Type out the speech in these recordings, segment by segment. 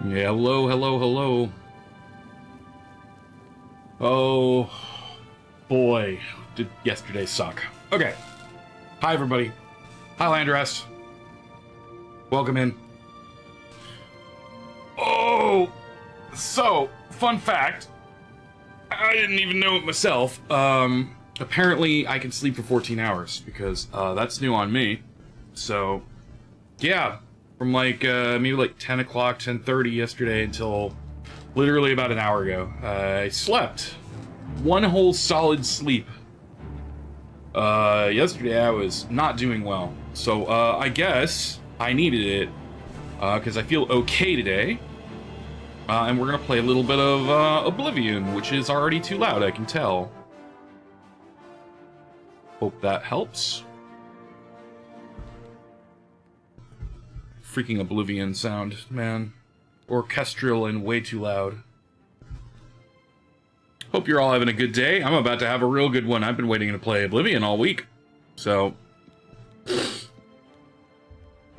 Yeah, hello, hello, hello. Oh, boy, did yesterday suck. Okay. Hi, everybody. Hi, Landress. Welcome in. Oh, so, fun fact. I didn't even know it myself. Apparently I can sleep for 14 hours, because, that's new on me. So, yeah. From like, maybe like 10 o'clock, 10:30 yesterday until literally about an hour ago. I slept. One whole solid sleep. Yesterday I was not doing well. So, I guess I needed it, because I feel okay today. And we're gonna play a little bit of, Oblivion, which is already too loud, I can tell. Hope that helps. Freaking Oblivion sound, man. Orchestral and way too loud. Hope you're all having a good day. I'm about to have a real good one. I've been waiting to play Oblivion all week. So...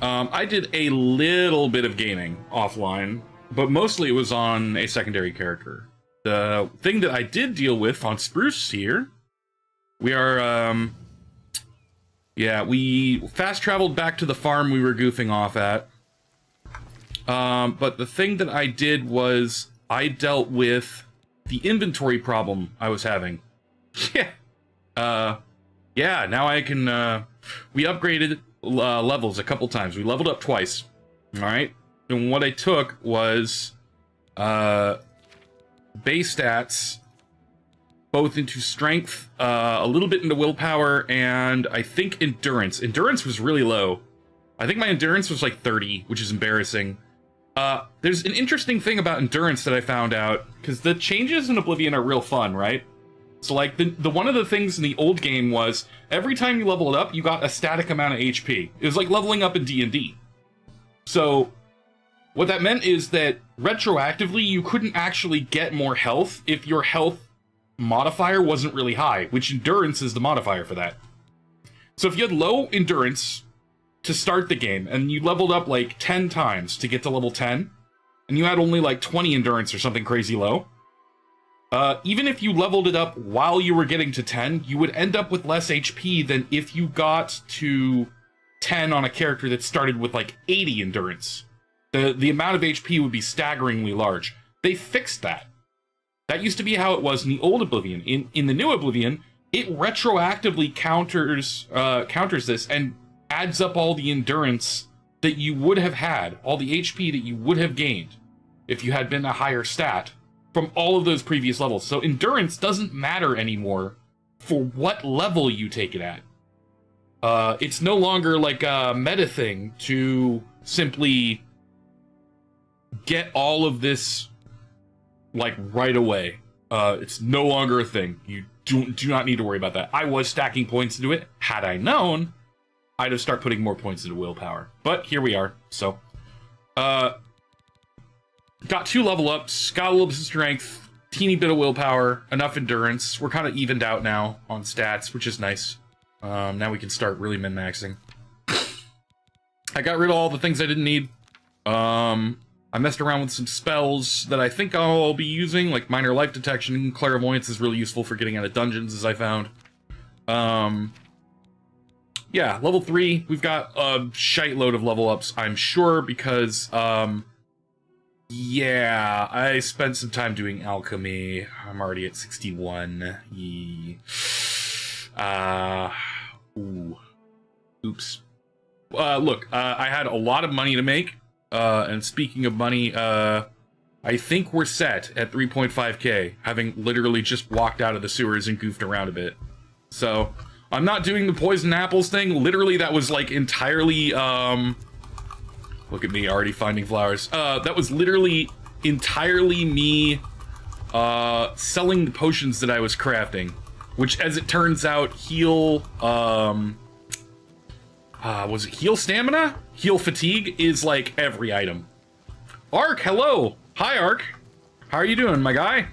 I did a little bit of gaming offline, but mostly it was on a secondary character. The thing that I did deal with on Spruce here, we are, yeah, we fast-traveled back to the farm we were goofing off at. But the thing that I did was I dealt with the inventory problem I was having. Yeah. Yeah, now I can, we upgraded levels a couple times. We leveled up twice. Alright? And what I took was, base stats, both into strength, a little bit into willpower, and I think endurance. Endurance was really low. I think my endurance was like 30, which is embarrassing. There's an interesting thing about endurance that I found out, because the changes in Oblivion are real fun, right? So like, the one of the things in the old game was, every time you leveled up, you got a static amount of HP. It was like leveling up in D&D. So, what that meant is that, retroactively, you couldn't actually get more health if your health modifier wasn't really high, which endurance is the modifier for that. So if you had low endurance to start the game, and you leveled up like 10 times to get to level 10, and you had only like 20 endurance or something crazy low, even if you leveled it up while you were getting to 10, you would end up with less HP than if you got to 10 on a character that started with like 80 endurance. The amount of HP would be staggeringly large. They fixed that. That used to be how it was in the old Oblivion. In the new Oblivion, it retroactively counters this and adds up all the endurance that you would have had, all the HP that you would have gained if you had been a higher stat from all of those previous levels. So endurance doesn't matter anymore for what level you take it at. It's no longer like a meta thing to simply get all of this like right away. It's no longer a thing. You do not need to worry about that. I was stacking points into it. Had I known, I'd have started putting more points into willpower. But here we are. So, got 2 level ups, got a little bit of strength, teeny bit of willpower, enough endurance. We're kind of evened out now on stats, which is nice. Now we can start really min-maxing. I got rid of all the things I didn't need. I messed around with some spells that I think I'll be using, like Minor Life Detection and Clairvoyance is really useful for getting out of dungeons, as I found. Yeah, level 3, we've got a shite load of level ups, I'm sure, because, yeah, I spent some time doing alchemy. I'm already at 61. Ooh. Oops. Look, I had a lot of money to make. And speaking of money, I think we're set at 3.5k, having literally just walked out of the sewers and goofed around a bit. So, I'm not doing the poison apples thing. Literally, that was like entirely, look at me already finding flowers. That was literally entirely me, selling the potions that I was crafting, which, as it turns out, heal, was it heal stamina? Heal fatigue is like every item. Ark, hello! Hi, Ark! How are you doing, my guy?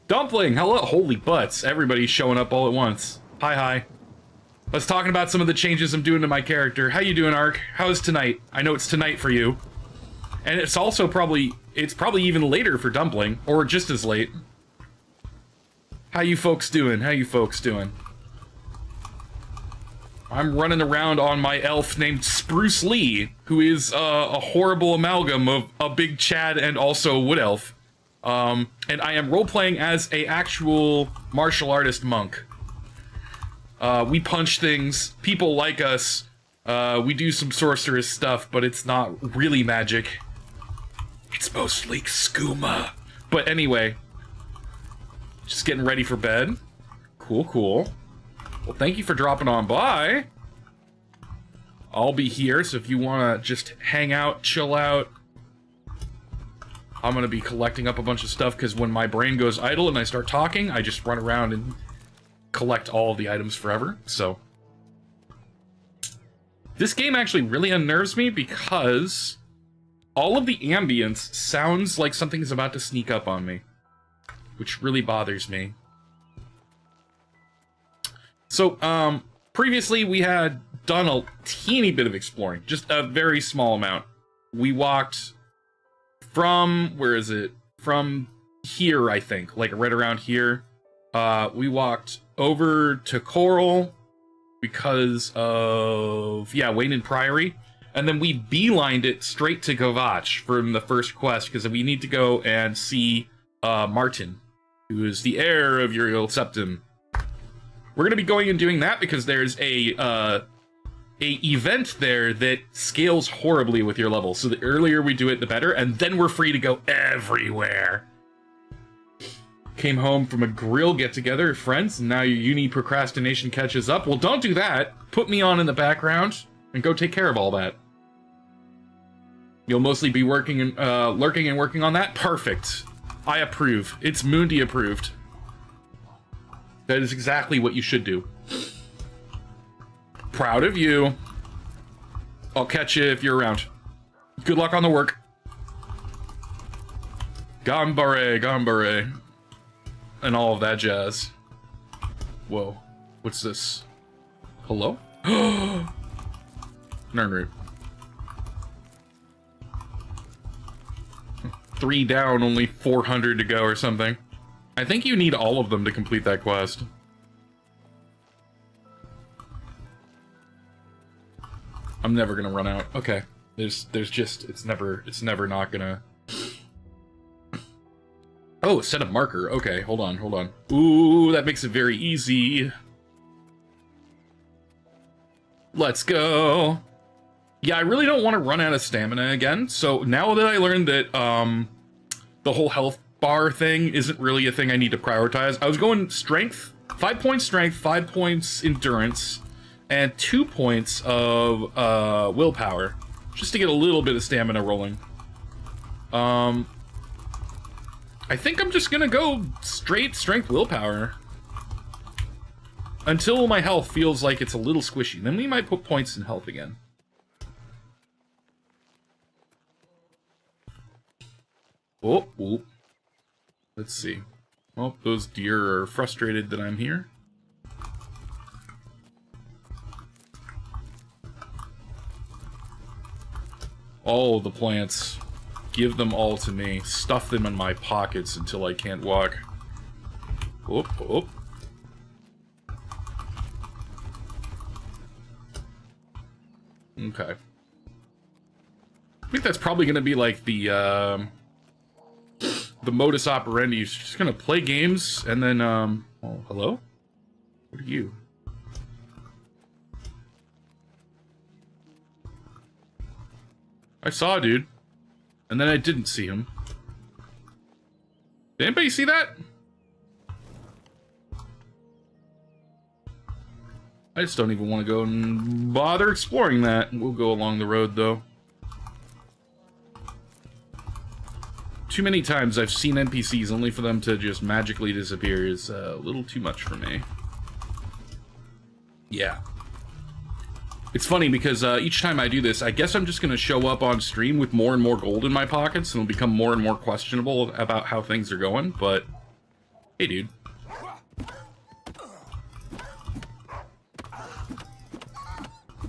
Dumpling, hello! Holy butts, everybody's showing up all at once. Hi, hi. Let's talk about some of the changes I'm doing to my character. How you doing, Ark? How is tonight? I know it's tonight for you. And it's also probably even later for Dumpling, or just as late. How you folks doing? How you folks doing? I'm running around on my elf named Spruce Lee, who is a horrible amalgam of a big Chad and also a wood elf. And I am role-playing as a actual martial artist monk. We punch things, people like us, we do some sorceress stuff, but it's not really magic. It's mostly skooma. But anyway, just getting ready for bed. Cool, cool. Well, thank you for dropping on by. I'll be here, so if you want to just hang out, chill out. I'm going to be collecting up a bunch of stuff, because when my brain goes idle and I start talking, I just run around and collect all of the items forever, so. This game actually really unnerves me, because all of the ambience sounds like something's about to sneak up on me, which really bothers me. So, previously we had done a teeny bit of exploring, just a very small amount. We walked from, where is it? From here, I think, like right around here. We walked over to Coral because of, yeah, Wayne and Priory. And then we beelined it straight to Govach from the first quest, because we need to go and see Martin, who is the heir of Uriel Septim. We're going to be going and doing that because there's a event there that scales horribly with your level. So the earlier we do it, the better, and then we're free to go everywhere. Came home from a grill get-together with friends, and now your uni procrastination catches up. Well, don't do that. Put me on in the background and go take care of all that. You'll mostly be working and lurking and working on that? Perfect. I approve. It's Mundi approved. That is exactly what you should do. Proud of you. I'll catch you if you're around. Good luck on the work. Gambare, gambare. And all of that jazz. Whoa. What's this? Hello? Nerd. 3 down, only 400 to go or something. I think you need all of them to complete that quest. I'm never gonna run out. Okay. There's just, it's never not gonna... Oh, set a marker. Okay, hold on. Ooh, that makes it very easy. Let's go. Yeah, I really don't want to run out of stamina again, so now that I learned that, the whole health bar thing isn't really a thing I need to prioritize, I was going strength, 5 points strength, 5 points endurance, and 2 points of, willpower, just to get a little bit of stamina rolling. I think I'm just gonna go straight strength willpower until my health feels like it's a little squishy. Then we might put points in health again. Oh, let's see. Oh, those deer are frustrated that I'm here. All the plants. Give them all to me. Stuff them in my pockets until I can't walk. Oh. Okay. I think that's probably gonna be like the modus operandi. You're just gonna play games and then, oh, hello? What are you? I saw a dude. And then I didn't see him. Did anybody see that? I just don't even want to go and bother exploring that. We'll go along the road, though. Too many times I've seen NPCs only for them to just magically disappear is a little too much for me. Yeah. It's funny because each time I do this, I guess I'm just going to show up on stream with more and more gold in my pockets, and it'll become more and more questionable about how things are going, but... Hey, dude.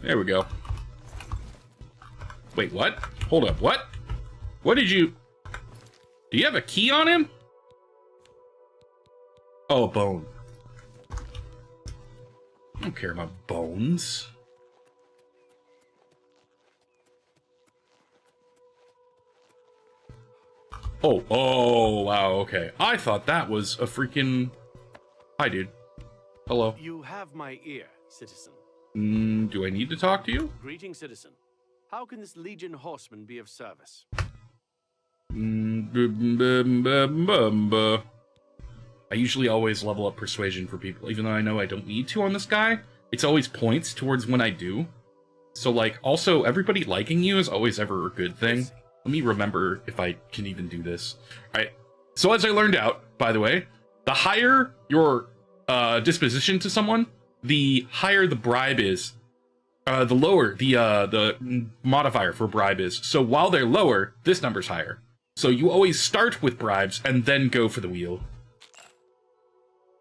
There we go. Wait, what? Hold up, what? What did you... Do you have a key on him? Oh, a bone. I don't care about bones. Oh, wow, okay. I thought that was a freaking... Hi, dude. Hello. You have my ear, citizen. Do I need to talk to you? Greeting, citizen. How can this Legion horseman be of service? I usually always level up persuasion for people, even though I know I don't need to on this guy. It's always points towards when I do. So, like, also, everybody liking you is always ever a good thing. Let me remember if I can even do this. Alright, so as I learned out, by the way, the higher your disposition to someone, the higher the bribe is. The lower the modifier for bribe is. So while they're lower, this number's higher. So you always start with bribes and then go for the wheel.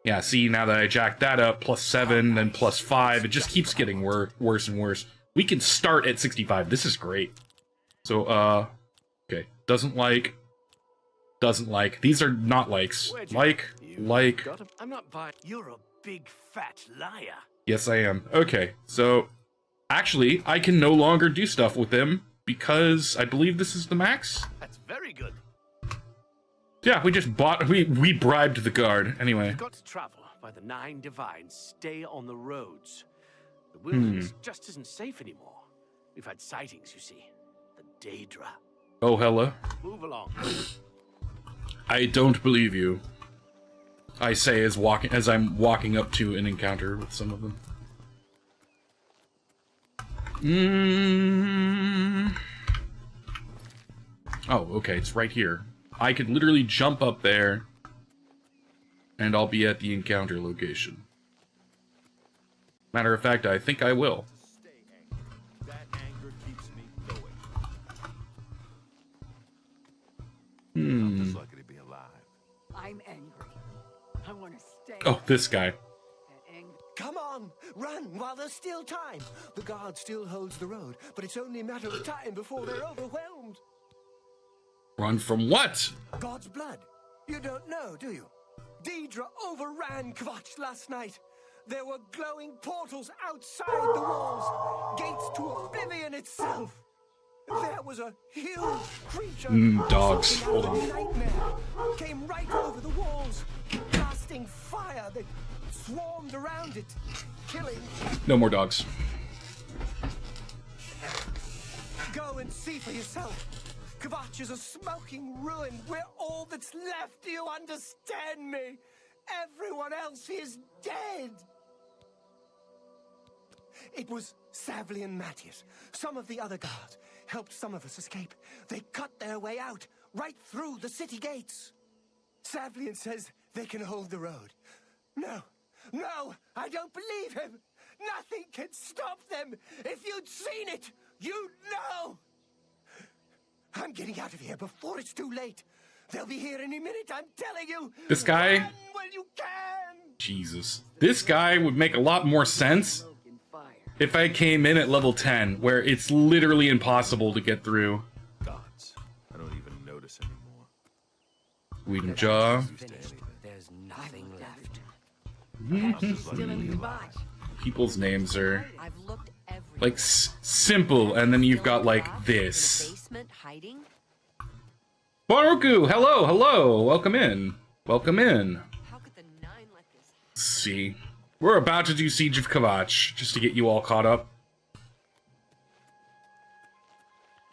Yeah, see, now that I jacked that up, +7, then +5, it just keeps getting worse and worse. We can start at 65. This is great. So, okay. Doesn't like. These are not likes. Like. I'm not buying. You're a big fat liar. Yes, I am. Okay, so actually, I can no longer do stuff with them because I believe this is the max. That's very good. Yeah, we just bought. We bribed the guard. Anyway. You've got to travel by the 9 divines. Stay on the roads. The wilderness just isn't safe anymore. We've had sightings, you see. The Daedra. Oh, hella. Move along. I don't believe you. I say as I'm walking up to an encounter with some of them. Oh, okay, it's right here. I could literally jump up there, and I'll be at the encounter location. Matter of fact, I think I will. I'm angry. I want to stay. Oh, this guy. Come on, run while there's still time. The guard still holds the road, but it's only a matter of time before they're overwhelmed. Run from what? God's blood. You don't know, do you? Daedra overran Kvatch last night. There were glowing portals outside the walls, gates to Oblivion itself. There was a huge creature. Dogs. Hold on. Nightmare came right over the walls, casting fire that swarmed around it, killing. No more dogs. Go and see for yourself. Kvatch is a smoking ruin. We're all that's left. Do you understand me? Everyone else is dead. It was Savli and Matthias. Some of the other guards helped some of us escape. They cut their way out, right through the city gates. Savlian says they can hold the road. No, I don't believe him. Nothing can stop them. If you'd seen it, you'd know. I'm getting out of here before it's too late. They'll be here any minute, I'm telling you. This guy... Run when you can. Jesus. This guy would make a lot more sense if I came in at level 10, where it's literally impossible to get through. Gods, I don't even notice anymore. Weedon Jaw. There's nothing left. People's names are I've looked like simple, and then you've got like this. basement hiding. Baruku, hello, welcome in. How could the 9 let this? Let's see. We're about to do Siege of Kvatch, just to get you all caught up.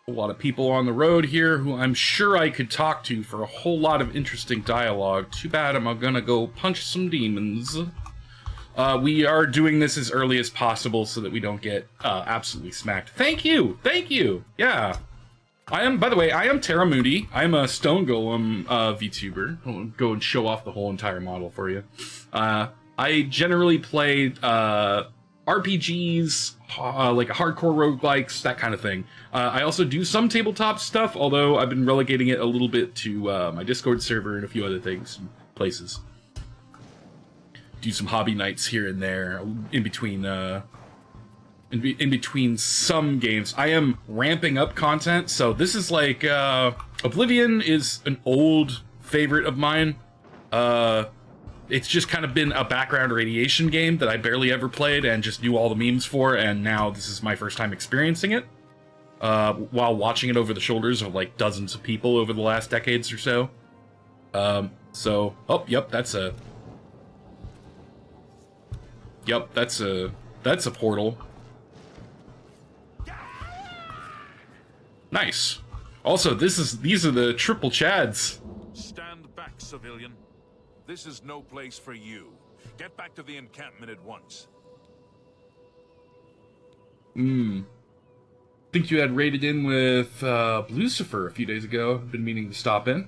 A lot of people on the road here who I'm sure I could talk to for a whole lot of interesting dialogue. Too bad I'm gonna go punch some demons. We are doing this as early as possible so that we don't get absolutely smacked. Thank you! Yeah. By the way, I am Terramundi. I'm a Stone Golem VTuber. I'll go and show off the whole entire model for you. I generally play RPGs, like hardcore roguelikes, that kind of thing. I also do some tabletop stuff, although I've been relegating it a little bit to my Discord server and a few other things, places. Do some hobby nights here and there, in between in between some games. I am ramping up content, so this is like, Oblivion is an old favorite of mine. It's just kind of been a background radiation game that I barely ever played and just knew all the memes for, and now this is my first time experiencing it, while watching it over the shoulders of like dozens of people over the last decades or so. Oh, yep, that's a portal. Nice. Also, these are the triple chads. Stand back, civilian. This is no place for you. Get back to the encampment at once. Think you had raided in with Lucifer a few days ago. Been meaning to stop in.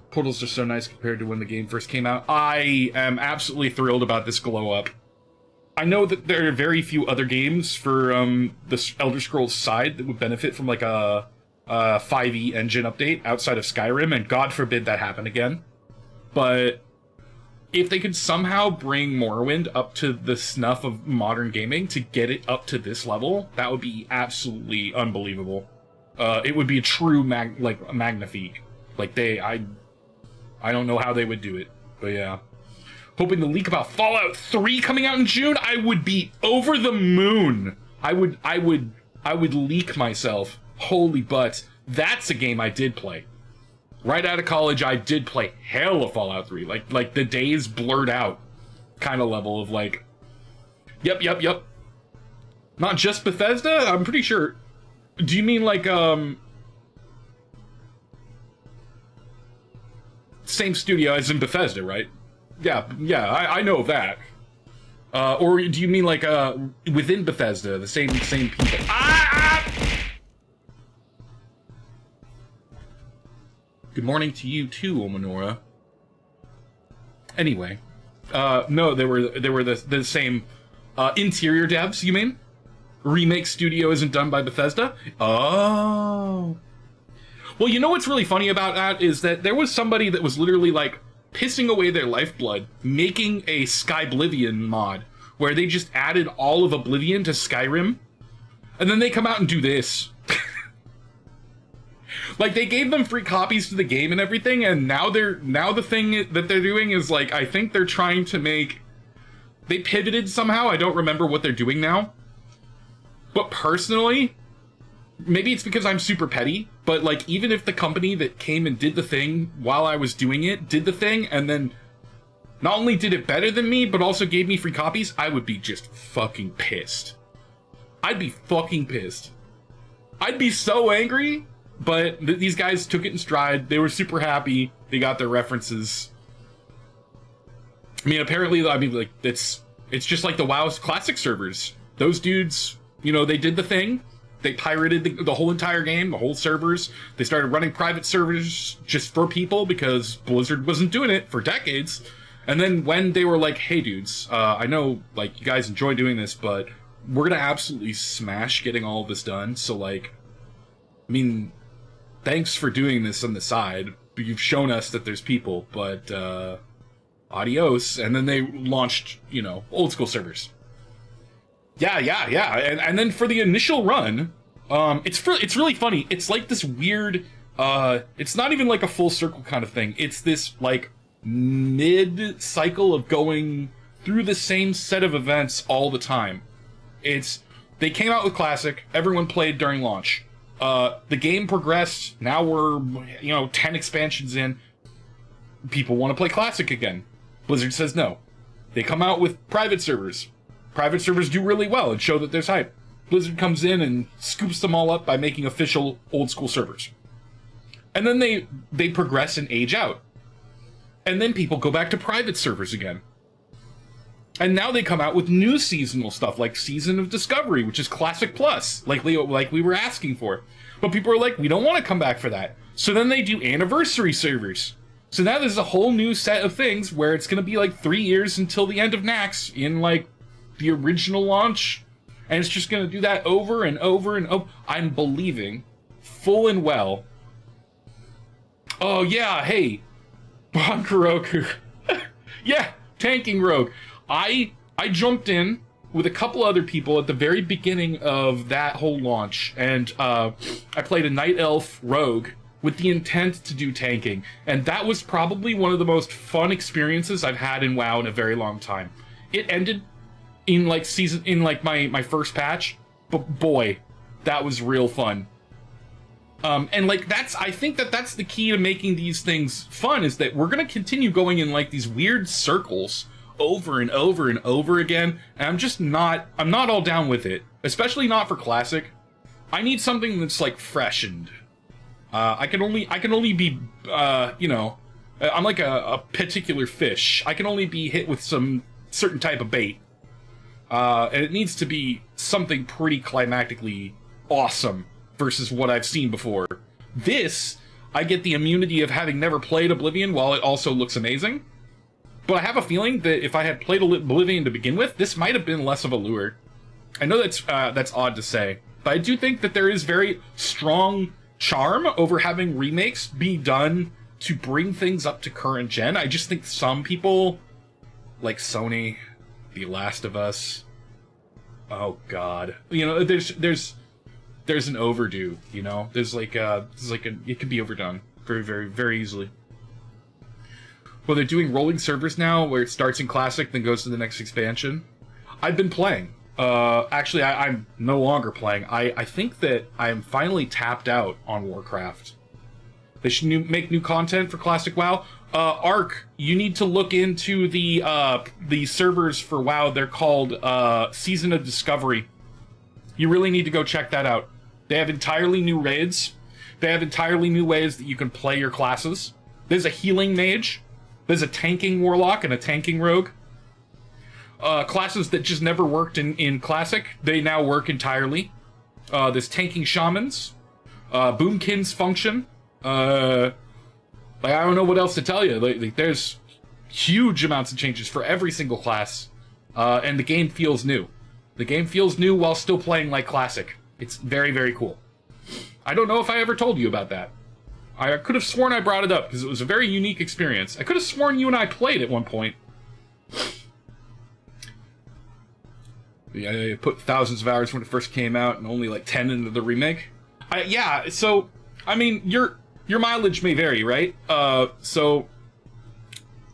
Portals are so nice compared to when the game first came out. I am absolutely thrilled about this glow up. I know that there are very few other games for the Elder Scrolls side that would benefit from like a 5e engine update outside of Skyrim, and God forbid that happen again. But if they could somehow bring Morrowind up to the snuff of modern gaming to get it up to this level, that would be absolutely unbelievable. It would be a true magnifique. Like I don't know how they would do it, but yeah. Hoping the leak about Fallout 3 coming out in June, I would be over the moon. I would leak myself. Holy butts. That's a game I did play. Right out of college, I did play hell of Fallout 3. Like the days blurred out kind of level of like, yep. Not just Bethesda? I'm pretty sure. Do you mean like, same studio as in Bethesda, right? Yeah, I know of that. Or do you mean like within Bethesda, the same people? Good morning to you too, Omanora. Anyway, no, they were the same interior devs. You mean? Remake studio isn't done by Bethesda? Oh. Well, you know what's really funny about that is that there was somebody that was literally like pissing away their lifeblood making a Skyblivion mod where they just added all of Oblivion to Skyrim, and then they come out and do this. Like, they gave them free copies to the game and everything, and now the thing that they're doing is like, I think they're trying to make, they pivoted somehow. I don't remember what they're doing now, but personally, maybe it's because I'm super petty, but like, even if the company that came and did the thing while I was doing it did the thing, and then not only did it better than me, but also gave me free copies, I would be just fucking pissed. I'd be fucking pissed. I'd be so angry, but these guys took it in stride. They were super happy. They got their references. I mean, apparently, like, it's just like the WoW Classic servers. Those dudes, you know, they did the thing. They pirated the whole entire game, the whole servers. They started running private servers just for people because Blizzard wasn't doing it for decades. And then when they were like, hey dudes, I know like you guys enjoy doing this, but we're gonna absolutely smash getting all of this done. So like, I mean, thanks for doing this on the side. You've shown us that there's people, but adios. And then they launched, you know, old school servers. Yeah. And then for the initial run, it's really funny. It's like this weird, it's not even like a full circle kind of thing. It's this like mid-cycle of going through the same set of events all the time. They came out with Classic, everyone played during launch. The game progressed, now we're, 10 expansions in. People want to play Classic again. Blizzard says no. They come out with private servers. Private servers do really well and show that there's hype. Blizzard comes in and scoops them all up by making official old school servers. And then they progress and age out. And then people go back to private servers again. And now they come out with new seasonal stuff, like Season of Discovery, which is Classic Plus, like we were asking for. But people are like, we don't want to come back for that. So then they do anniversary servers. So now there's a whole new set of things where it's going to be like 3 years until the end of Nax in like the original launch. And it's just going to do that over and over and over. I'm believing full and well. Oh yeah, hey. Bonkaroku. Yeah, tanking rogue. I jumped in with a couple other people at the very beginning of that whole launch, and I played a Night Elf Rogue with the intent to do tanking, and that was probably one of the most fun experiences I've had in WoW in a very long time. It ended in like my first patch, but boy, that was real fun. And like I think that's the key to making these things fun, is that we're gonna continue going in like these weird circles over and over and over again, and I'm not all down with it, especially not for classic. I need something that's like freshened. I can only be you know, I'm like a particular fish. I can only be hit with some certain type of bait, and it needs to be something pretty climactically awesome versus what I've seen before. This, I get the immunity of having never played Oblivion while it also looks amazing. But I have a feeling that if I had played Oblivion to begin with, this might have been less of a lure. I know that's odd to say, but I do think that there is very strong charm over having remakes be done to bring things up to current gen. I just think some people, like Sony, The Last of Us, oh god, you know, there's an overdue, you know, it could be overdone very, very, very easily. Well, they're doing rolling servers now, where it starts in Classic, then goes to the next expansion. I've been playing. Actually, I'm no longer playing. I think that I'm finally tapped out on Warcraft. They should make new content for Classic WoW. Ark, you need to look into the servers for WoW. They're called Season of Discovery. You really need to go check that out. They have entirely new raids. They have entirely new ways that you can play your classes. There's a healing mage. There's a tanking warlock and a tanking rogue. Classes that just never worked in Classic, they now work entirely. There's tanking shamans. Boomkins function. I don't know what else to tell you. Like, there's huge amounts of changes for every single class. And the game feels new. The game feels new while still playing like Classic. It's very, very cool. I don't know if I ever told you about that. I could have sworn I brought it up, because it was a very unique experience. I could have sworn you and I played at one point. Yeah, I put thousands of hours when it first came out, and only like 10 into the remake. Yeah, so, I mean, your mileage may vary, right? So,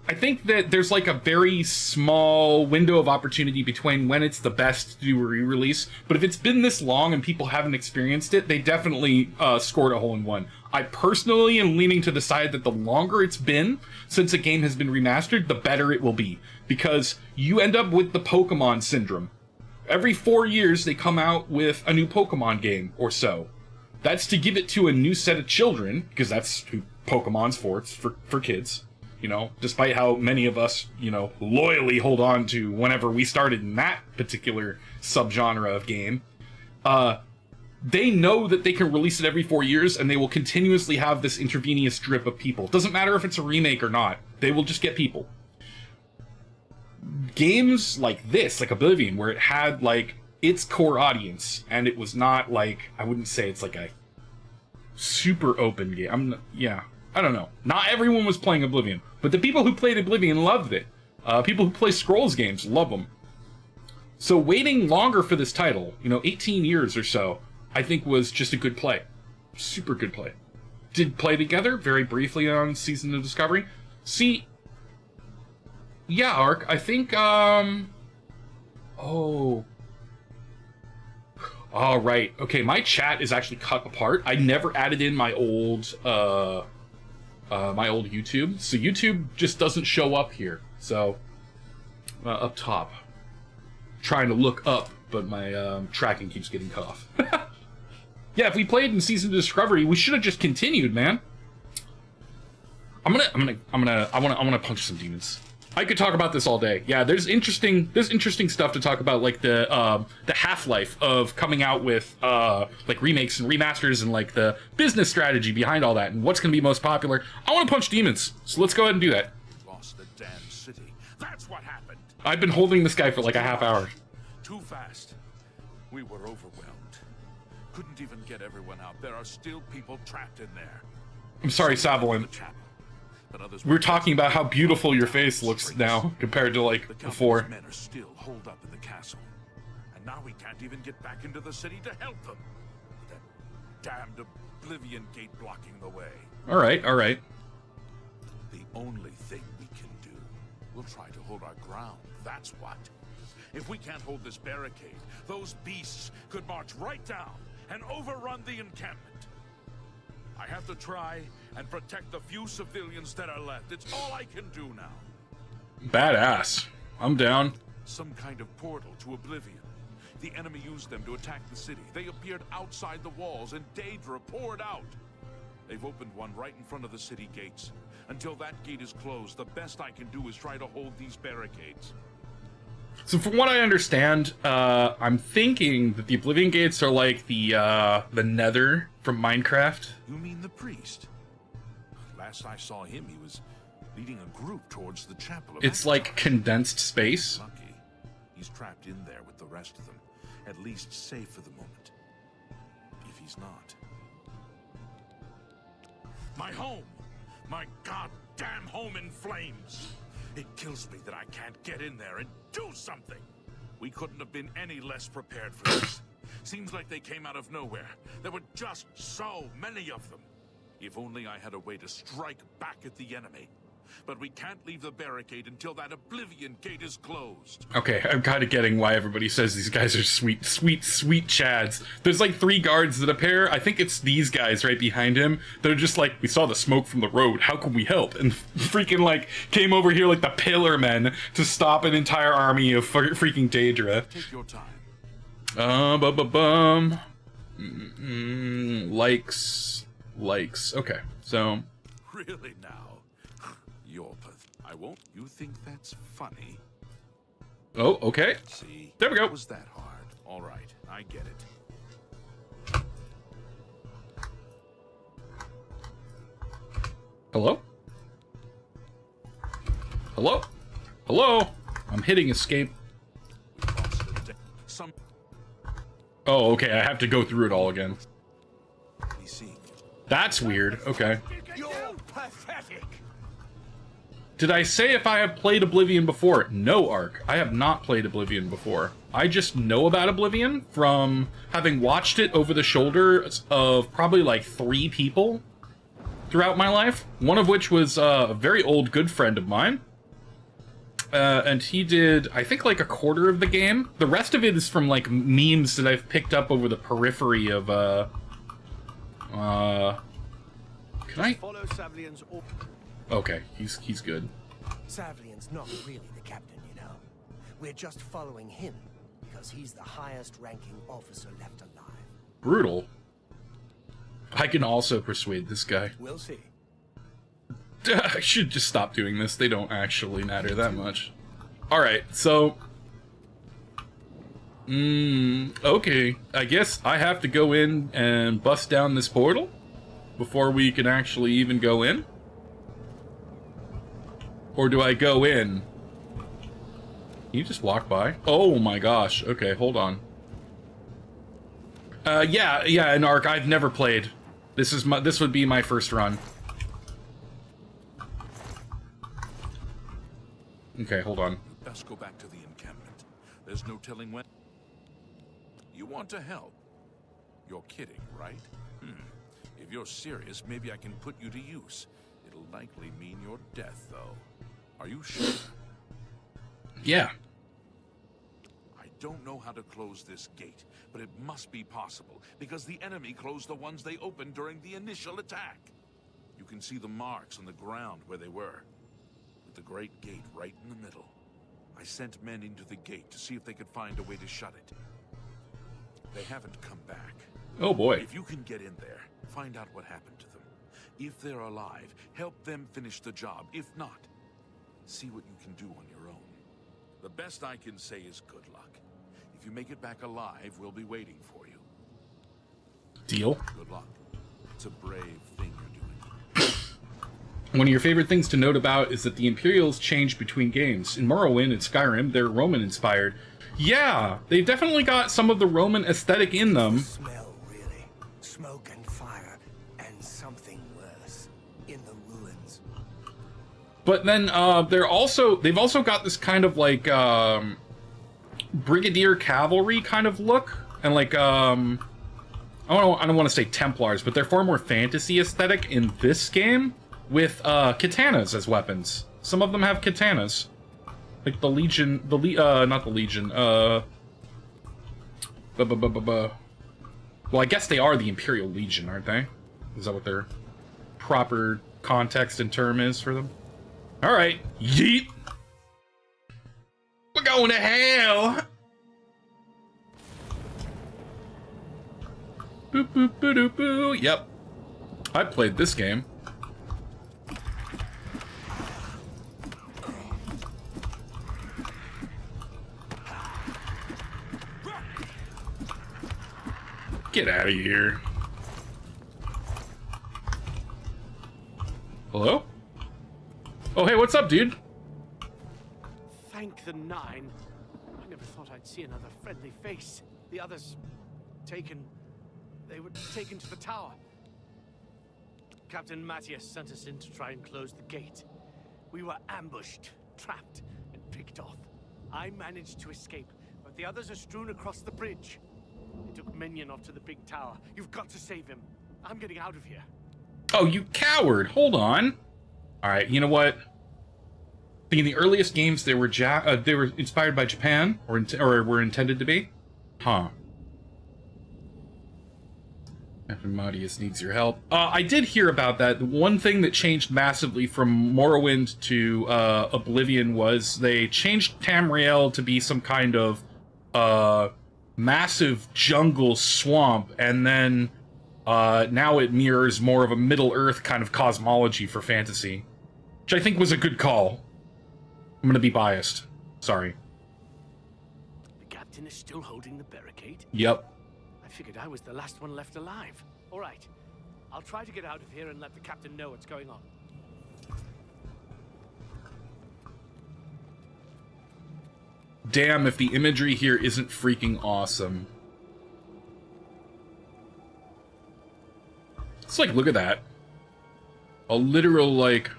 I think that there's like a very small window of opportunity between when it's the best to do a re-release, but if it's been this long and people haven't experienced it, they definitely scored a hole-in-one. I personally am leaning to the side that the longer it's been since a game has been remastered, the better it will be, because you end up with the Pokemon syndrome. Every 4 years they come out with a new Pokemon game or so. That's to give it to a new set of children, because that's who Pokemon's for. It's for kids. You know, despite how many of us, you know, loyally hold on to whenever we started in that particular subgenre of game, they know that they can release it every 4 years, and they will continuously have this intravenous drip of people. Doesn't matter if it's a remake or not. They will just get people. Games like this, like Oblivion, where it had, like, its core audience, and it was not, like, I wouldn't say it's like a super open game. I don't know. Not everyone was playing Oblivion, but the people who played Oblivion loved it. People who play Scrolls games love them. So waiting longer for this title, 18 years or so, I think was just a good play. Super good play. Did play together very briefly on Season of Discovery. See, yeah, Ark, I think, all right. Okay, my chat is actually cut apart. I never added in my old YouTube, so YouTube just doesn't show up here. So up top, trying to look up, but my tracking keeps getting cut off. Yeah, if we played in Season of Discovery, we should have just continued, man. I wanna punch some demons. I could talk about this all day. Yeah, there's interesting stuff to talk about, like the half-life of coming out with like remakes and remasters, and like the business strategy behind all that, and what's going to be most popular. I want to punch demons, so let's go ahead and do that. Lost the damn city. That's what happened. I've been holding this guy for like a half hour. Too fast. We were overwhelmed. Couldn't even get everyone out. There are still people trapped in there. I'm sorry, Savelin. The chapel. but others We're talking about how beautiful your face looks now compared to like the before. Company's men are still holed up in the castle, and now we can't even get back into the city to help them. That damned Oblivion Gate blocking the way. All right, all right. The only thing we can do, we'll try to hold our ground. That's what. If we can't hold this barricade, those beasts could march right down and overrun the encampment. I have to try and protect the few civilians that are left. It's all I can do now. Badass. I'm down. Some kind of portal to Oblivion. The enemy used them to attack the city. They appeared outside the walls, and Daedra poured out. They've opened one right in front of the city gates. Until that gate is closed, the best I can do is try to hold these barricades. So from what I understand, I'm thinking that the Oblivion Gates are like the Nether from Minecraft. You mean the priest? Last I saw him, he was leading a group towards the chapel of It's like condensed space. Lucky. He's trapped in there with the rest of them. At least safe for the moment. If he's not. My home! My goddamn home in flames! It kills me that I can't get in there and do something! We couldn't have been any less prepared for this. Seems like they came out of nowhere. There were just so many of them. If only I had a way to strike back at the enemy. But we can't leave the barricade until that Oblivion Gate is closed. Okay, I'm kind of getting why everybody says these guys are sweet chads. There's like 3 guards that appear. I think it's these guys right behind him. They're just like, we saw the smoke from the road. How can we help? And freaking like came over here like the Pillar Men to stop an entire army of freaking Daedra. Take your time. Likes. Okay, so. Really now? I won't. You think that's funny? Oh, okay. See, there we go. Was that hard? All right, I get it. Hello? Hello? Hello? I'm hitting escape. Oh, okay. I have to go through it all again. That's weird. Okay. You're pathetic. Did I say if I have played Oblivion before? No, Ark. I have not played Oblivion before. I just know about Oblivion from having watched it over the shoulders of probably like 3 people throughout my life. One of which was a very old good friend of mine. And he did, I think, like a quarter of the game. The rest of it is from like memes that I've picked up over the periphery of, can I? Follow Savlian's order. Okay, he's good. Savlian's not really the captain, you know. We're just following him because he's the highest-ranking officer left alive. Brutal. I can also persuade this guy. We'll see. I should just stop doing this. They don't actually matter that much. Alright, so. Okay. I guess I have to go in and bust down this portal before we can actually even go in? Or do I go in? Can you just walk by? Oh my gosh. Okay, hold on. Yeah, in Ark, I've never played. This would be my first run. Okay, hold on. Best go back to the encampment. There's no telling when. You want to help? You're kidding, right? If you're serious, maybe I can put you to use. It'll likely mean your death, though. Are you sure? Yeah. I don't know how to close this gate, but it must be possible, because the enemy closed the ones they opened during the initial attack. You can see the marks on the ground where they were, with the great gate right in the middle. I sent men into the gate to see if they could find a way to shut it. They haven't come back. Oh boy. If you can get in there, find out what happened to them. If they're alive, help them finish the job. If not, see what you can do on your own. The best I can say is good luck. If you make it back alive, we'll be waiting for you. Deal. Good luck. It's a brave thing you're doing. One of your favorite things to note about is that the Imperials change between games. In Morrowind and Skyrim, they're Roman-inspired. Yeah, they've definitely got some of the Roman aesthetic in them. Smell, really. Smoke and fire, and something worse. In the ruins. But then they've also got this kind of like Brigadier Cavalry kind of look, and like I don't want to say Templars, but they're far more fantasy aesthetic in this game with katanas as weapons. Some of them have katanas, like the Legion, not the Legion. Well, I guess they are the Imperial Legion, aren't they? Is that what their proper context and term is for them? All right, yeet. We're going to hell. Boop, boop, boo, doo, boo. Yep. I played this game. Get out of here. Hello? Oh, hey, what's up, dude? Thank the Nine. I never thought I'd see another friendly face. The others they were taken to the tower. Captain Matthias sent us in to try and close the gate. We were ambushed, trapped, and picked off. I managed to escape, but the others are strewn across the bridge. They took Minion off to the big tower. You've got to save him. I'm getting out of here. Oh, you coward! Hold on. All right, you know what? In the earliest games, they were inspired by Japan, or were intended to be. Huh. Captain Matthias needs your help. I did hear about that. The one thing that changed massively from Morrowind to Oblivion was they changed Tamriel to be some kind of massive jungle swamp, and then now it mirrors more of a Middle-earth kind of cosmology for fantasy, which I think was a good call. I'm gonna be biased. Sorry. The captain is still holding the barricade? Yep. I figured I was the last one left alive. All right. I'll try to get out of here and let the captain know what's going on. Damn, if the imagery here isn't freaking awesome. It's like, look at that. A literal, like,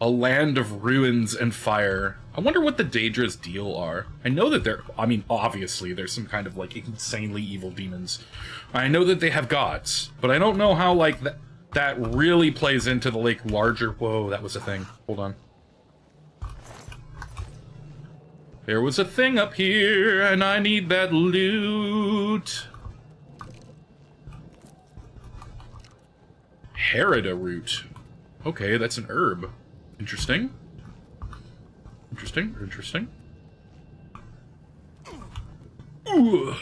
a land of ruins and fire. I wonder what the Daedra's deal are. I know that I mean, obviously, there's some kind of, like, insanely evil demons. I know that they have gods, but I don't know how, like, that really plays into the, like, larger... Whoa, that was a thing. Hold on. There was a thing up here, and I need that loot. Herida root. Okay, that's an herb. Interesting. Interesting, interesting. Ooh.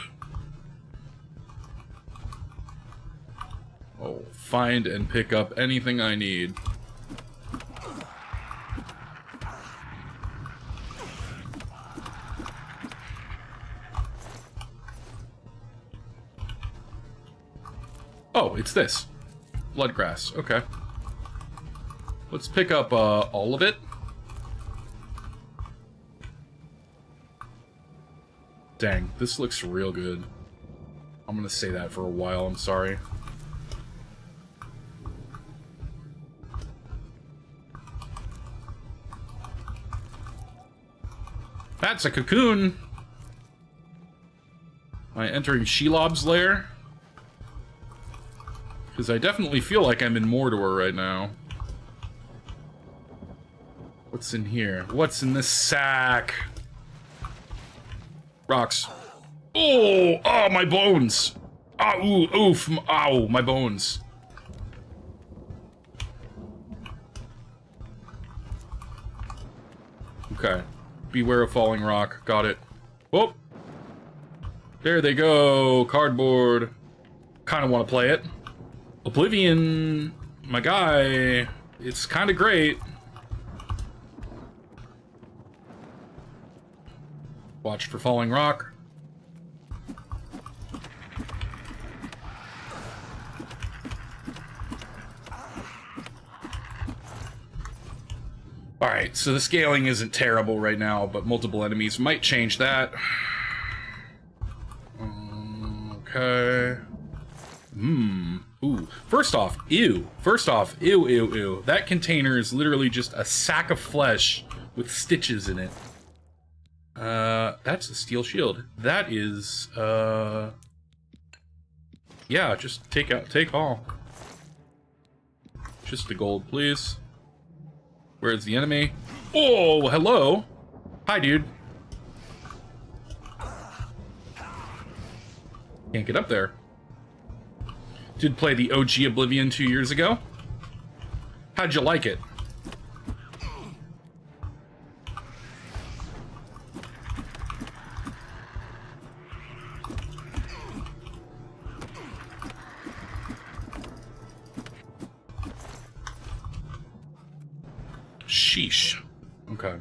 Oh, find and pick up anything I need. Oh, it's this. Bloodgrass. Okay. Let's pick up all of it. Dang, this looks real good. I'm gonna say that for a while, I'm sorry. That's a cocoon! Am I entering Shelob's lair? Because I definitely feel like I'm in Mordor right now. What's in here? What's in this sack? Rocks. Oh! Oh, my bones! Ah, ooh, oof! Ow, my bones. Okay. Beware of falling rock. Got it. Whoop! There they go! Cardboard. Kinda wanna play it. Oblivion, my guy, it's kinda great. Watch for falling rock. Alright, so the scaling isn't terrible right now, but multiple enemies might change that. Okay. Ooh. First off, ew. First off, ew, ew, ew. That container is literally just a sack of flesh with stitches in it. That's a steel shield. That is, yeah, just take all. Just the gold, please. Where's the enemy? Oh, hello. Hi, dude. Can't get up there. Did play the OG Oblivion 2 years ago. How'd you like it? Sheesh. Okay.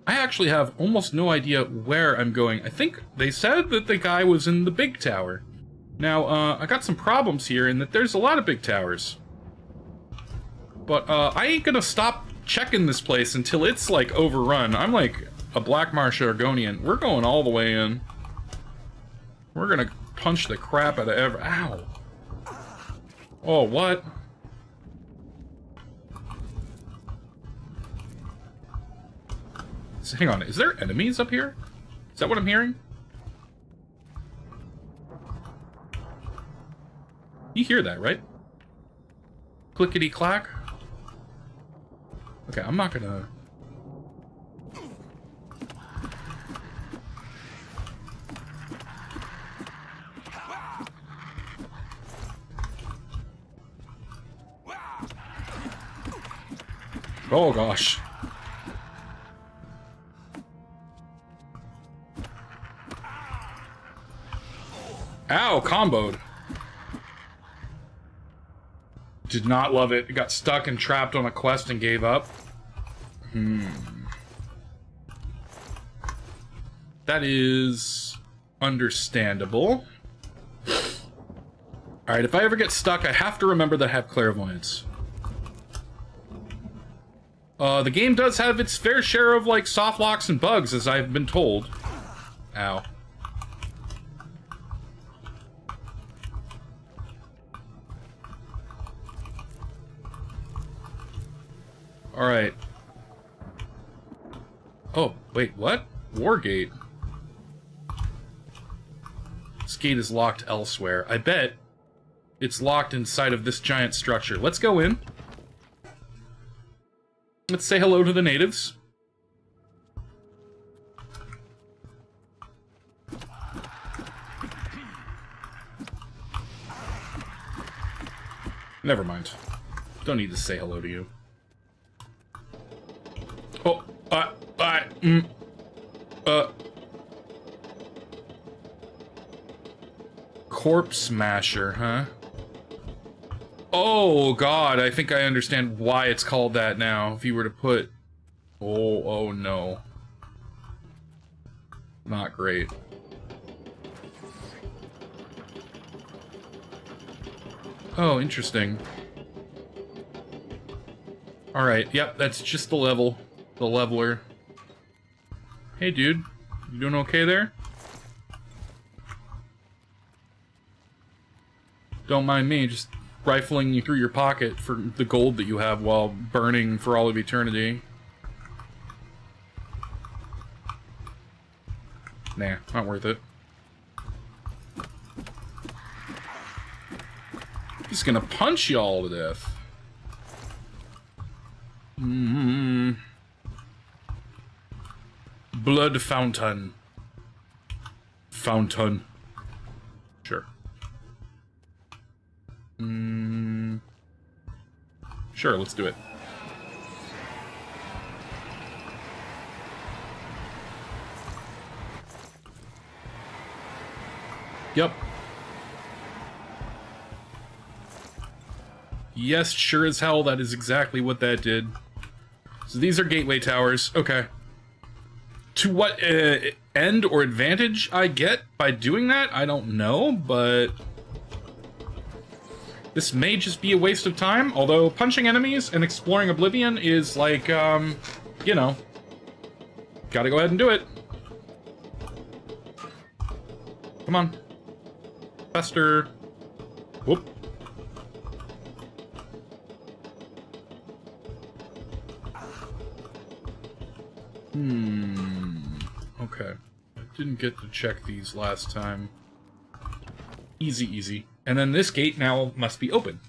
I actually have almost no idea where I'm going. I think they said that the guy was in the big tower. Now, I got some problems here in that there's a lot of big towers. But, I ain't gonna stop checking this place until it's, like, overrun. I'm like a Black Marsh Argonian. We're going all the way in. We're gonna punch the crap out of Ow! Oh, what? So, hang on, is there enemies up here? Is that what I'm hearing? You hear that, right? Clickety-clack. Okay, I'm not gonna... Oh, gosh. Ow, comboed. Did not love it. Got stuck and trapped on a quest and gave up. That is understandable. Alright, if I ever get stuck, I have to remember that I have clairvoyance. The game does have its fair share of, like, soft locks and bugs, as I've been told. Ow. Alright. Oh, wait, what? Wargate. This gate is locked elsewhere. I bet it's locked inside of this giant structure. Let's go in. Let's say hello to the natives. Never mind. Don't need to say hello to you. Oh, Corpse Smasher, huh? Oh, God, I think I understand why it's called that now. If you were to put... Oh no. Not great. Oh, interesting. Alright, yep, that's just the level. The leveler. Hey, dude. You doing okay there? Don't mind me, just rifling you through your pocket for the gold that you have while burning for all of eternity. Nah, not worth it. Just gonna punch y'all to death. Blood fountain. Fountain. Sure. Sure, let's do it. Yep. Yes, sure as hell, that is exactly what that did. So these are gateway towers. Okay. To what end or advantage I get by doing that, I don't know, but... this may just be a waste of time, although punching enemies and exploring Oblivion is like, you know... gotta go ahead and do it. Come on. Fester. Whoop. Okay. Didn't get to check these last time. Easy, easy. And then this gate now must be open.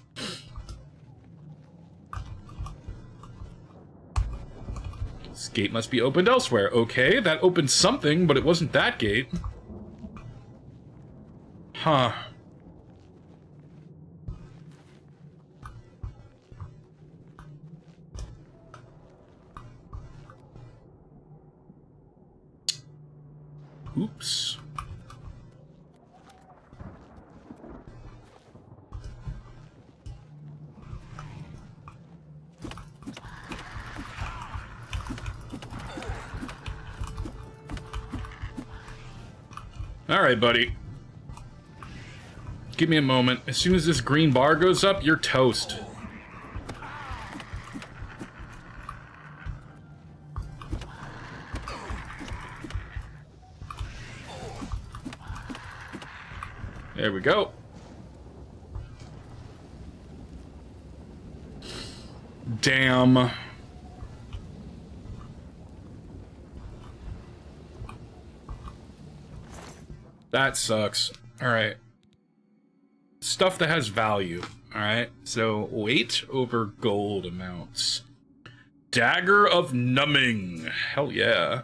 This gate must be opened elsewhere. Okay, that opened something, but it wasn't that gate. Huh. Oops. All right, buddy. Give me a moment. As soon as this green bar goes up, you're toast. There we go. Damn. That sucks. Alright. Stuff that has value. Alright. So, weight over gold amounts. Dagger of Numbing. Hell yeah.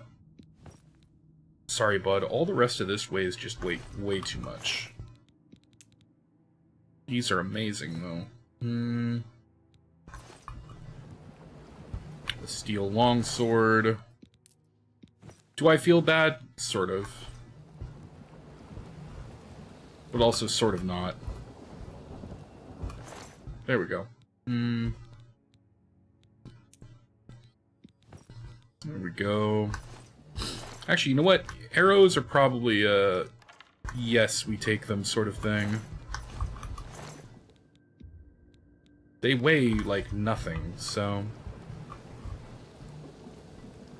Sorry, bud. All the rest of this weighs just way too much. These are amazing, though. The steel longsword. Do I feel bad? Sort of. But also sort of not. There we go. There we go. Actually, you know what? Arrows are probably, yes, we take them sort of thing. They weigh, like, nothing, so...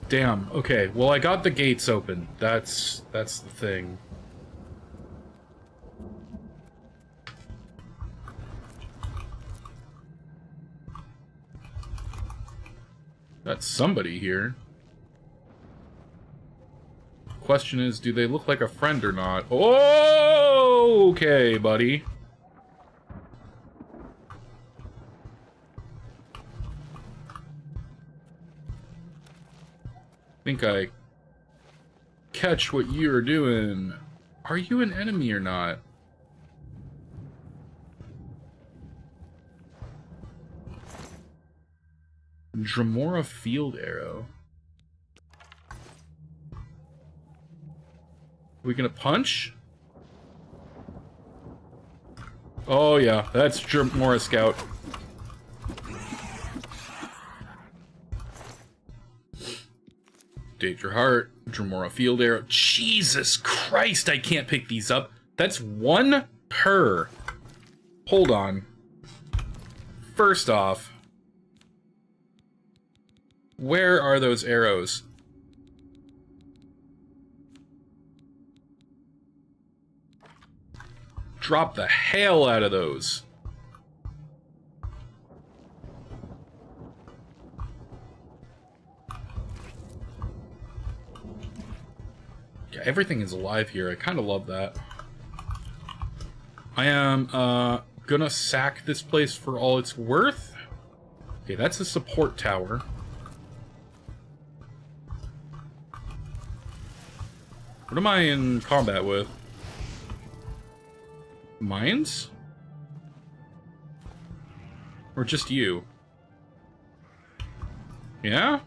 Damn, okay. Well, I got the gates open. That's the thing. That's somebody here. Question is, do they look like a friend or not? Oh, okay, buddy. Think I catch what you're doing. Are you an enemy or not? Dremora field arrow. We gonna punch? Oh yeah, that's Dremora scout. Danger Heart, Dremora field arrow. Jesus Christ, I can't pick these up. That's one per. Hold on. First off, where are those arrows? Drop the hell out of those. Yeah, everything is alive here. I kind of love that. I am gonna sack this place for all it's worth. Okay, that's a support tower. What am I in combat with? Mines? Or just you? Yeah?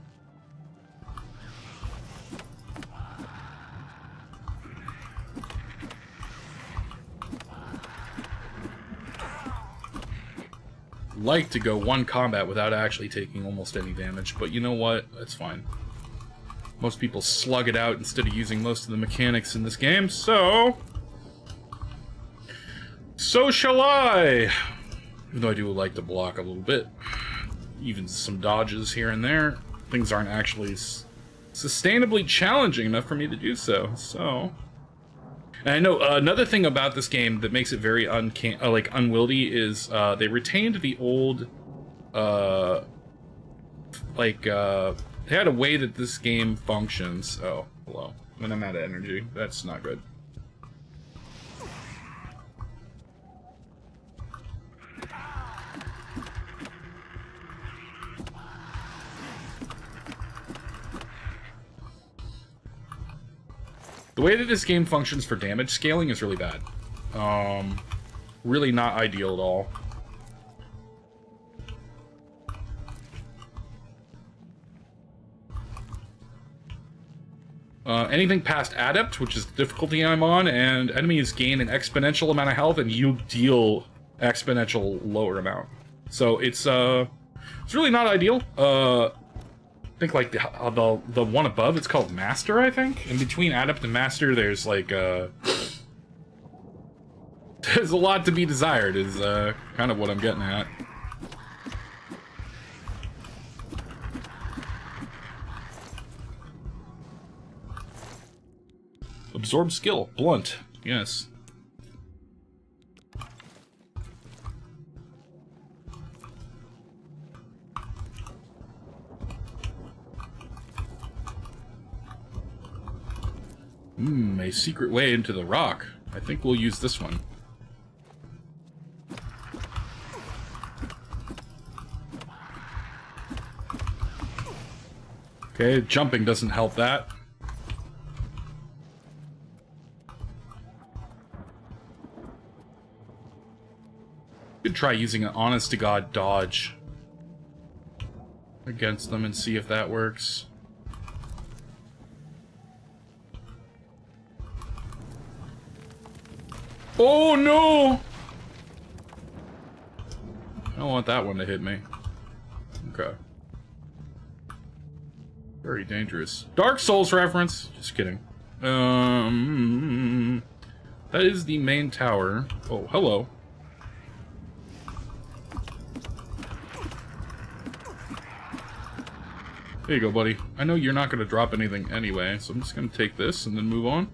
Like to go one combat without actually taking almost any damage, but you know what? That's fine. Most people slug it out instead of using most of the mechanics in this game, so shall I! Even though I do like to block a little bit. Even some dodges here and there. Things aren't actually sustainably challenging enough for me to do so, so... And I know another thing about this game that makes it very unwieldy is they retained the old, they had a way that this game functions. Oh, hello. When I'm out of energy, that's not good. The way that this game functions for damage scaling is really bad. Really not ideal at all. Anything past Adept, which is the difficulty I'm on, and enemies gain an exponential amount of health, and you deal exponential lower amount. So it's really not ideal. I think like the one above, it's called Master, I think. In between Adept and Master, there's like there's a lot to be desired. Is kind of what I'm getting at. Absorb skill, blunt, yes. A secret way into the rock. I think we'll use this one. Okay, jumping doesn't help that. Could try using an honest-to-God dodge against them and see if that works. Oh no! I don't want that one to hit me. Okay. Very dangerous. Dark Souls reference. Just kidding. That is the main tower. Oh, hello. There you go, buddy. I know you're not going to drop anything anyway, so I'm just going to take this and then move on.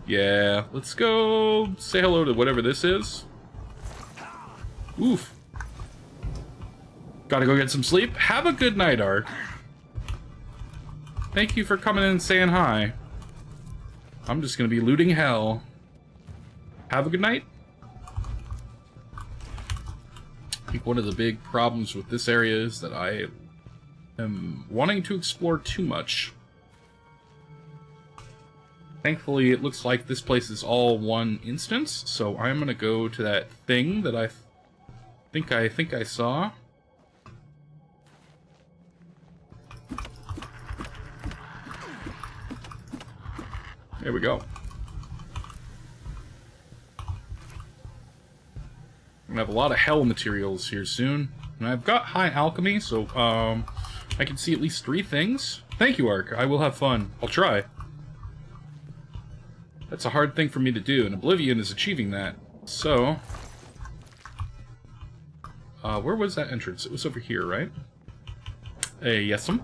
Yeah, let's go say hello to whatever this is. Oof. Gotta go get some sleep. Have a good night, Ark. Thank you for coming in and saying hi. I'm just gonna be looting hell. Have a good night. I think one of the big problems with this area is that I am wanting to explore too much. Thankfully, it looks like this place is all one instance, so I'm gonna go to that thing that I think I saw. There we go. I'm gonna have a lot of hell materials here soon. And I've got high alchemy, so I can see at least 3 things. Thank you, Ark. I will have fun. I'll try. That's a hard thing for me to do, and Oblivion is achieving that. So, where was that entrance? It was over here, right? Yes'm.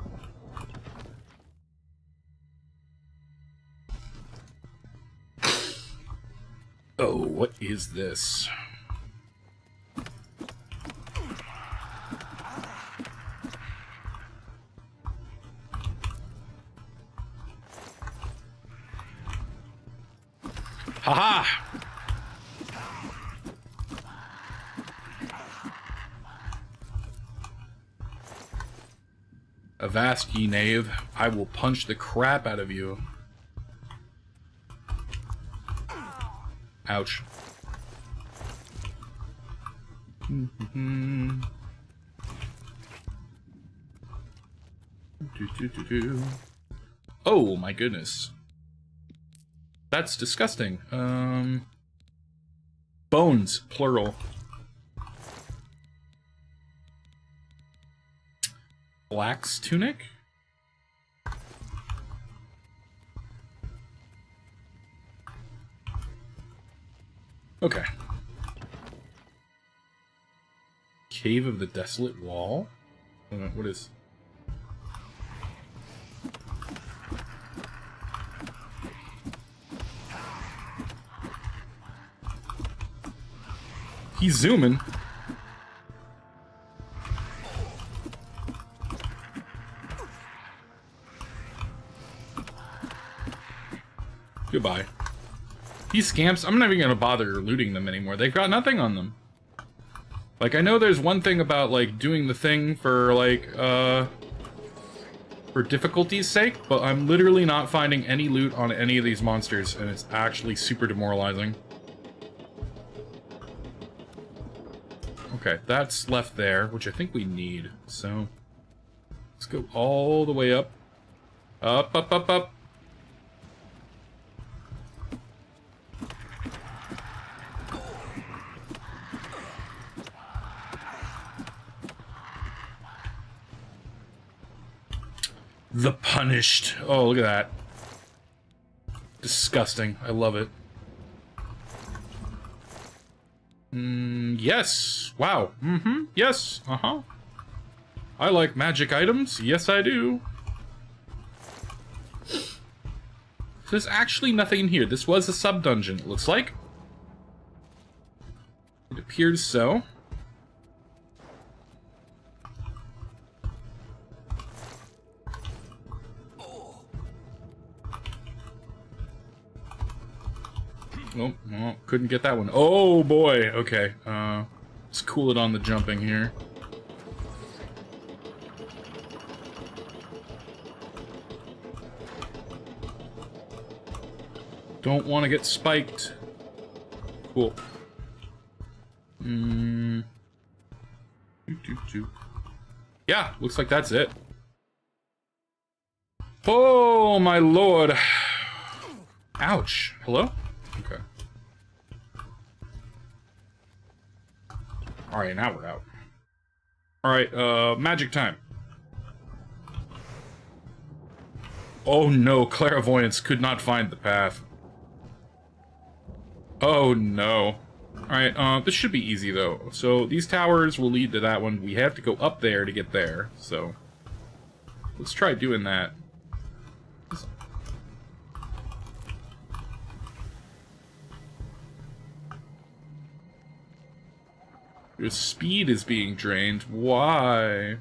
Oh, what is this? Haha! Avast, ye knave. I will punch the crap out of you. Ouch. Oh my goodness. That's disgusting. Bones, plural. Black's tunic? Okay. Cave of the Desolate Wall? What is... He's zooming. Goodbye. These scamps, I'm not even gonna bother looting them anymore. They've got nothing on them. Like, I know there's one thing about, like, doing the thing for, like, for difficulty's sake, but I'm literally not finding any loot on any of these monsters, and it's actually super demoralizing. Okay, that's left there, which I think we need, so... Let's go all the way up. Up, up, up, up. The Punished. Oh, look at that. Disgusting. I love it. Yes. Wow. Yes. I like magic items. Yes, I do. There's actually nothing in here. This was a sub-dungeon, it looks like. It appears so. Oh, well, couldn't get that one. Oh, boy. Okay. Let's cool it on the jumping here. Don't want to get spiked. Cool. Yeah, looks like that's it. Oh, my lord. Ouch. Hello? Okay. Alright, now we're out. Alright, magic time. Oh no, clairvoyance could not find the path. Oh no. Alright, this should be easy though. So these towers will lead to that one. We have to go up there to get there, so... Let's try doing that. Your speed is being drained. Why?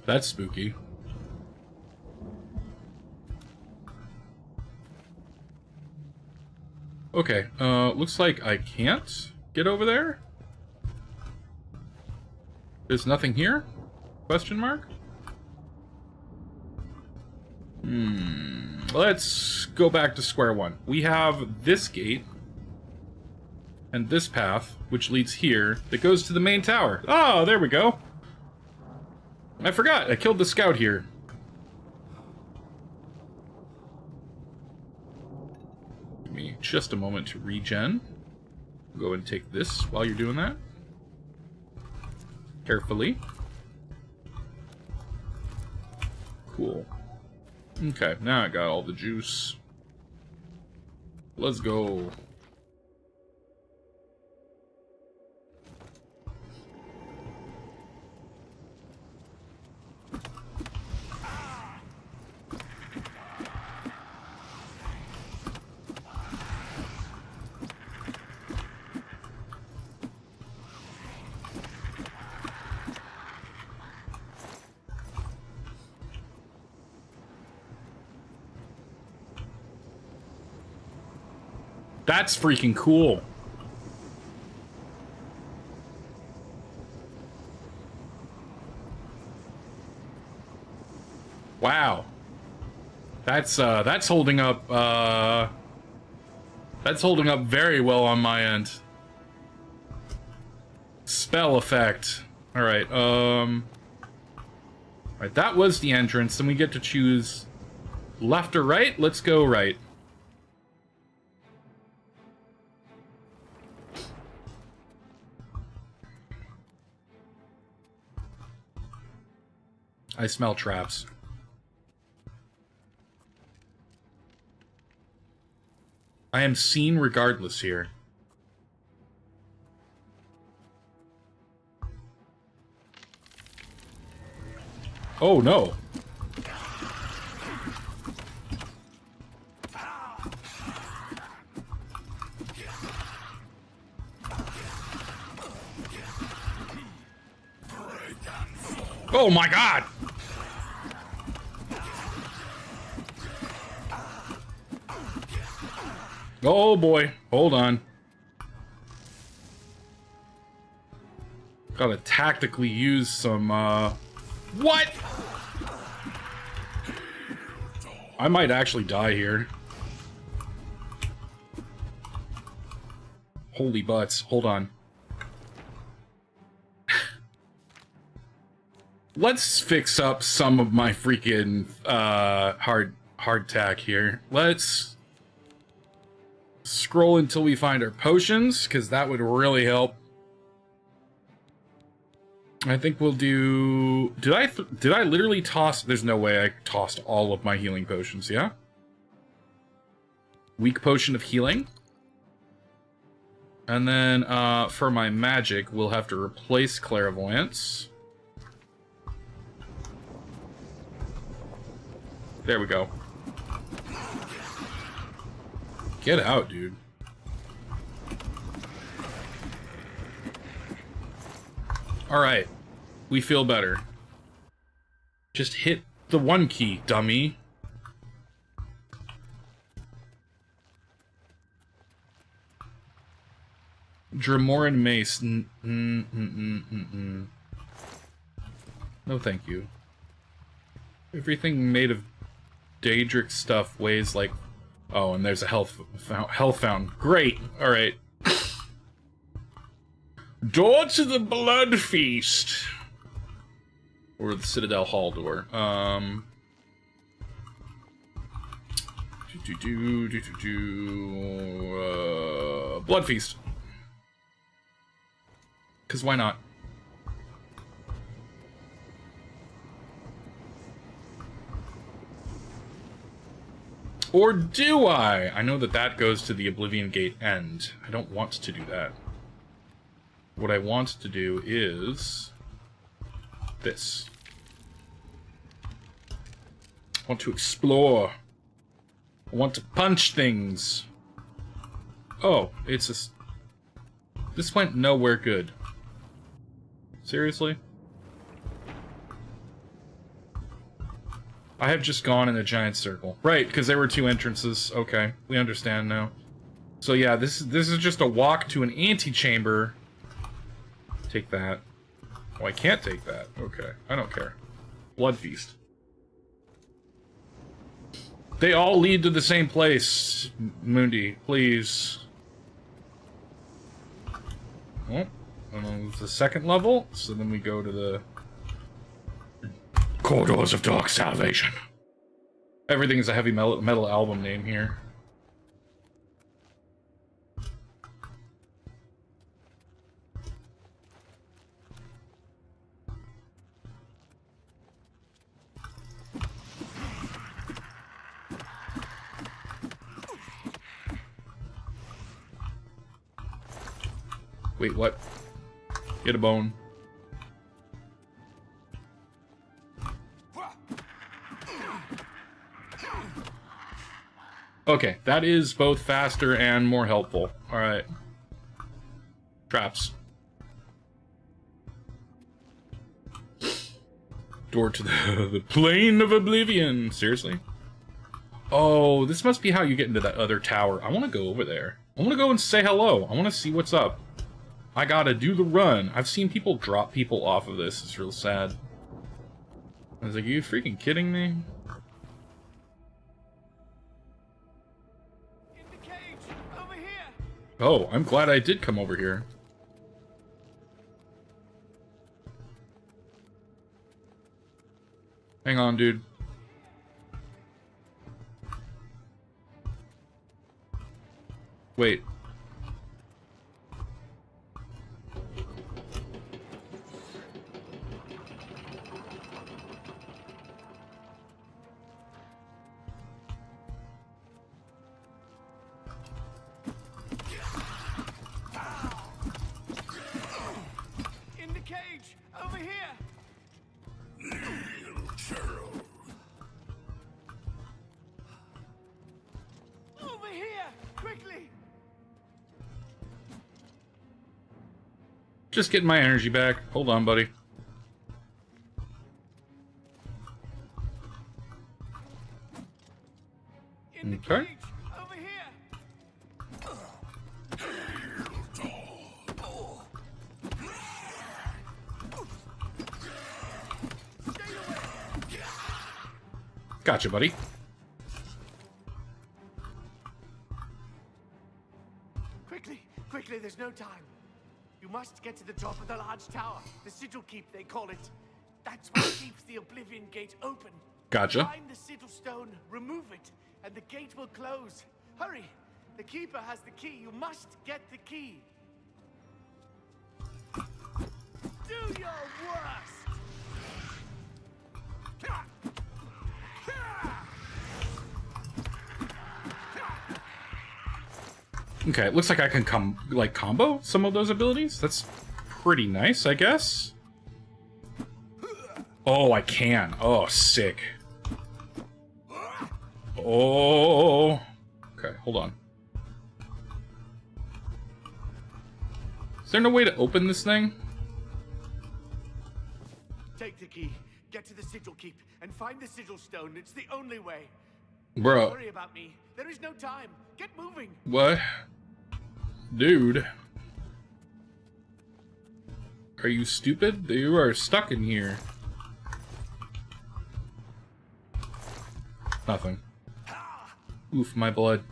That's spooky. Okay, looks like I can't get over there. There's nothing here? Question mark? Let's go back to square one. We have this gate and this path, which leads here, that goes to the main tower. Oh, there we go. I forgot, I killed the scout here. Give me just a moment to regen. Go and take this while you're doing that. Carefully. Cool. Okay, now I got all the juice. Let's go. That's freaking cool. Wow. That's holding up, that's holding up very well on my end. Spell effect. Alright, Alright, that was the entrance, then we get to choose left or right. Let's go right. I smell traps. I am seen regardless here. Oh, no. Oh, my God. Oh, boy. Hold on. Gotta tactically use some, What? I might actually die here. Holy butts. Hold on. Let's fix up some of my freaking, hardtack here. Let's scroll until we find our potions, because that would really help. I think we'll do... Did I literally toss... There's no way I tossed all of my healing potions, yeah? Weak potion of healing. And then, for my magic, we'll have to replace clairvoyance. There we go. Get out, dude. Alright. We feel better. Just hit the 1 key, dummy. Dramoran Mace. No thank you. Everything made of Daedric stuff weighs like... Oh, and there's a health fountain. Great! Alright. Door to the Blood Feast! Or the Citadel Hall door. Blood Feast. Because why not? Or do I? I know that goes to the Oblivion Gate end. I don't want to do that. What I want to do is... this. I want to explore. I want to punch things. Oh, it's a... This went nowhere good. Seriously? I have just gone in a giant circle. Right, because there were 2 entrances. Okay, we understand now. So yeah, this is just a walk to an antechamber. Take that. Oh, I can't take that. Okay, I don't care. Blood Feast. They all lead to the same place, Mundi, please. Oh, and the 2nd level, so then we go to the Corridors of Dark Salvation. Everything is a heavy metal album name here. Wait, what? Get a bone. Okay, that is both faster and more helpful. Alright. Traps. Door to the Plane of Oblivion. Seriously? Oh, this must be how you get into that other tower. I want to go over there. I want to go and say hello. I want to see what's up. I gotta do the run. I've seen people drop people off of this. It's real sad. I was like, are you freaking kidding me? In the cage, over here. Oh, I'm glad I did come over here. Hang on, dude. Wait. In the cage, over here. Just getting my energy back. Hold on, buddy. In the Okay. cage, over here. Gotcha, buddy. Quickly, quickly, there's no time. You must get to the top of the large tower. The sigil keep, they call it. That's what keeps the Oblivion Gate open. Gotcha. Find the sigil stone, remove it, and the gate will close. Hurry! The keeper has the key. You must get the key. Do your worst! Okay, it looks like I can combo some of those abilities. That's pretty nice, I guess. Oh, I can. Oh, sick. Oh. Okay, hold on. Is there no way to open this thing? Take the key, get to the sigil keep, and find the sigil stone. It's the only way. Bro. Don't worry about me. There is no time. Get moving. What? Dude. Are you stupid? You are stuck in here. Nothing. Oof, my blood.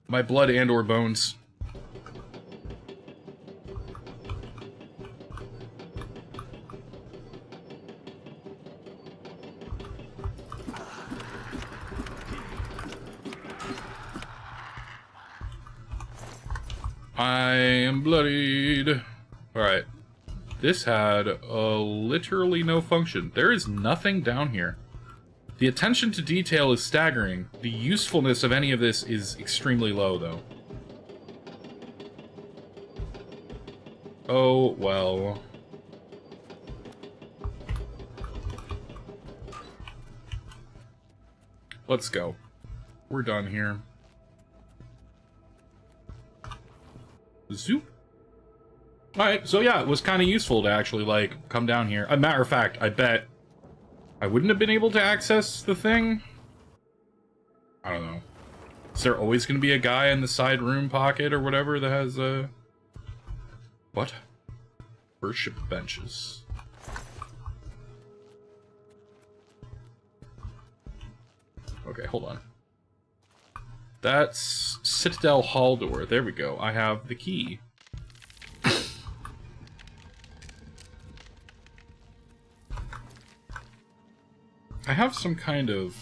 My blood and or bones. I am bloodied. Alright. This had literally no function. There is nothing down here. The attention to detail is staggering. The usefulness of any of this is extremely low, though. Oh, well. Let's go. We're done here. Zoop. Alright, so yeah, it was kind of useful to actually, like, come down here. As a matter of fact, I bet I wouldn't have been able to access the thing. I don't know. Is there always going to be a guy in the side room pocket or whatever that has a... What? Worship benches. Okay, hold on. That's Citadel Hall door. There we go. I have the key. I have some kind of...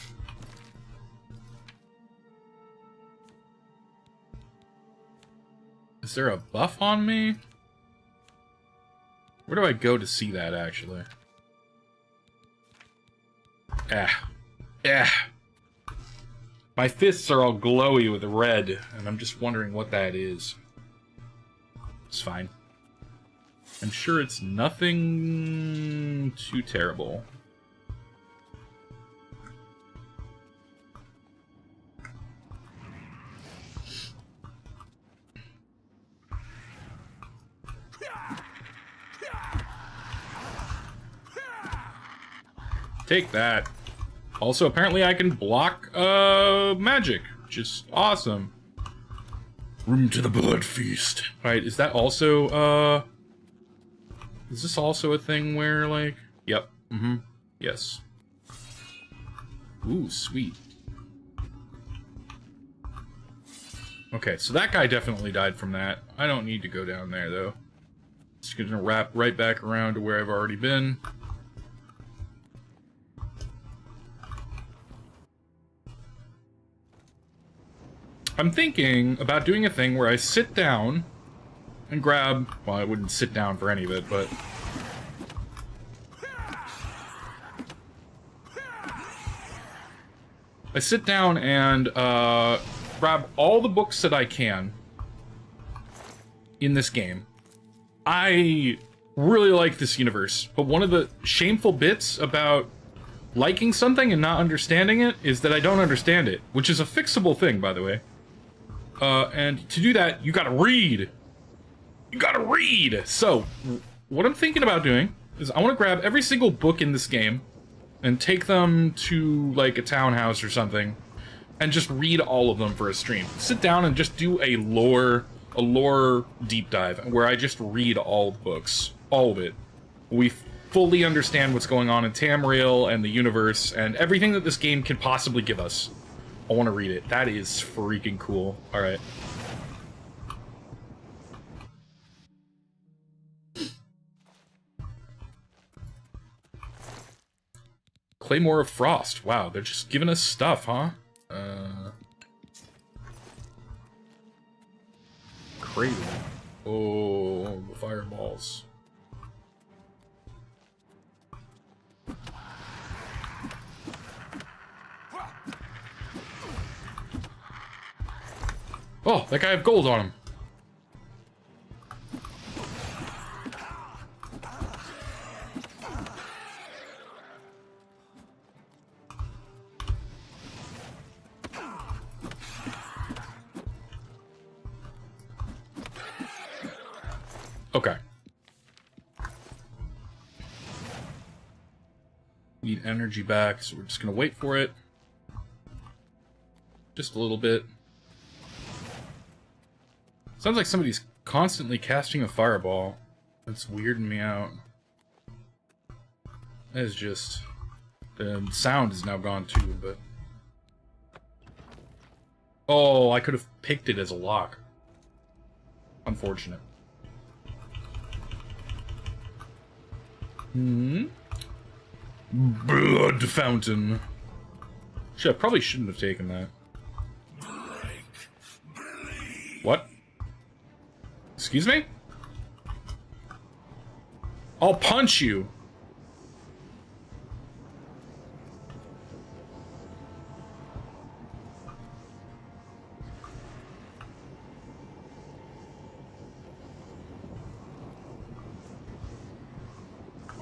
Is there a buff on me? Where do I go to see that, actually? My fists are all glowy with red, and I'm just wondering what that is. It's fine. I'm sure it's nothing too terrible. Take that. Also, apparently I can block magic, which is awesome. Room to the blood feast. Right, is that also, is this also a thing where, like... Yep, yes. Ooh, sweet. Okay, so that guy definitely died from that. I don't need to go down there, though. Just gonna wrap right back around to where I've already been. I'm thinking about doing a thing where I sit down and grab... Well, I wouldn't sit down for any of it, but... I sit down and grab all the books that I can in this game. I really like this universe, but one of the shameful bits about liking something and not understanding it is that I don't understand it, which is a fixable thing, by the way. And to do that, you gotta read. You gotta read! So, what I'm thinking about doing is I want to grab every single book in this game and take them to, like, a townhouse or something and just read all of them for a stream. Sit down and just do a lore deep dive where I just read all the books. All of it. We fully understand what's going on in Tamriel and the universe and everything that this game can possibly give us. I want to read it. That is freaking cool. Alright. Claymore of Frost. Wow, they're just giving us stuff, huh? Crazy. Oh, the fireballs. Oh, that guy have gold on him. Okay. Need energy back, so we're just gonna wait for it. Just a little bit. Sounds like somebody's constantly casting a fireball. That's weirding me out. That is just... The sound is now gone too, but... Oh, I could have picked it as a lock. Unfortunate. Blood fountain. Shit, I probably shouldn't have taken that. What? Excuse me? I'll punch you.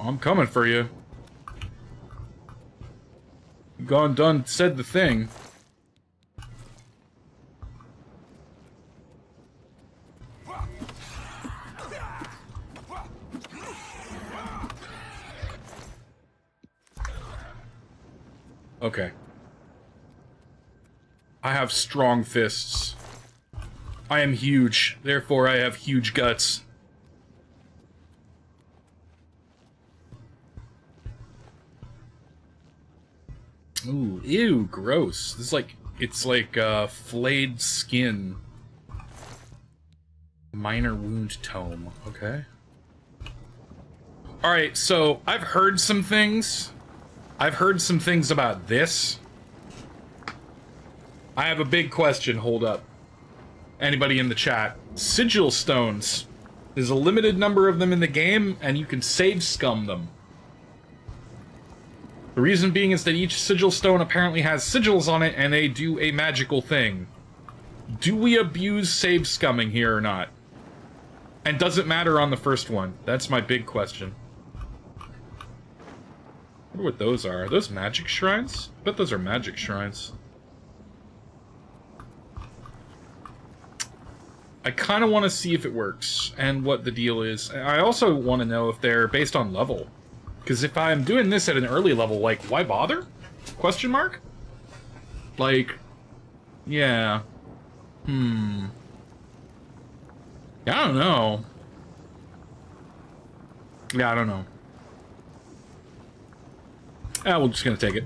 I'm coming for you. Gone, done, said the thing. Okay. I have strong fists. I am huge, therefore I have huge guts. Ooh, ew, gross. This is like, it's like, flayed skin. Minor wound tome, okay. Alright, so, I've heard some things. I've heard some things about this. I have a big question, hold up. Anybody in the chat. Sigil stones. There's a limited number of them in the game, and you can save scum them. The reason being is that each sigil stone apparently has sigils on it, and they do a magical thing. Do we abuse save scumming here or not? And does it matter on the first one? That's my big question. I wonder what those are. Are those magic shrines? I bet those are magic shrines. I kind of want to see if it works, and what the deal is. I also want to know if they're based on level. Because if I'm doing this at an early level, like, why bother? Question mark? Like, yeah. Yeah, I don't know. Yeah, I don't know. Ah, we're just gonna take it.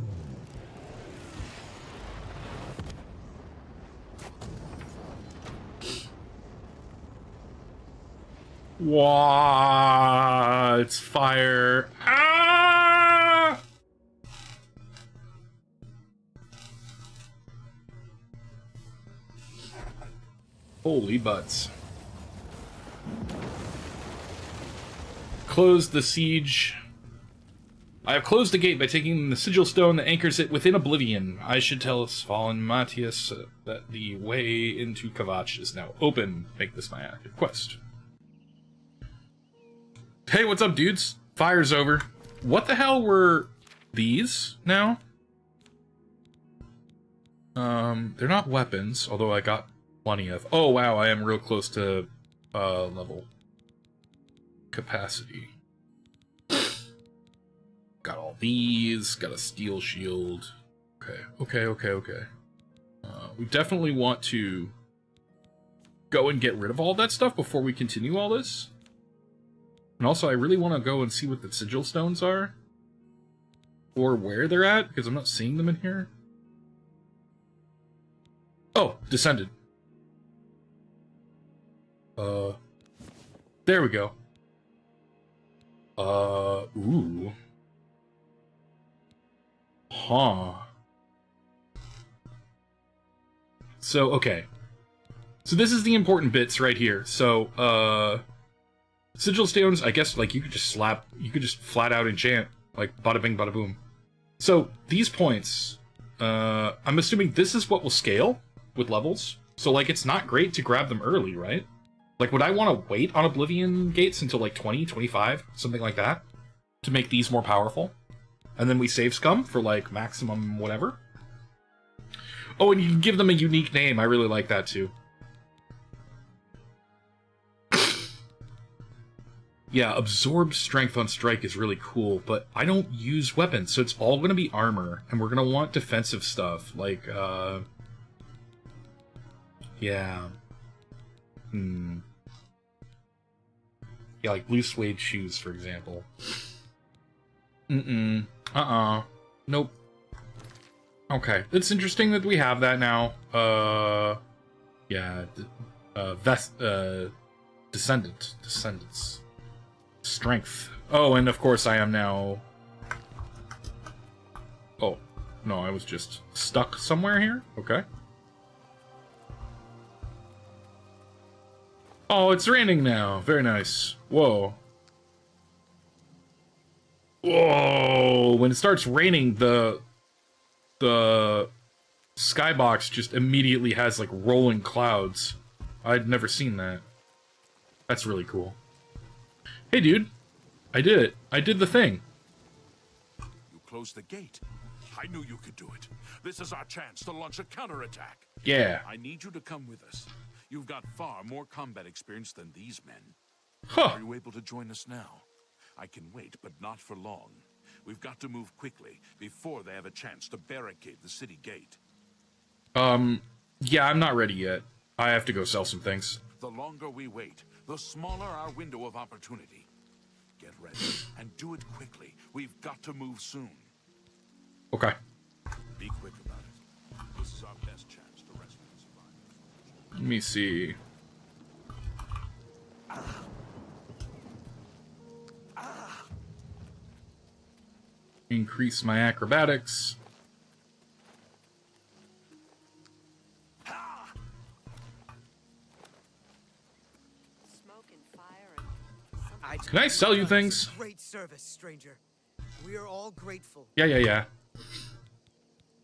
Wow, it's fire. Ah! Holy butts. Close the siege. I have closed the gate by taking the sigil stone that anchors it within Oblivion. I should tell fallen Matthias that the way into Kavach is now open. Make this my active quest. Hey, what's up, dudes? Fire's over. What the hell were these now? They're not weapons, although I got plenty of. Oh, wow, I am real close to, level. capacity. Got all these. Got a steel shield. Okay. We definitely want to go and get rid of all that stuff before we continue all this. And also, I really want to go and see what the sigil stones are. Or where they're at, because I'm not seeing them in here. Oh, descended. There we go. Ooh. Huh. So, okay. So this is the important bits right here. So, sigil stones, I guess, like, you could just flat out enchant. Like, bada bing, bada boom. So, these points, I'm assuming this is what will scale with levels. So, like, it's not great to grab them early, right? Like, would I want to wait on Oblivion gates until, like, 20, 25, something like that? To make these more powerful? And then we save scum for, like, maximum whatever? Oh, and you can give them a unique name. I really like that, too. Yeah, absorb strength on strike is really cool, but I don't use weapons, so it's all going to be armor, and we're going to want defensive stuff, like, yeah. Yeah, like blue suede shoes, for example. Nope. Okay, it's interesting that we have that now. Yeah, Descendants. Strength. Oh, and of course I am now... Oh, no, I was just stuck somewhere here? Okay. Oh, it's raining now. Very nice. Whoa. Whoa! When it starts raining, the skybox just immediately has, like, rolling clouds. I'd never seen that. That's really cool. Hey, dude. I did it. I did the thing. You closed the gate. I knew you could do it. This is our chance to launch a counterattack. Yeah. I need you to come with us. You've got far more combat experience than these men. Huh. Are you able to join us now? I can wait, but not for long. We've got to move quickly before they have a chance to barricade the city gate. Yeah, I'm not ready yet. I have to go sell some things. The longer we wait, the smaller our window of opportunity. Get ready, and do it quickly. We've got to move soon. Okay. Be quick about it. This is our best chance to rescue the survivors. Let me see. Increase my acrobatics. Smoke and fire and Can I sell you things? Great service, stranger. We are all grateful. Yeah.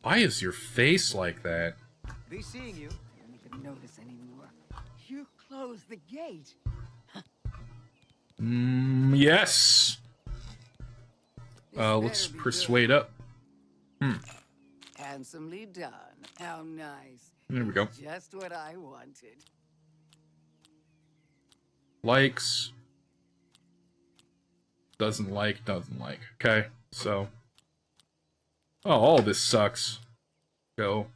Why is your face like that? Be seeing you. I don't even notice anymore. You closed the gate. Yes. Let's persuade up. Handsomely done. How nice. There we go. Just what I wanted. Likes. Doesn't like. Okay, so. Oh, all this sucks. Go.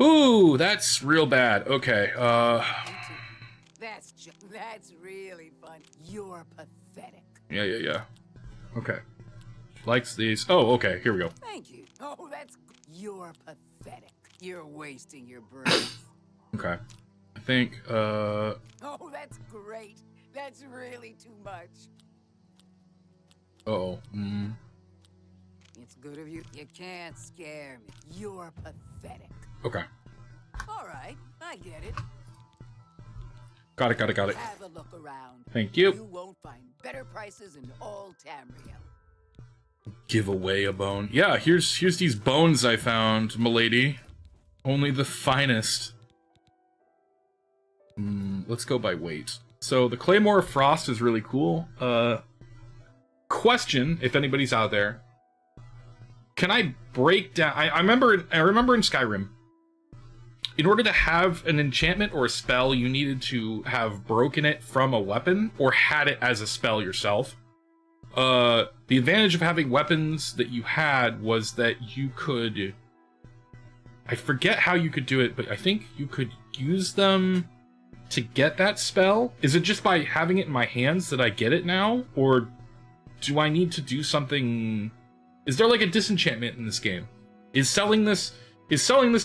Ooh, that's real bad. Okay, That's really fun. You're pathetic. Yeah. Okay. Likes these. Oh, okay, here we go. Thank you. Oh, you're pathetic. You're wasting your breath. Okay. I think, Oh, that's great. That's really too much. uh-oh. It's good of you. You can't scare me. You're pathetic. Okay. All right, I get it. Got it. Have a look around. Thank you. You won't find better prices in all Tamriel. Give away a bone. Yeah, here's these bones I found, milady. Only the finest. Let's go by weight. So the Claymore of Frost is really cool. Question, if anybody's out there. Can I break down... I remember in Skyrim, in order to have an enchantment or a spell, you needed to have broken it from a weapon or had it as a spell yourself. The advantage of having weapons that you had was that you could... I forget how you could do it, but I think you could use them to get that spell. Is it just by having it in my hands that I get it now? Or do I need to do something... Is there like a disenchantment in this game? Is selling this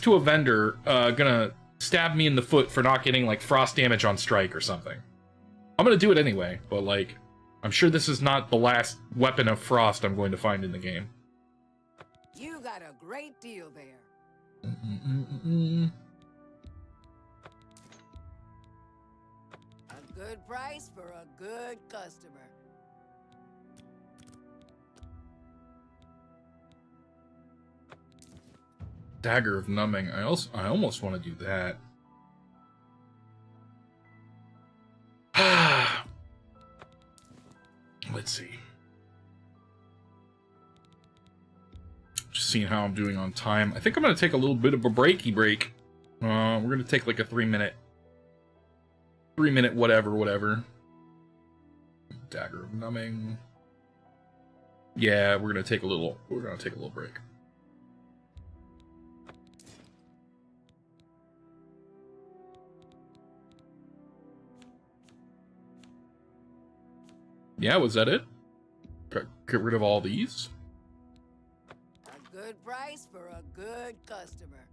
to a vendor gonna stab me in the foot for not getting like frost damage on strike or something? I'm gonna do it anyway, but like, I'm sure this is not the last weapon of frost I'm going to find in the game. You got a great deal there. A good price for a good customer. Dagger of Numbing. I almost want to do that. Let's see. Just seeing how I'm doing on time. I think I'm going to take a little bit of a breaky break. We're going to take like a 3-minute whatever. Dagger of Numbing. Yeah, we're going to take a little break. Yeah, was that it? Get rid of all these? A good price for a good customer.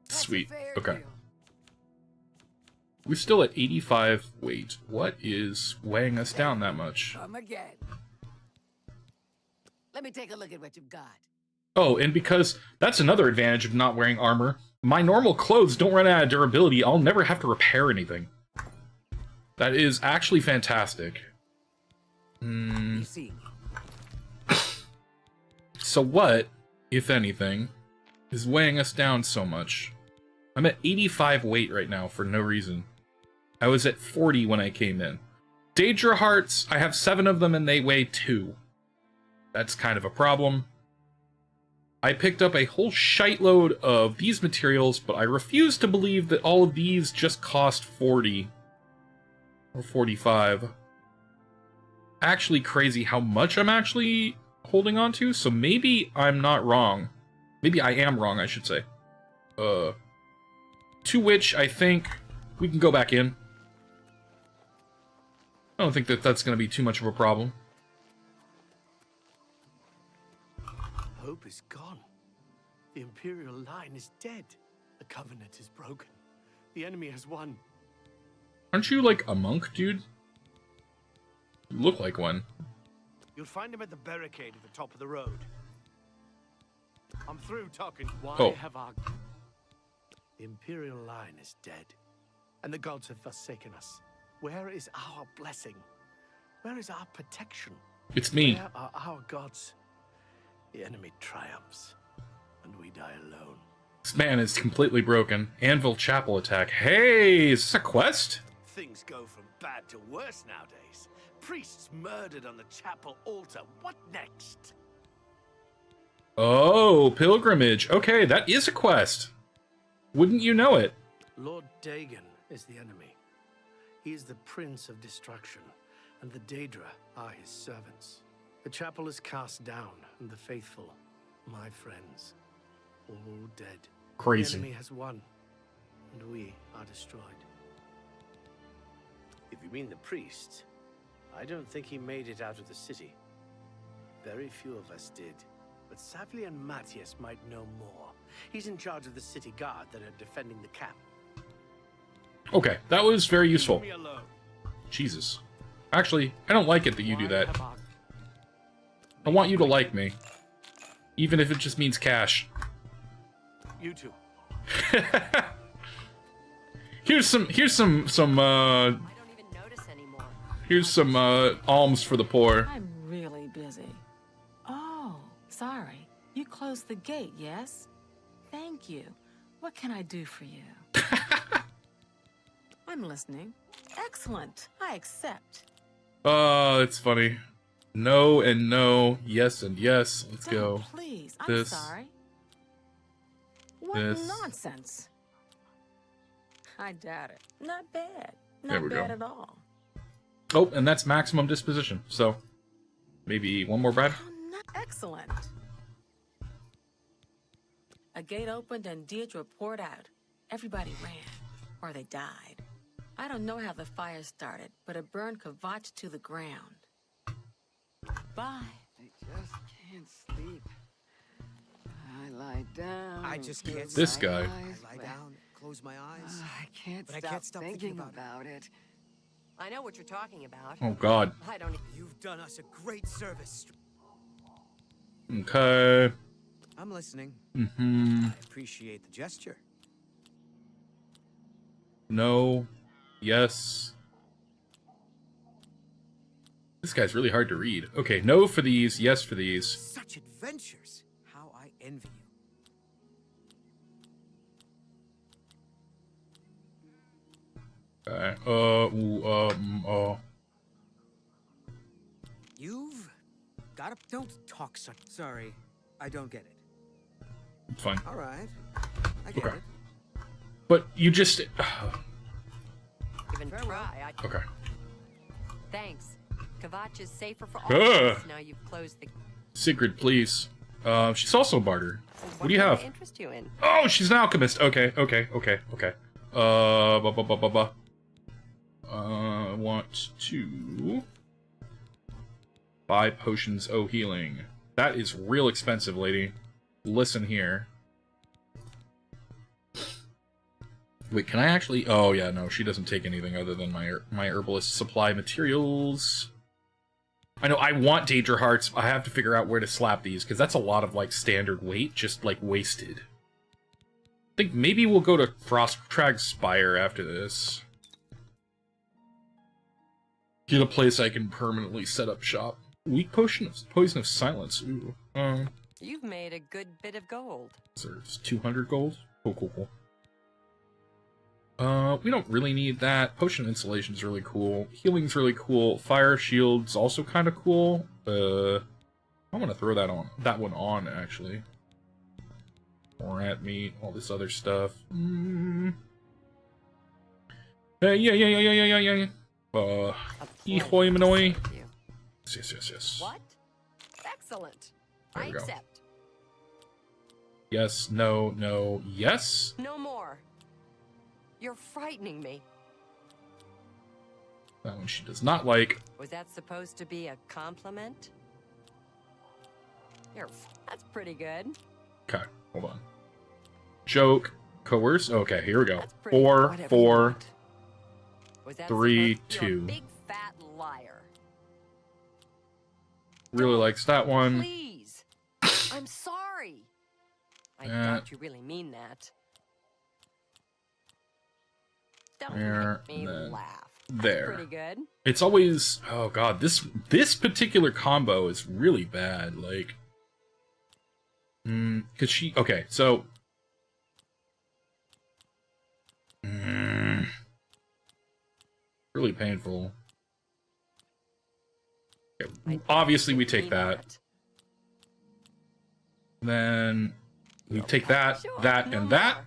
That's Sweet. a fair Okay. deal. We're still at 85 weight. What is weighing us down that much? Come again. Let me take a look at what you've got. Oh, and because that's another advantage of not wearing armor. My normal clothes don't run out of durability. I'll never have to repair anything. That is actually fantastic. You see. So what, if anything, is weighing us down so much? I'm at 85 weight right now for no reason. I was at 40 when I came in. Daedra hearts, I have 7 of them and they weigh 2. That's kind of a problem. I picked up a whole shitload of these materials, but I refuse to believe that all of these just cost 40. Or 45. Actually crazy how much I'm actually holding on to, so maybe I'm not wrong. Maybe I am wrong, I should say. To which I think we can go back in. I don't think that that's going to be too much of a problem. Hope is gone. The Imperial line is dead. The Covenant is broken. The enemy has won. Aren't you like a monk, dude? You look like one. You'll find him at the barricade at the top of the road. I'm through talking. Why Oh. have our... The Imperial line is dead, and the gods have forsaken us. Where is our blessing? Where is our protection? It's me. Where are our gods? The enemy triumphs, and we die alone. This man is completely broken. Anvil Chapel attack. Hey, is this a quest? Things go from bad to worse nowadays. Priests murdered on the chapel altar. What next? Oh, pilgrimage. Okay, that is a quest. Wouldn't you know it? Lord Dagon is the enemy. He is the Prince of Destruction, and the Daedra are his servants. The chapel is cast down, and the faithful, my friends, all dead. Crazy. The enemy has won, and we are destroyed. If you mean the priest, I don't think he made it out of the city. Very few of us did, but Savlian Matthias might know more. He's in charge of the city guard that are defending the camp. Okay, that was very useful. Leave me alone. Jesus. Actually, I don't like it that you do Why that. have our- I want you to like me. Even if it just means cash. You too. Here's some I don't even notice anymore. here's some alms for the poor. I'm really busy. Oh, sorry. You closed the gate, yes? Thank you. What can I do for you? I'm listening. Excellent. I accept. Oh, it's funny. No and no, yes and yes. Let's Don't, go. please. This. I'm sorry. What This. nonsense. I doubt it. Not bad. There we Not go. bad at all. Oh, and that's maximum disposition. So maybe one more, Brad. Excellent. A gate opened and Deirdre poured out. Everybody ran, or they died. I don't know how the fire started, but it burned Kvatch to the ground. Bye. I just can't sleep. I lie down. I just can't This sleep. guy. I lie down, close my eyes. I can't But I stop can't stop thinking thinking about it. I know what you're talking about. Oh God. I don't. You've done us a great service. Okay. I'm listening. Mm-hmm. I appreciate the gesture. No. Yes. This guy's really hard to read. Okay, no for these, yes for these. Such adventures. How I envy you. You've got to... Don't talk such... Sorry, I don't get it. It's fine. All right. I get Okay. it. But you just... Even try. Okay. Thanks. Kvatch is safer for all Ugh. of us now you've closed the. Sigrid, please. She's also a barter. What do you might have? I interest you in? Oh, she's an alchemist. Okay. I want to buy potions. Oh, healing. That is real expensive, lady. Listen here. Wait, can I actually? Oh yeah, no, she doesn't take anything other than my herbalist supply materials. I know I want Daedra Hearts. I have to figure out where to slap these because that's a lot of like standard weight, just like wasted. I think maybe we'll go to Frostcrag Spire after this. Get a place I can permanently set up shop. Weak potion of poison of silence. Ooh. You've made a good bit of gold. So it's 200 gold. Cool. We don't really need that. Potion insulation is really cool. Healing's really cool. Fire shield's also kind of cool. I want to throw that one on actually. Rat meat, all this other stuff. Yeah. Ihoi Minoi. Yes. What? Excellent. There I we go. accept. Yes, no, yes. No more. You're frightening me. That one she does not like. Was that supposed to be a compliment? That's pretty good. Okay, hold on. Joke, coerce. Okay, here we go. That's pretty. 4, Whatever you 4. want. Was that 3, supposed to be 2. a big fat liar? Really likes that one. Please. I'm sorry. I doubt you really mean that. Don't There, make me then laugh. there. Pretty good. It's always, oh god, this particular combo is really bad. Like, cause she, okay, so, really painful. Okay, obviously, we take that. Then we take that, Sure, that, no and that. more.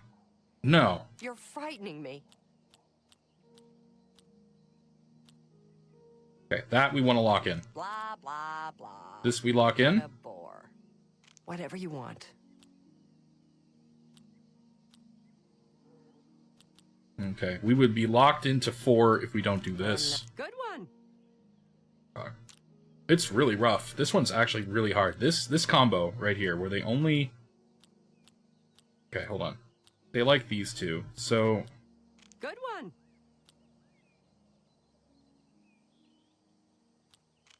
No. You're frightening me. Okay, that we want to lock in. Blah, blah, blah. This we lock in. What a bore. Whatever you want. Okay, we would be locked into 4 if we don't do this. Good one. It's really rough. This one's actually really hard. This combo right here, where they only... Okay, hold on. They like these two, so... Good one.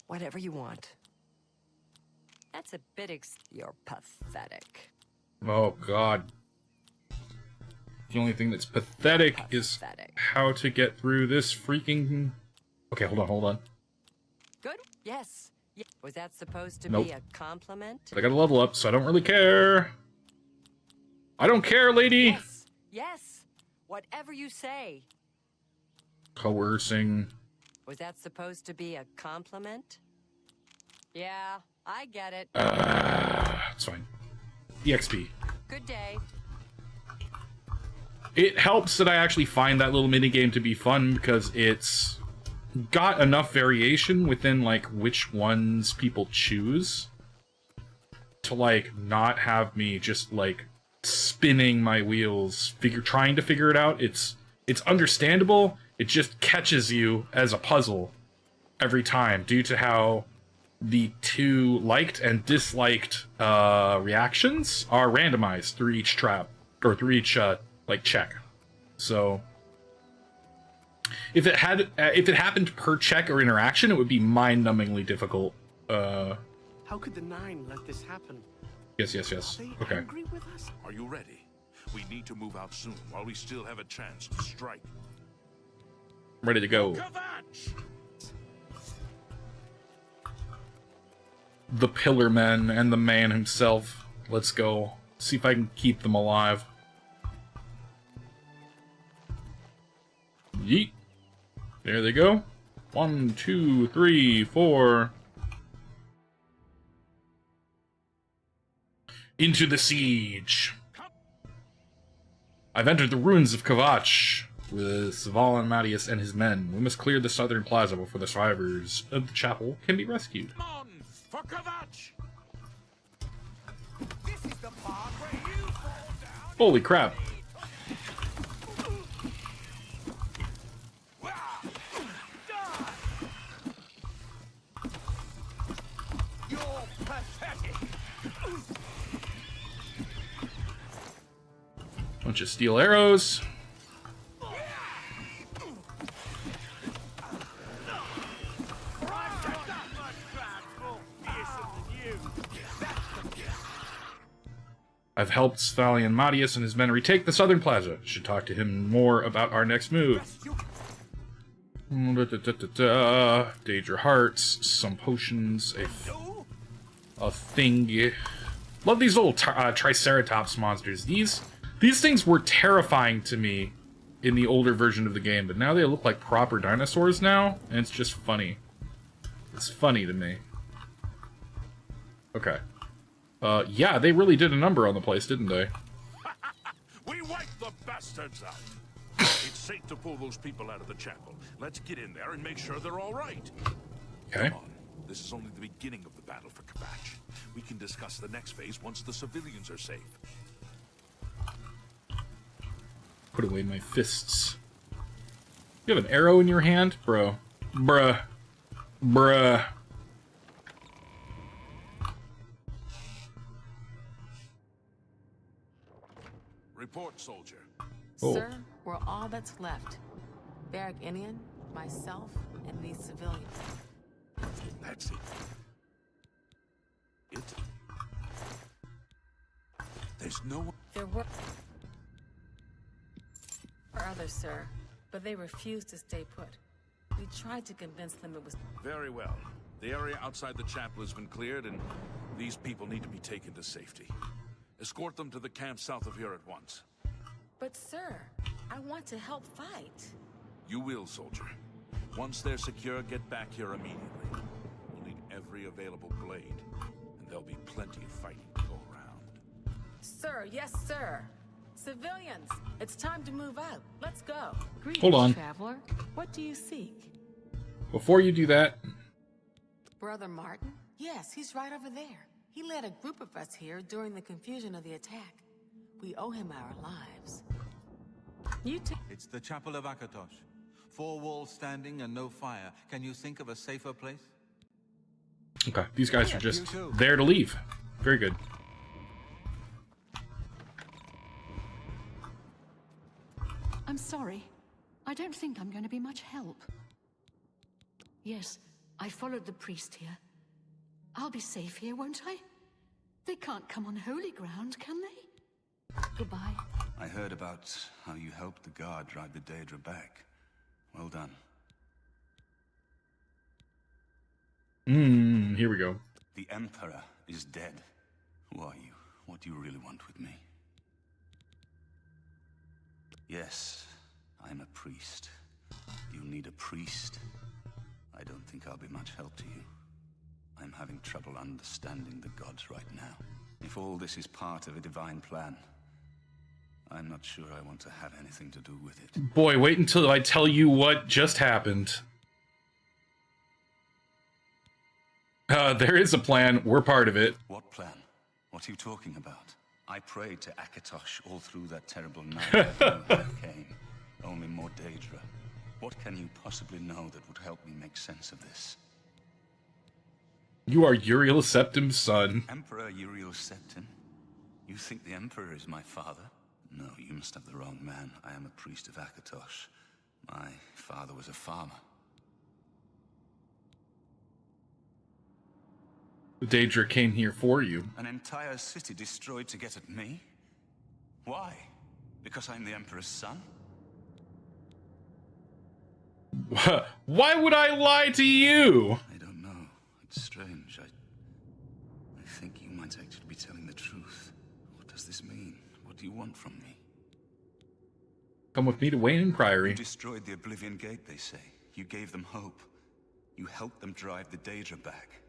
Whatever you want. That's a bit You're pathetic. Oh, God. The only thing that's pathetic is how to get through this freaking... Okay, hold on. Good. Yes. Was that supposed to Nope. be a compliment? But I gotta level up, so I don't really care. I don't care, lady! Yes. Yes. Whatever you say. Coercing. Was that supposed to be a compliment? Yeah, I get it. It's fine. EXP. Good day. It helps that I actually find that little minigame to be fun because it's got enough variation within, like, which ones people choose to, like, not have me just, like, spinning my wheels, trying to figure it out. It's understandable. It just catches you as a puzzle every time due to how the two liked and disliked reactions are randomized through each trap, or through each, like, check. So if it happened per check or interaction, it would be mind-numbingly difficult. How could the Nine let this happen? Yes. Are they Okay. angry with us? Are you ready? We need to move out soon while we still have a chance to strike. I'm ready to go. Kvatch! The Pillar Men and the man himself. Let's go. See if I can keep them alive. Yeet. There they go. 1, 2, 3, 4. Into the siege. I've entered the ruins of Kvatch with Svalan Mattias and his men. We must clear the southern plaza before the survivors of the chapel can be rescued. Come on, for Kvatch! This is the part where you fall down. Holy crap. You're pathetic. Bunch of steel arrows. I've helped Svalan Mattias and his men retake the southern plaza. Should talk to him more about our next move. Daedra hearts, some potions, a thing. Love these little Triceratops monsters. These things were terrifying to me in the older version of the game, but now they look like proper dinosaurs now, and it's just funny. It's funny to me. Okay. Yeah, they really did a number on the place, didn't they? We wiped the bastards out. It's safe to pull those people out of the chapel. Let's get in there and make sure they're all right. Okay. Come on. This is only the beginning of the battle for Kvatch. We can discuss the next phase once the civilians are safe. Put away my fists. You have an arrow in your hand? Bro. Bruh. Bruh. Report, soldier. Oh. Sir, we're all that's left. Barrack Indian, myself, and these civilians. That's it. There's no one. There were others, sir, but they refused to stay put. We tried to convince them it was... Very well. The area outside the chapel has been cleared, and these people need to be taken to safety. Escort them to the camp south of here at once. But, sir, I want to help fight. You will, soldier. Once they're secure, get back here immediately. We'll need every available blade, and there'll be plenty of fighting to go around. Sir, yes, sir. Civilians, it's time to move out. Let's go. Hold on. Traveler. What do you seek? Before you do that, Brother Martin? Yes, he's right over there. He led a group of us here during the confusion of the attack. We owe him our lives. You two... It's the Chapel of Akatosh. 4 walls standing and no fire. Can you think of a safer place? okay, these guys are just there to leave. Very good. I'm sorry. I don't think I'm going to be much help. Yes, I followed the priest here. I'll be safe here, won't I? They can't come on holy ground, can they? Goodbye. I heard about how you helped the guard drive the Daedra back. Well done. Here we go. The Emperor is dead. Who are you? What do you really want with me? Yes, I'm a priest. You need a priest? I don't think I'll be much help to you. I'm having trouble understanding the gods right now. If all this is part of a divine plan, I'm not sure I want to have anything to do with it. Boy, wait until I tell you what just happened. There is a plan. We're part of it. What plan? What are you talking about? I prayed to Akatosh all through that terrible night that came. Only more Daedra. What can you possibly know that would help me make sense of this? You are Uriel Septim's son. Emperor Uriel Septim? You think the Emperor is my father? No, you must have the wrong man. I am a priest of Akatosh. My father was a farmer. The Daedra came here for you. An entire city destroyed to get at me? Why? Because I'm the Emperor's son? Why would I lie to you? I don't know. It's strange. I think you might actually be telling the truth. What does this mean? What do you want from me? Come with me to Wayne Priory. You destroyed the Oblivion Gate, they say. You gave them hope. You helped them drive the Daedra back.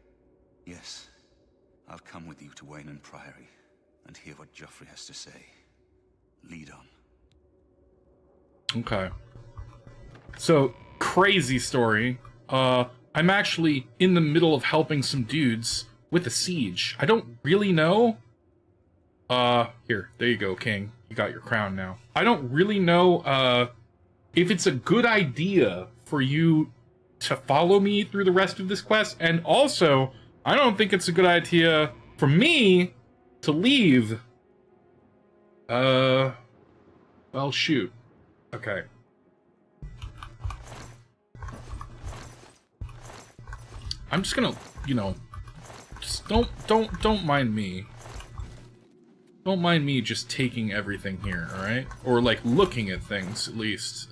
Yes. I'll come with you to Wayne Priory and hear what Joffrey has to say. Lead on. Okay. So, crazy story. I'm actually in the middle of helping some dudes with a siege. I don't really know. Here, there you go, King. You got your crown now. I don't really know, if it's a good idea for you to follow me through the rest of this quest, and also, I don't think it's a good idea for me to leave. Well, shoot. Okay. I'm just gonna, you know, just don't mind me. Don't mind me just taking everything here, alright? Or, like, looking at things, at least.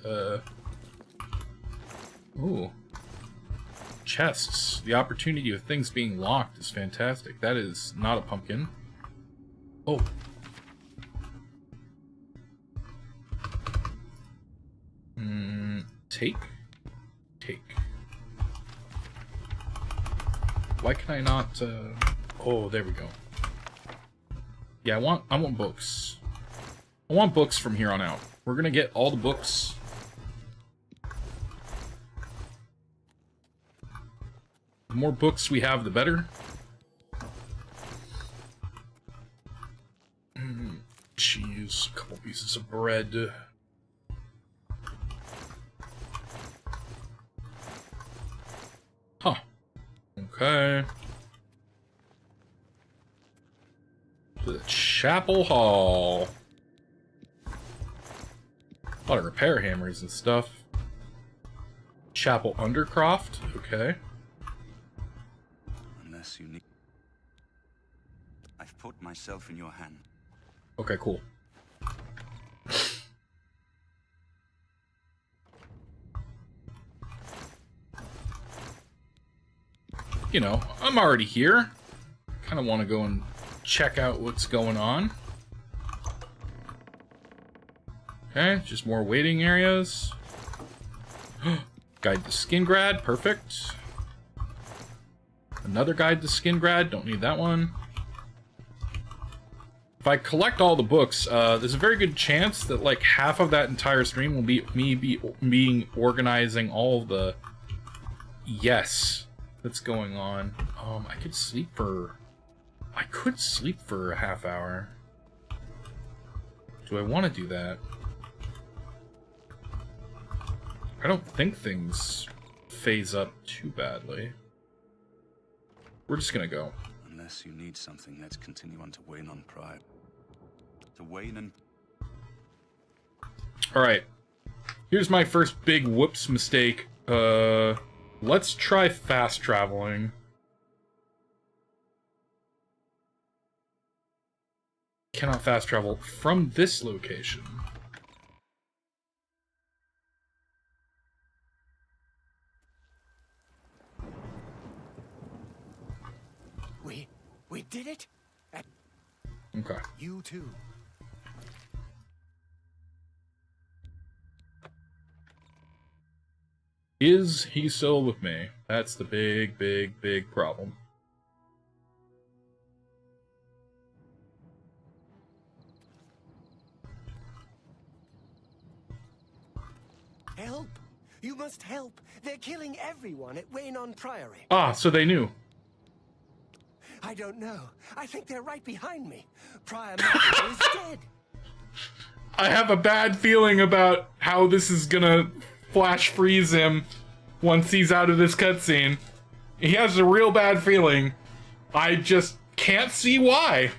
Ooh. Chests. The opportunity of things being locked is fantastic. That is not a pumpkin. Oh. Take? Take. Why can I not, Oh, there we go. Yeah, I want books. I want books from here on out. We're gonna get all the books. The more books we have, the better. Cheese, a couple pieces of bread. Huh. Okay. To the Chapel Hall. A lot of repair hammers and stuff. Chapel Undercroft, okay. Unless you need... I've put myself in your hand. Okay, cool. You know, I'm already here. Kind of want to go and check out what's going on. Okay, just more waiting areas. Guide to Skingrad, perfect. Another guide to Skingrad, don't need that one. If I collect all the books, there's a very good chance that like half of that entire stream will be me organizing all of the that's going on. I could sleep for a half hour. Do I want to do that? I don't think things phase up too badly. We're just gonna go. Unless you need something, let's continue on to Wayne on Pride. To Wayne and... Alright. Here's my first big whoops mistake. Let's try fast traveling. Cannot fast travel from this location. We did it? Okay. You too. Is he still with me? That's the big problem. Help! You must help! They're killing everyone at Waynon Priory. Ah, so they knew. I don't know. I think they're right behind me. Prior Matthew is dead. I have a bad feeling about how this is gonna flash freeze him once he's out of this cutscene. He has a real bad feeling. I just can't see why.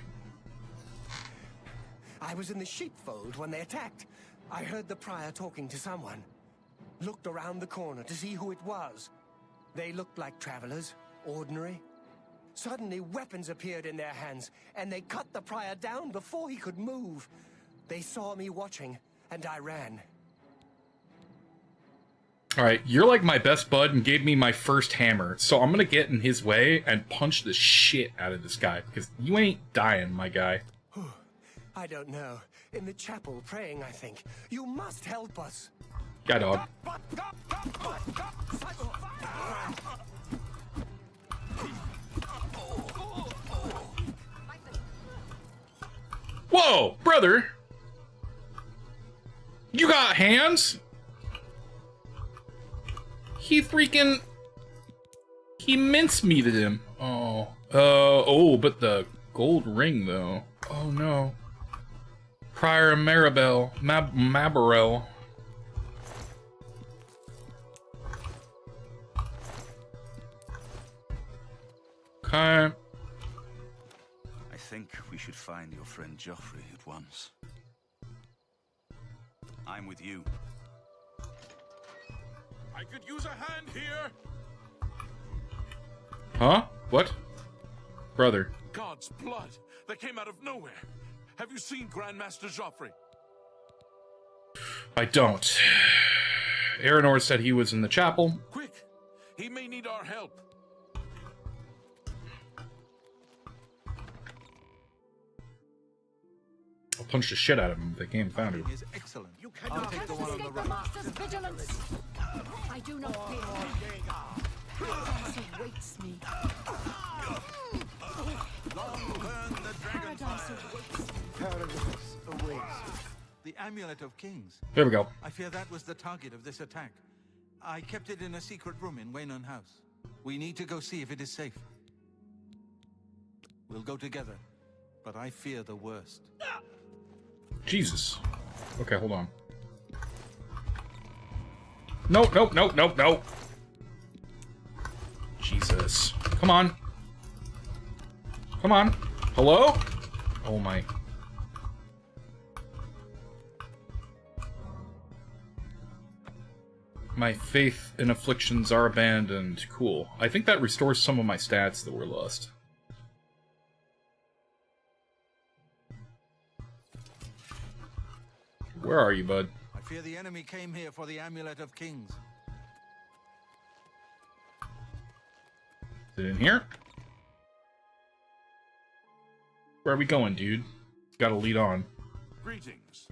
I was in the sheepfold when they attacked. I heard the prior talking to someone. Looked around the corner to see who it was. They looked like travelers, ordinary. Suddenly, weapons appeared in their hands, and they cut the prior down before he could move. They saw me watching, and I ran. Alright, you're like my best bud and gave me my first hammer, so I'm gonna get in his way and punch the shit out of this guy, because you ain't dying, my guy. I don't know. In the chapel, praying, I think. You must help us. Yeah, dog. Whoa, brother! You got hands? He mincemeated him. Oh, but the gold ring, though. Oh, no. Prior Maribel. Mabarel. Okay. I think we should find your friend Joffrey at once. I'm with you. I could use a hand here. Huh? What? Brother. God's blood that came out of nowhere. Have you seen Grandmaster Joffrey? I don't. Aranor said he was in the chapel. Quick! He may need our help. I'll punch the shit out of him if they came and found him. Is excellent. You cannot take the one on the right. Master's vigilance. I do not fear. Paradise awaits me. Long burn the dragon fire. Paradise awaits. The Amulet of Kings. There we go. I fear that was the target of this attack. I kept it in a secret room in Waynon House. We need to go see if it is safe. We'll go together, but I fear the worst. Jesus. Okay, hold on. No. Jesus. Come on. Come on. Hello? Oh my. My faith in afflictions are abandoned. Cool. I think that restores some of my stats that were lost. Where are you, bud? I fear the enemy came here for the Amulet of Kings. Is it in here? Where are we going, dude? Gotta lead on. Greetings.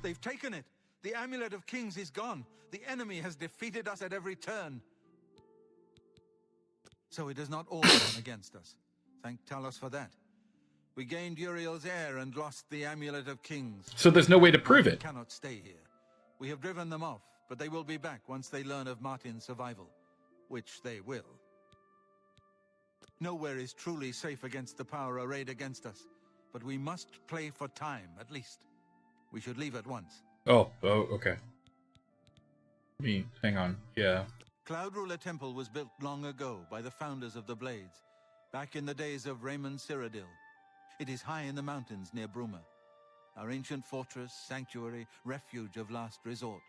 They've taken it. The Amulet of Kings is gone. The enemy has defeated us at every turn. So it has not all gone against us. Thank Talos for that. We gained Uriel's heir and lost the Amulet of Kings. So there's no way to prove We it. cannot stay here. We have driven them off, but they will be back once they learn of Martin's survival. Which they will. Nowhere is truly safe against the power arrayed against us. But we must play for time, at least. We should leave at once. Oh, okay. Hang on. Yeah. Cloud Ruler Temple was built long ago by the founders of the Blades, back in the days of Raymond Cyrodiil. It is high in the mountains near Bruma, our ancient fortress, sanctuary, refuge of last resort.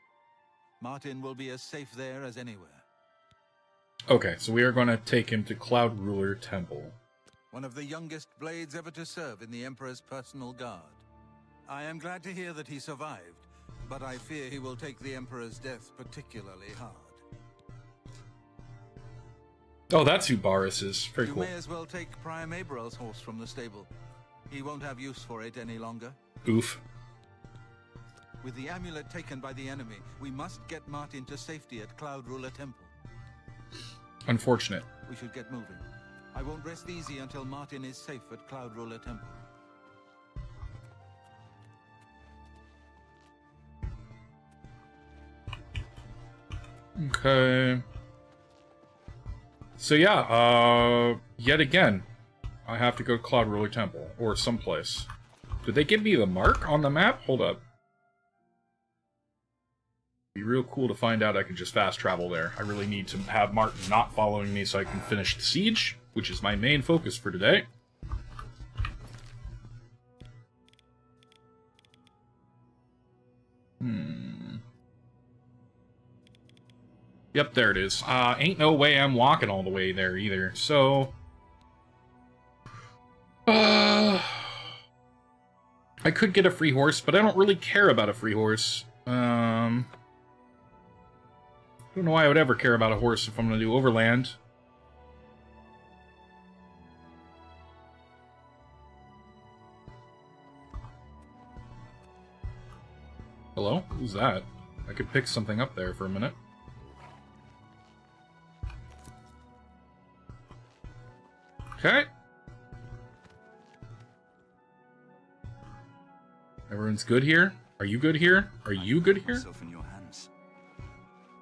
Martin will be as safe there as anywhere. Okay, so we are going to take him to Cloud Ruler Temple. One of the youngest Blades ever to serve in the Emperor's personal guard. I am glad to hear that he survived, but I fear he will take the Emperor's death particularly hard. Oh, that's who Boris is. Very You cool. may as well take Priam Abrel's horse from the stable. He won't have use for it any longer. Oof. With the amulet taken by the enemy, we must get Martin to safety at Cloud Ruler Temple. Unfortunate. We should get moving. I won't rest easy until Martin is safe at Cloud Ruler Temple. Okay. So yeah, yet again, I have to go to Cloud Ruler Temple, or someplace. Did they give me the mark on the map? Hold up. It'd be real cool to find out I can just fast travel there. I really need to have Martin not following me so I can finish the siege, which is my main focus for today. Yep, there it is. Ain't no way I'm walking all the way there either, so... I could get a free horse, but I don't really care about a free horse. I don't know why I would ever care about a horse if I'm going to do overland. Hello? Who's that? I could pick something up there for a minute. Okay. Everyone's good here? Are you good here? Are you good here? In your hands.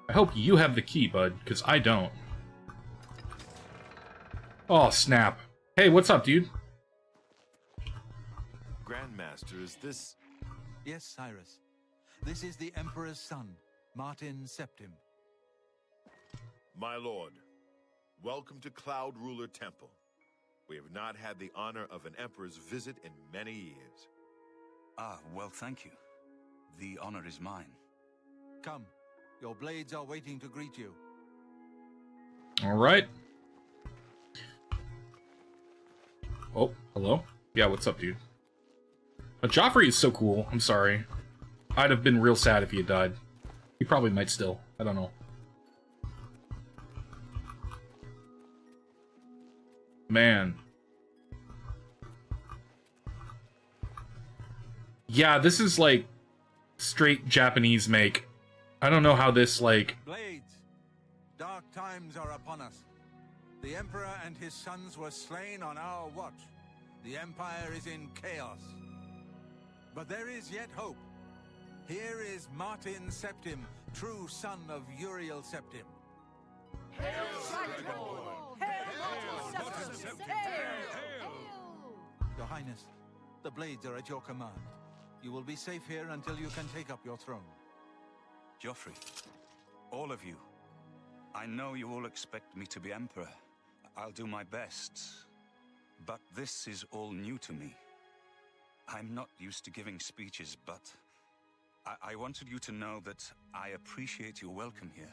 I hope you have the key, bud, because I don't. Oh, snap. Hey, what's up, dude? Grandmaster, is this... Yes, Cyrus. This is the Emperor's son, Martin Septim. My lord, welcome to Cloud Ruler Temple. We have not had the honor of an emperor's visit in many years. Ah, well, thank you. The honor is mine. Come, your blades are waiting to greet you. Alright. Oh, hello? Yeah, what's up, dude? Joffrey is so cool. I'm sorry. I'd have been real sad if he had died. He probably might still. I don't know. Man. Yeah, this is like straight Japanese make. I don't know how this like... Blades, dark times are upon us. The Emperor and his sons were slain on our watch. The Empire is in chaos. But there is yet hope. Here is Martin Septim, true son of Uriel Septim. Your Highness, the blades are at your command. You will be safe here until you can take up your throne. Joffrey, all of you. I know you all expect me to be Emperor. I'll do my best. But this is all new to me. I'm not used to giving speeches, but I wanted you to know that I appreciate your welcome here.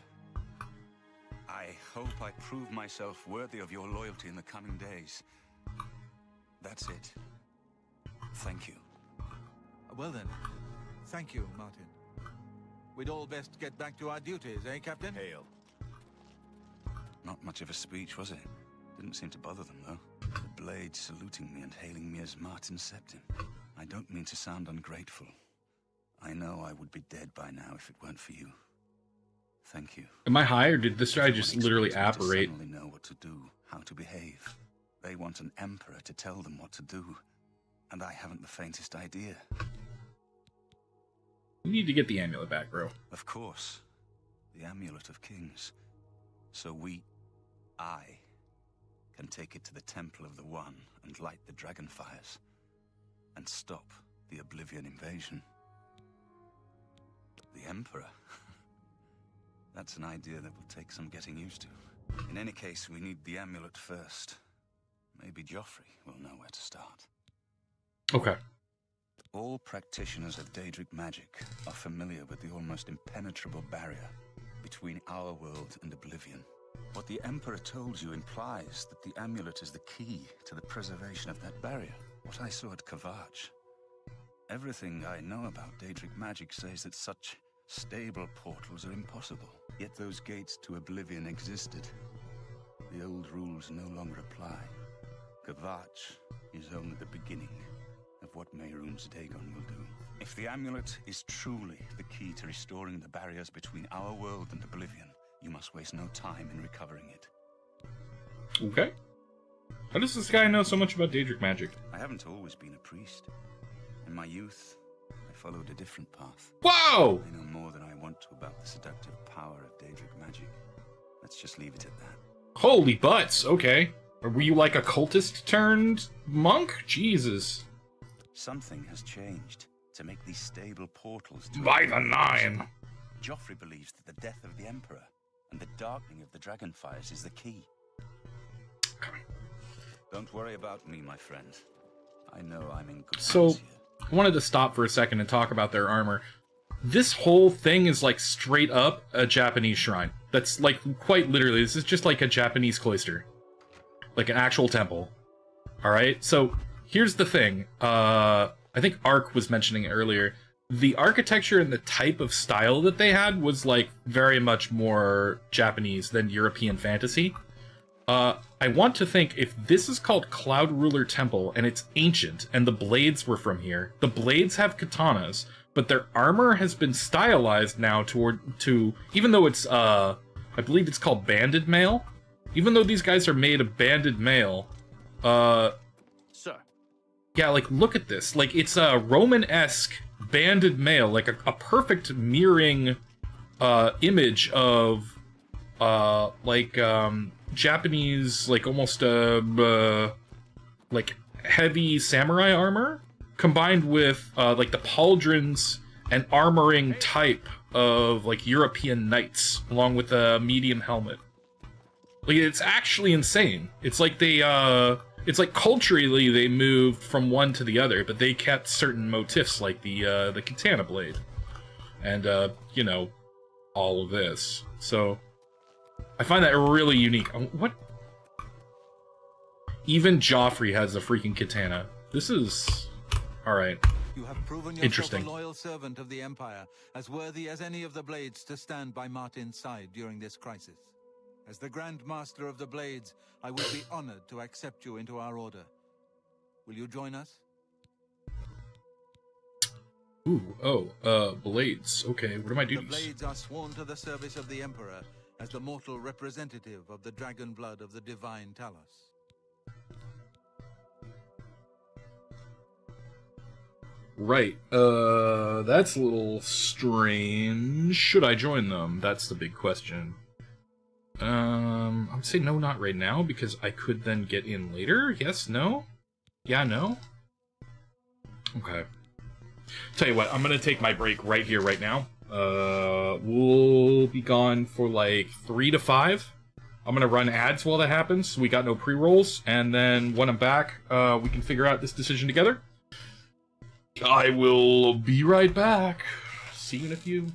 I hope I prove myself worthy of your loyalty in the coming days. That's it. Thank you. Well then, thank you, Martin. We'd all best get back to our duties, eh, Captain? Hail. Not much of a speech, was it? Didn't seem to bother them, though. The blades saluting me and hailing me as Martin Septim. I don't mean to sound ungrateful. I know I would be dead by now if it weren't for you. Thank you. Am I high, or did this guy just literally apparate? They suddenly know what to do, how to behave. They want an emperor to tell them what to do, and I haven't the faintest idea. We need to get the amulet back, bro. Of course. The Amulet of Kings. So I, can take it to the Temple of the One and light the dragon fires. And stop the Oblivion invasion. The Emperor? That's an idea that will take some getting used to. In any case, we need the amulet first. Maybe Joffrey will know where to start. Okay. All practitioners of Daedric magic are familiar with the almost impenetrable barrier between our world and Oblivion. What the Emperor told you implies that the amulet is the key to the preservation of that barrier. What I saw at Kvatch. Everything I know about Daedric magic says that such stable portals are impossible. Yet those gates to Oblivion existed. The old rules no longer apply. Kvatch is only the beginning of what Mehrunes Dagon will do. If the amulet is truly the key to restoring the barriers between our world and Oblivion, you must waste no time in recovering it. Okay. How does this guy know so much about Daedric magic? I haven't always been a priest. In my youth, I followed a different path. Whoa! I know more than I wanted want to about the seductive power of Daedric magic. Let's just leave it at that. Holy butts, okay. Were you like a cultist turned monk? Jesus. Something has changed to make these stable portals... By the nine! Joffrey believes that the death of the Emperor and the darkening of the Dragonfires is the key. Don't worry about me, my friend. I know I'm in good So, hands here. I wanted to stop for a second and talk about their armor. This whole thing is like straight up a Japanese shrine. That's like quite literally, this is just like a Japanese cloister. Like an actual temple. Alright, so here's the thing. I think Ark was mentioning it earlier. The architecture and the type of style that they had was like very much more Japanese than European fantasy. I want to think if this is called Cloud Ruler Temple and it's ancient and the blades were from here, the blades have katanas, but their armor has been stylized now to even though it's I believe it's called banded mail. Even though these guys are made of banded mail, Sir. Yeah, like look at this. Like it's a Roman-esque banded mail, like a perfect mirroring image of Japanese, like almost like heavy samurai armor combined with like the pauldrons and armoring type of like European knights along with a medium helmet. Like it's actually insane. It's like they it's like culturally they moved from one to the other, but they kept certain motifs like the katana blade and you know, all of this. So I find that really unique. What? Even Joffrey has a freaking katana. This is... Alright. You have proven yourself a loyal servant of the Empire, as worthy as any of the Blades to stand by Martin's side during this crisis. As the Grand Master of the Blades, I would be honored to accept you into our order. Will you join us? Blades. Okay, what are my duties? The Blades are sworn to the service of the Emperor as the mortal representative of the dragon blood of the divine Talos. Right. That's a little strange. Should I join them? That's the big question. I'm saying no, not right now, because I could then get in later. Yes, no? Yeah, no? Okay. Tell you what, I'm gonna take my break right here, right now. We'll be gone for like 3 to 5. I'm gonna run ads while that happens. We got no pre-rolls, and then when I'm back, we can figure out this decision together. I will be right back. See you in a few.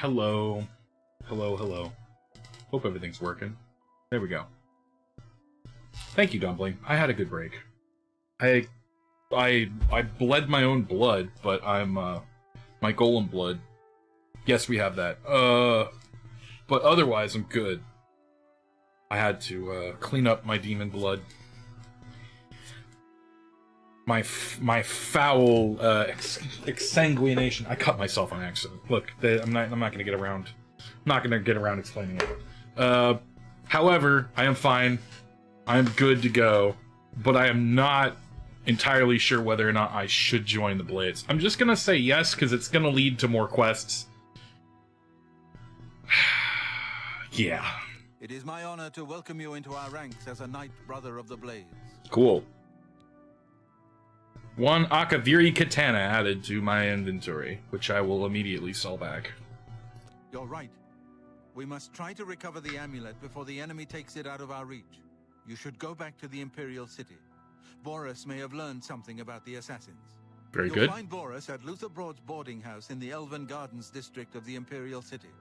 hello. Hello, hello. Hope everything's working. There we go. Thank you, Dumpling. I had a good break. I bled my own blood, but I'm, my golem blood. Yes, we have that. But otherwise, I'm good. I had to, clean up my demon blood. My foul, exsanguination. I cut myself on accident. Look, I'm not gonna get around. I'm not gonna get around explaining it. However, I am fine. I am good to go. But I am not entirely sure whether or not I should join the Blades. I'm just gonna say yes, because it's gonna lead to more quests. Yeah. It is my honor to welcome you into our ranks as a Knight Brother of the Blades. Cool. One Akaviri katana added to my inventory, which I will immediately sell back. You're right. We must try to recover the amulet before the enemy takes it out of our reach. You should go back to the Imperial City. Boris may have learned something about the assassins. Very You'll good. find Boris at Luther Broad's boarding house in the Elven Gardens district of the Imperial City.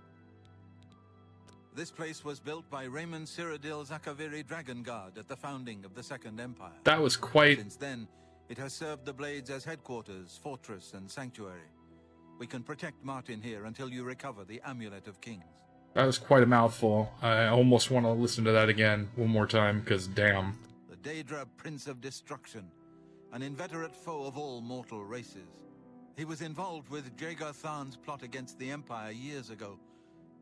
This place was built by Raymond Cyrodiil's Akaviri Dragon Guard at the founding of the Second Empire. That was quite... Since then, it has served the Blades as headquarters, fortress, and sanctuary. We can protect Martin here until you recover the Amulet of Kings. That was quite a mouthful. I almost want to listen to that again one more time, because damn. The Daedra Prince of Destruction, an inveterate foe of all mortal races. He was involved with Jaeger Tharn's plot against the Empire years ago.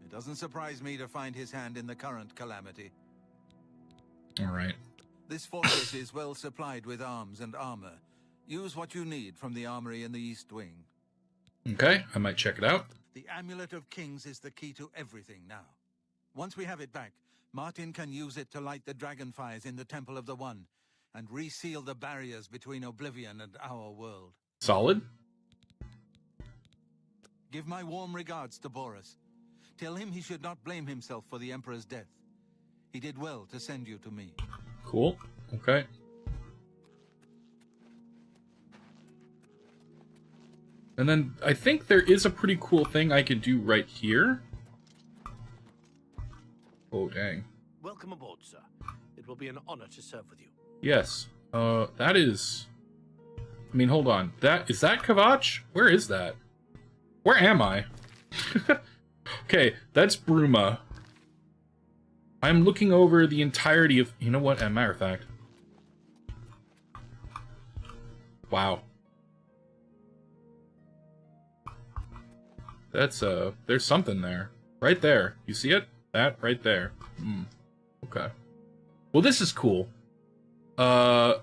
It doesn't surprise me to find his hand in the current calamity. Alright. This fortress is well supplied with arms and armor. Use what you need from the armory in the East Wing. Okay, I might check it out. The Amulet of Kings is the key to everything now. Once we have it back, Martin can use it to light the dragonfires in the Temple of the One and reseal the barriers between Oblivion and our world. Solid. Give my warm regards to Boris. Tell him he should not blame himself for the Emperor's death. He did well to send you to me. Cool. Okay. And then I think there is a pretty cool thing I can do right here. Oh, dang. Welcome aboard, sir. It will be an honor to serve with you. Yes. That is... I mean, hold on. Is that Kavach? Where is that? Where am I? Okay, that's Bruma. I'm looking over the entirety of... You know what? As a matter of fact. Wow. That's, there's something there. Right there. You see it? That right there. Okay. Well, this is cool. I'm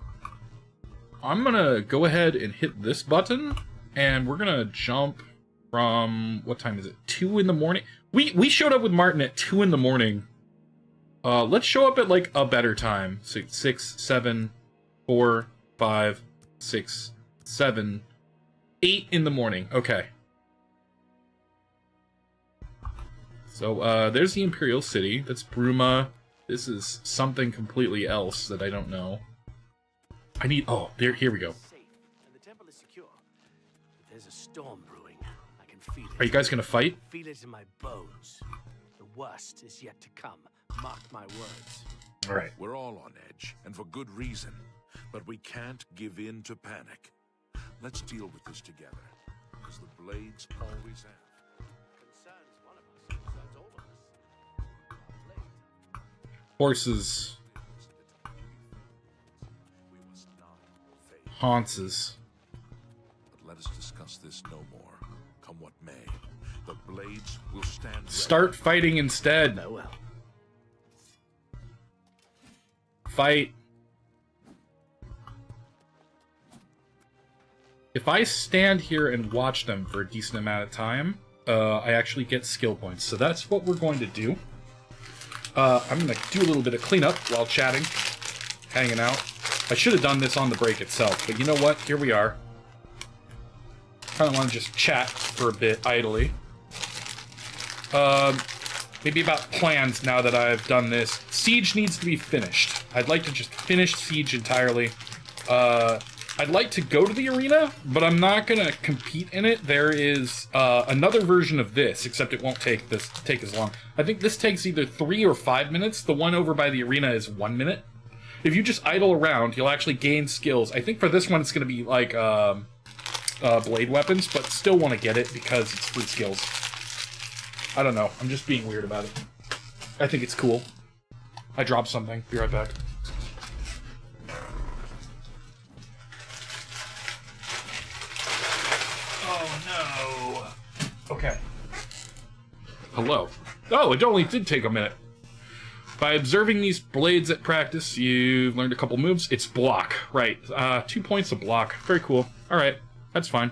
gonna go ahead and hit this button, and we're gonna jump from... What time is it? 2 in the morning? We showed up with Martin at 2 in the morning. Let's show up at, like, a better time. 6, 7, 4, 5, 6, 7, 8 in the morning. Okay. So, there's the Imperial City. That's Bruma. This is something completely else that I don't know. I need... Oh, here we go. Safe, and the temple is secure. But there's a storm brewing. I can feel it. Are you guys gonna fight? Feel it in my bones. The worst is yet to come. Mark my words. All right. We're all on edge, and for good reason. But we can't give in to panic. Let's deal with this together, as the Blades always have. Concerns one of us, concerns all of us. Horses. We must not fail. Haunces. But let us discuss this no more. Come what may, the Blades will stand ready. Start fighting instead. Farewell. Fight. If I stand here and watch them for a decent amount of time, I actually get skill points. So that's what we're going to do. I'm going to do a little bit of cleanup while chatting, hanging out. I should have done this on the break itself, but you know what? Here we are. Kind of want to just chat for a bit idly. Maybe about plans now that I've done this. Siege needs to be finished. I'd like to just finish Siege entirely. I'd like to go to the arena, but I'm not gonna compete in it. There is another version of this, except it won't take as long. I think this takes either 3 or 5 minutes. The one over by the arena is 1 minute. If you just idle around, you'll actually gain skills. I think for this one, it's gonna be like blade weapons, but still want to get it because it's free skills. I don't know. I'm just being weird about it. I think it's cool. I dropped something. Be right back. Oh no. Okay. Hello. Oh, it only did take a minute. By observing these blades at practice, you've learned a couple moves. It's block. Right. 2 points of block. Very cool. Alright. That's fine.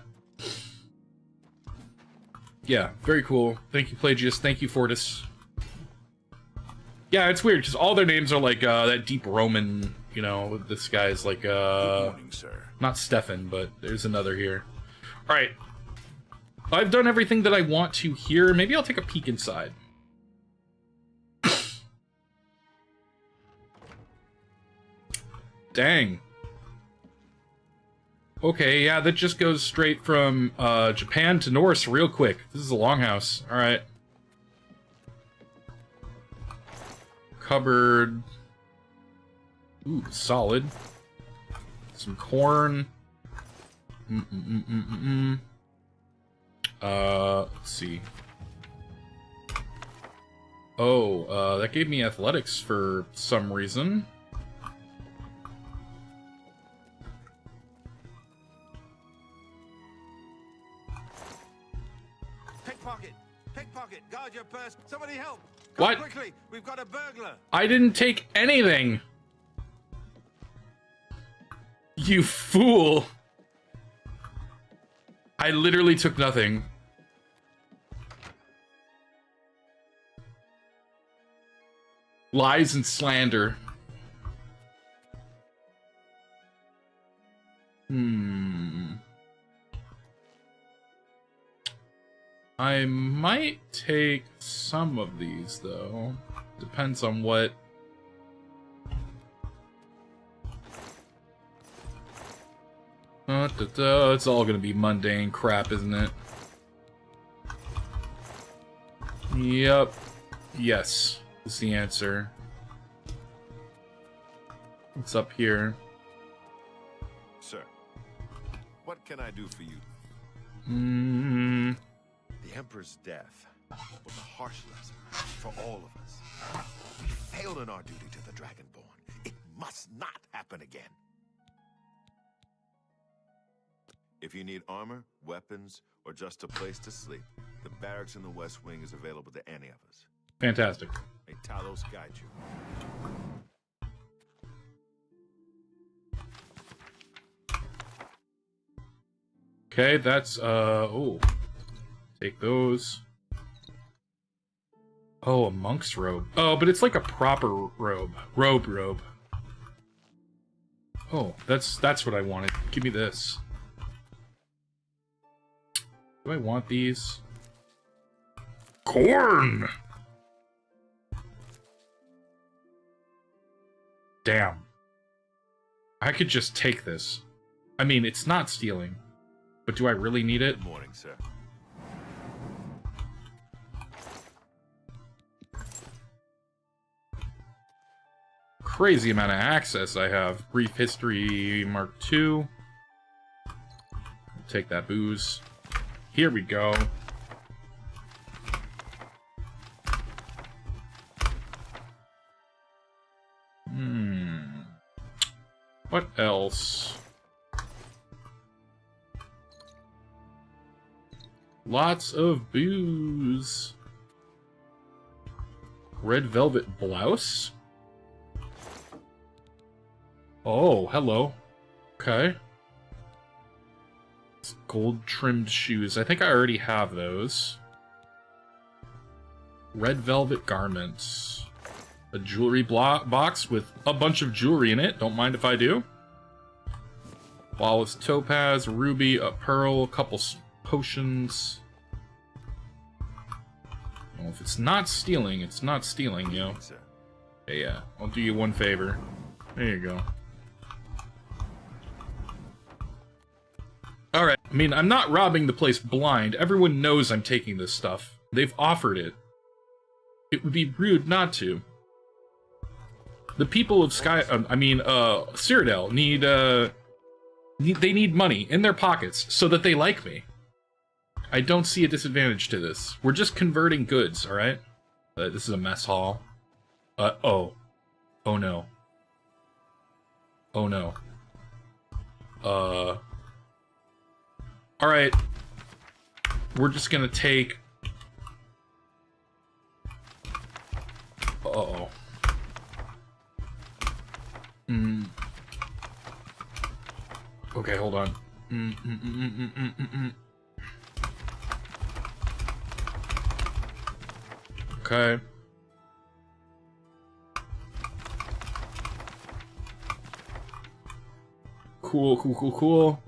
Yeah, very cool. Thank you, Plagius. Thank you, Fortis. Yeah, it's weird, because all their names are like, that deep Roman, you know, this guy's like, Good morning, sir. Not Stefan, but there's another here. Alright. I've done everything that I want to here. Maybe I'll take a peek inside. Dang. Okay, yeah, that just goes straight from Japan to Norse real quick. This is a longhouse. Alright. Cupboard. Ooh, solid. Some corn. Let's see. Oh, that gave me athletics for some reason. Pickpocket! Guard your purse! Somebody help! Come what? Quickly! We've got a burglar! I didn't take anything! You fool! I literally took nothing. Lies and slander. I might take some of these, though. Depends on what... It's all gonna be mundane crap, isn't it? Yep. Yes, is the answer. What's up here? Sir, what can I do for you? The Emperor's death was a harsh lesson for all of us. We failed in our duty to the Dragonborn. It must not happen again. If you need armor, weapons, or just a place to sleep, the barracks in the West Wing is available to any of us. Fantastic. May Talos guide you. Okay, that's, oh. Take those. Oh, a monk's robe. Oh, but it's like a proper robe. Robe. Oh, that's what I wanted. Give me this. Do I want these? Corn! Damn. I could just take this. I mean, it's not stealing. But do I really need it? Good morning, sir. Crazy amount of access I have. Brief history Mark II. Take that booze. Here we go. What else? Lots of booze. Red velvet blouse? Oh, hello. Okay. Gold trimmed shoes. I think I already have those. Red velvet garments. A jewelry box with a bunch of jewelry in it. Don't mind if I do. Flawless topaz, ruby, a pearl, a couple potions. Well, if it's not stealing, it's not stealing, yo. Hey, yeah, I'll do you one favor. There you go. Alright, I mean, I'm not robbing the place blind. Everyone knows I'm taking this stuff. They've offered it. It would be rude not to. The people of Cyrodiil they need money in their pockets so that they like me. I don't see a disadvantage to this. We're just converting goods, alright? This is a mess hall. Oh. Oh no. Oh no. Alright. We're just gonna take... Uh-oh. Okay, hold on. Okay. Cool.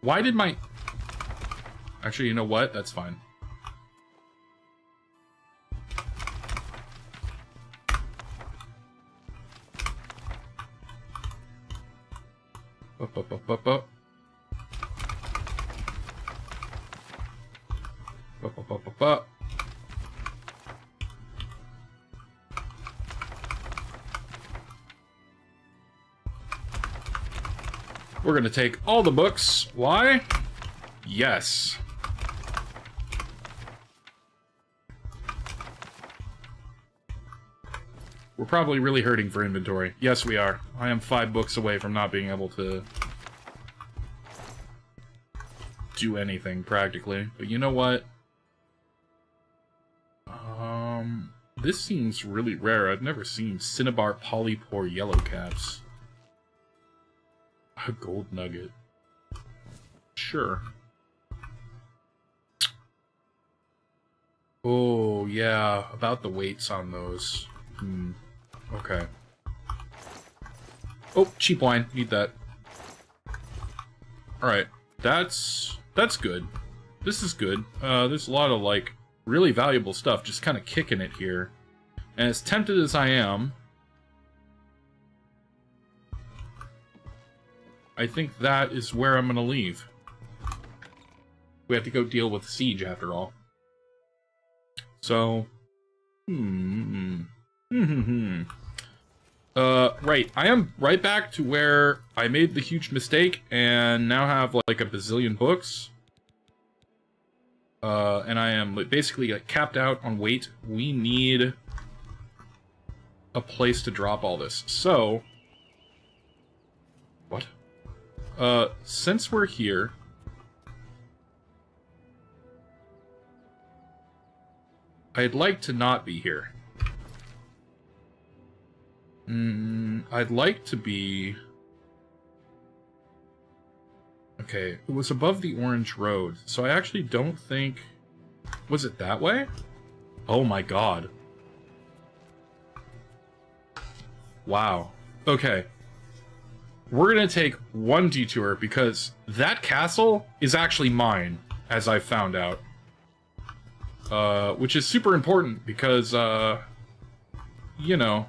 Why did my... Actually, you know what? That's fine. Up. We're gonna take all the books. Why? Yes. We're probably really hurting for inventory. Yes, we are. I am 5 books away from not being able to do anything, practically. But you know what? This seems really rare. I've never seen Cinnabar Polypore yellow caps. A gold nugget. Sure. Oh, yeah. About the weights on those. Okay. Oh, cheap wine. Need that. Alright. That's good. This is good. There's a lot of, like, really valuable stuff just kind of kicking it here. And as tempted as I am, I think that is where I'm gonna leave. We have to go deal with Siege after all. So... right. I am right back to where I made the huge mistake and now have like a bazillion books. And I am basically like, capped out on weight. We need a place to drop all this. So... What? Since we're here... I'd like to not be here. I'd like to be... Okay, it was above the orange road, so I actually don't think... Was it that way? Oh my god. Wow. Okay. We're gonna take one detour, because that castle is actually mine, as I found out. Which is super important, because, you know...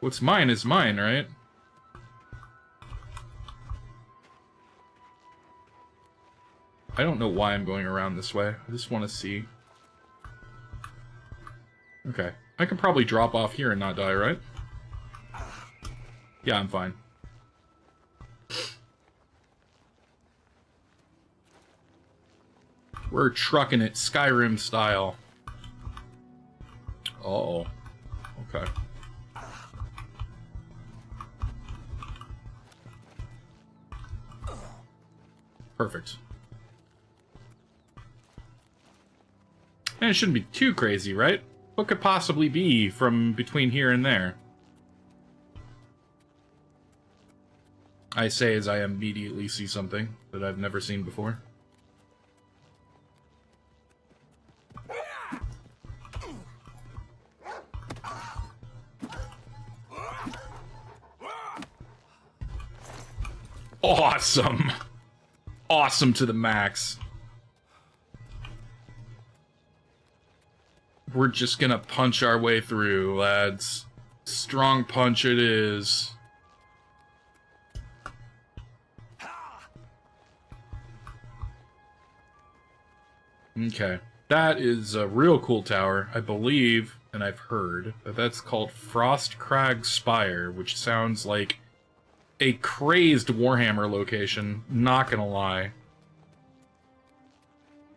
What's mine is mine, right? I don't know why I'm going around this way. I just want to see. Okay. I can probably drop off here and not die, right? Yeah, I'm fine. We're trucking it Skyrim style. Uh-oh. Okay. Perfect. And it shouldn't be too crazy, right? What could possibly be from between here and there? I say as I immediately see something that I've never seen before. Awesome! Awesome to the max. we're just gonna punch our way through, lads. Strong punch it is. Okay. That is a real cool tower. I believe, and I've heard, that that's called Frost Crag Spire, which sounds like a crazed Warhammer location. Not gonna lie.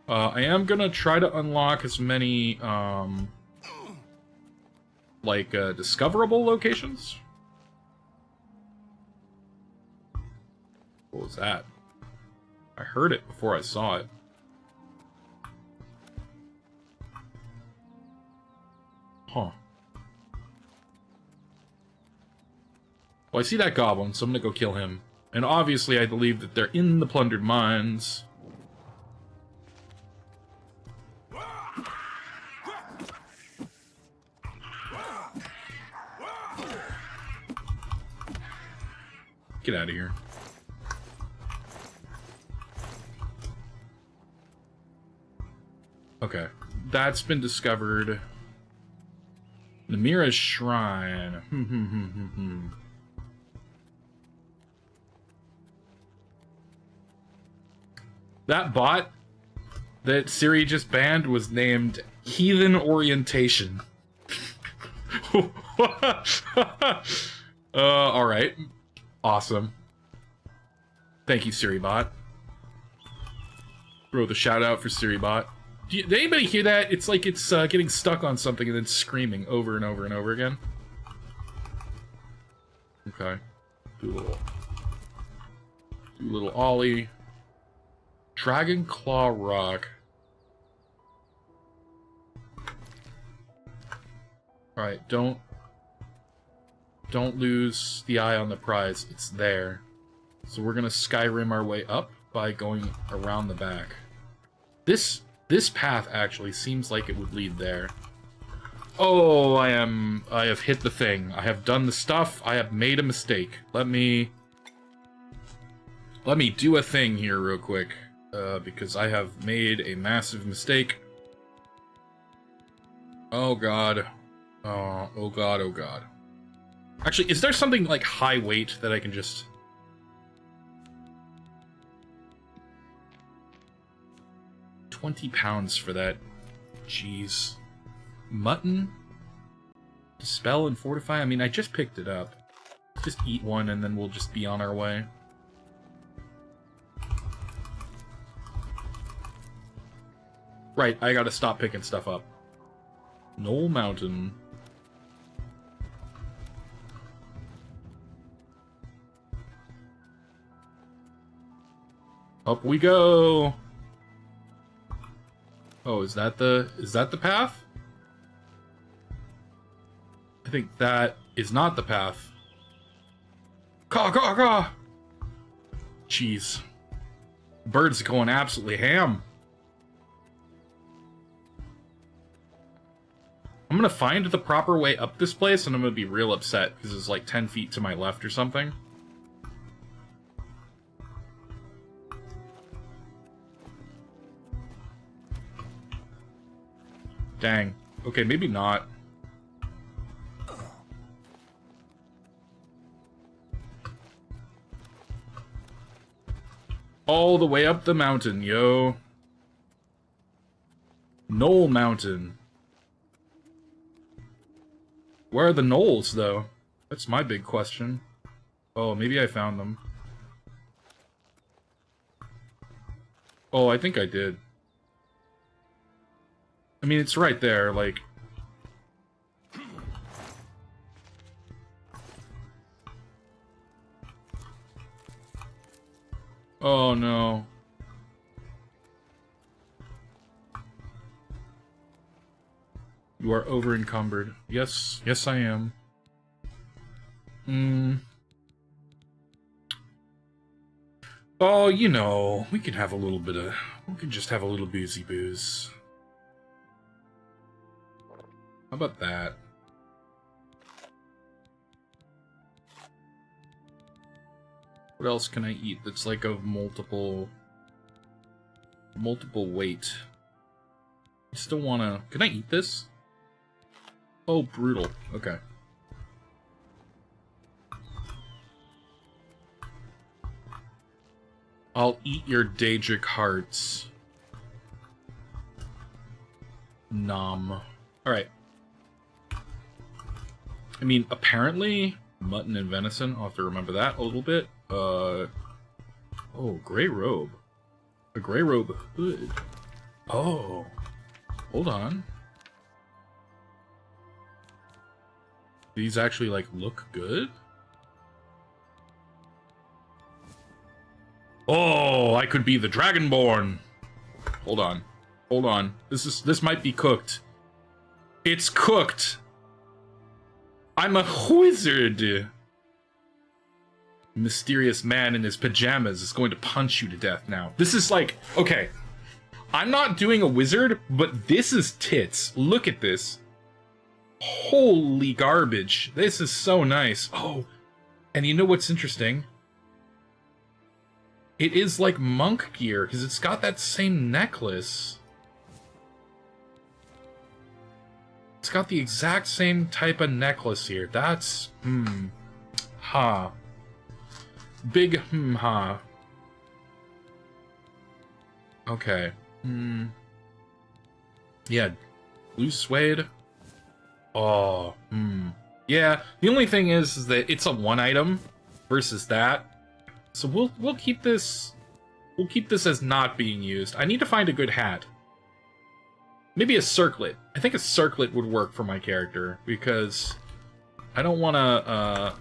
I am gonna try to unlock as many, discoverable locations. What was that? I heard it before I saw it. Huh. Well, I see that goblin, so I'm gonna go kill him. And obviously I believe that they're in the plundered mines. Get out of here. Okay. That's been discovered. Namira's Shrine. That bot that Siri just banned was named Heathen Orientation. Alright. Awesome. Thank you, SiriBot. Throw the shout out for SiriBot. Did anybody hear that? It's like it's getting stuck on something and then screaming over and over and over again. Okay. Do a little ollie. Dragon Claw Rock. Alright, don't lose the eye on the prize. It's there. So we're gonna Skyrim our way up by going around the back. This path actually seems like it would lead there. Oh, I have hit the thing. I have done the stuff. I have made a mistake. Let me do a thing here real quick. Because I have made a massive mistake. Oh god. Oh god, oh god. Actually, is there something like high weight that I can just... £20 for that. Jeez. Mutton? Dispel and fortify? I mean, I just picked it up. Just eat one and then we'll just be on our way. Right, I gotta stop picking stuff up. Knoll Mountain. Up we go! Oh, is that the path? I think that is not the path. Caw, caw, caw! Jeez. Bird's going absolutely ham. I'm gonna find the proper way up this place, and I'm gonna be real upset, because it's like 10 feet to my left or something. Dang. Okay, maybe not. All the way up the mountain, yo. Knoll Mountain. Where are the knolls, though? That's my big question. Oh, maybe I found them. Oh, I think I did. I mean, it's right there, like... Oh, no. You are over-encumbered. Yes, yes I am. Oh, you know, we can have a little bit of... We can just have a little boozy booze. How about that? What else can I eat that's like of multiple weight? I still wanna... Can I eat this? Oh, brutal. Okay. I'll eat your Daedric hearts. Nom. Alright. I mean, apparently, mutton and venison. I'll have to remember that a little bit. Oh, gray robe. A gray robe hood. Oh. Hold on. These actually, like, look good? Oh, I could be the Dragonborn. Hold on. Hold on. This might be cooked. It's cooked. I'm a wizard. Mysterious man in his pajamas is going to punch you to death now. This is like, okay. I'm not doing a wizard, but this is tits. Look at this. Holy garbage. This is so nice. Oh, and you know what's interesting? It is like monk gear, because it's got that same necklace. It's got the exact same type of necklace here. That's, ha. Big, ha. Okay. Yeah, blue suede. Oh, yeah, the only thing is that it's a one item versus that. So we'll keep this as not being used. I need to find a good hat. Maybe a circlet. I think a circlet would work for my character because I don't want to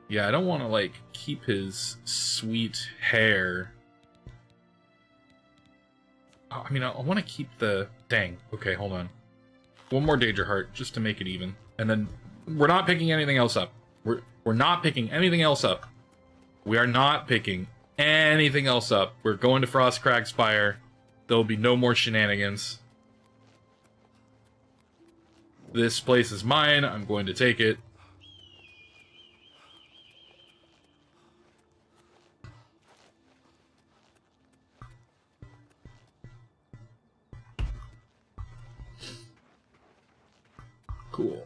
yeah, I don't want to like keep his sweet hair. I mean, I want to keep the dang. Okay, hold on. One more Daedra heart just to make it even. And then we're not picking anything else up. We're not picking anything else up. We are not picking anything else up. We're going to Frostcrag Spire. There'll be no more shenanigans. This place is mine. I'm going to take it. Cool.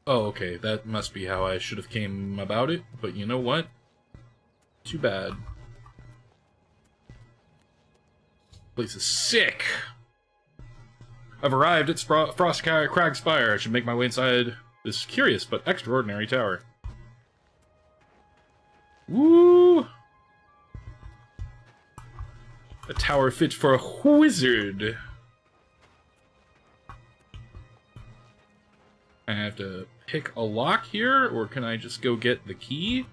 Oh, okay, that must be how I should have came about it, but you know what? Too bad. Place is sick! I've arrived at Frostcrag Spire. I should make my way inside this curious but extraordinary tower. Woo! A tower fit for a wizard. I have to pick a lock here, or can I just go get the key?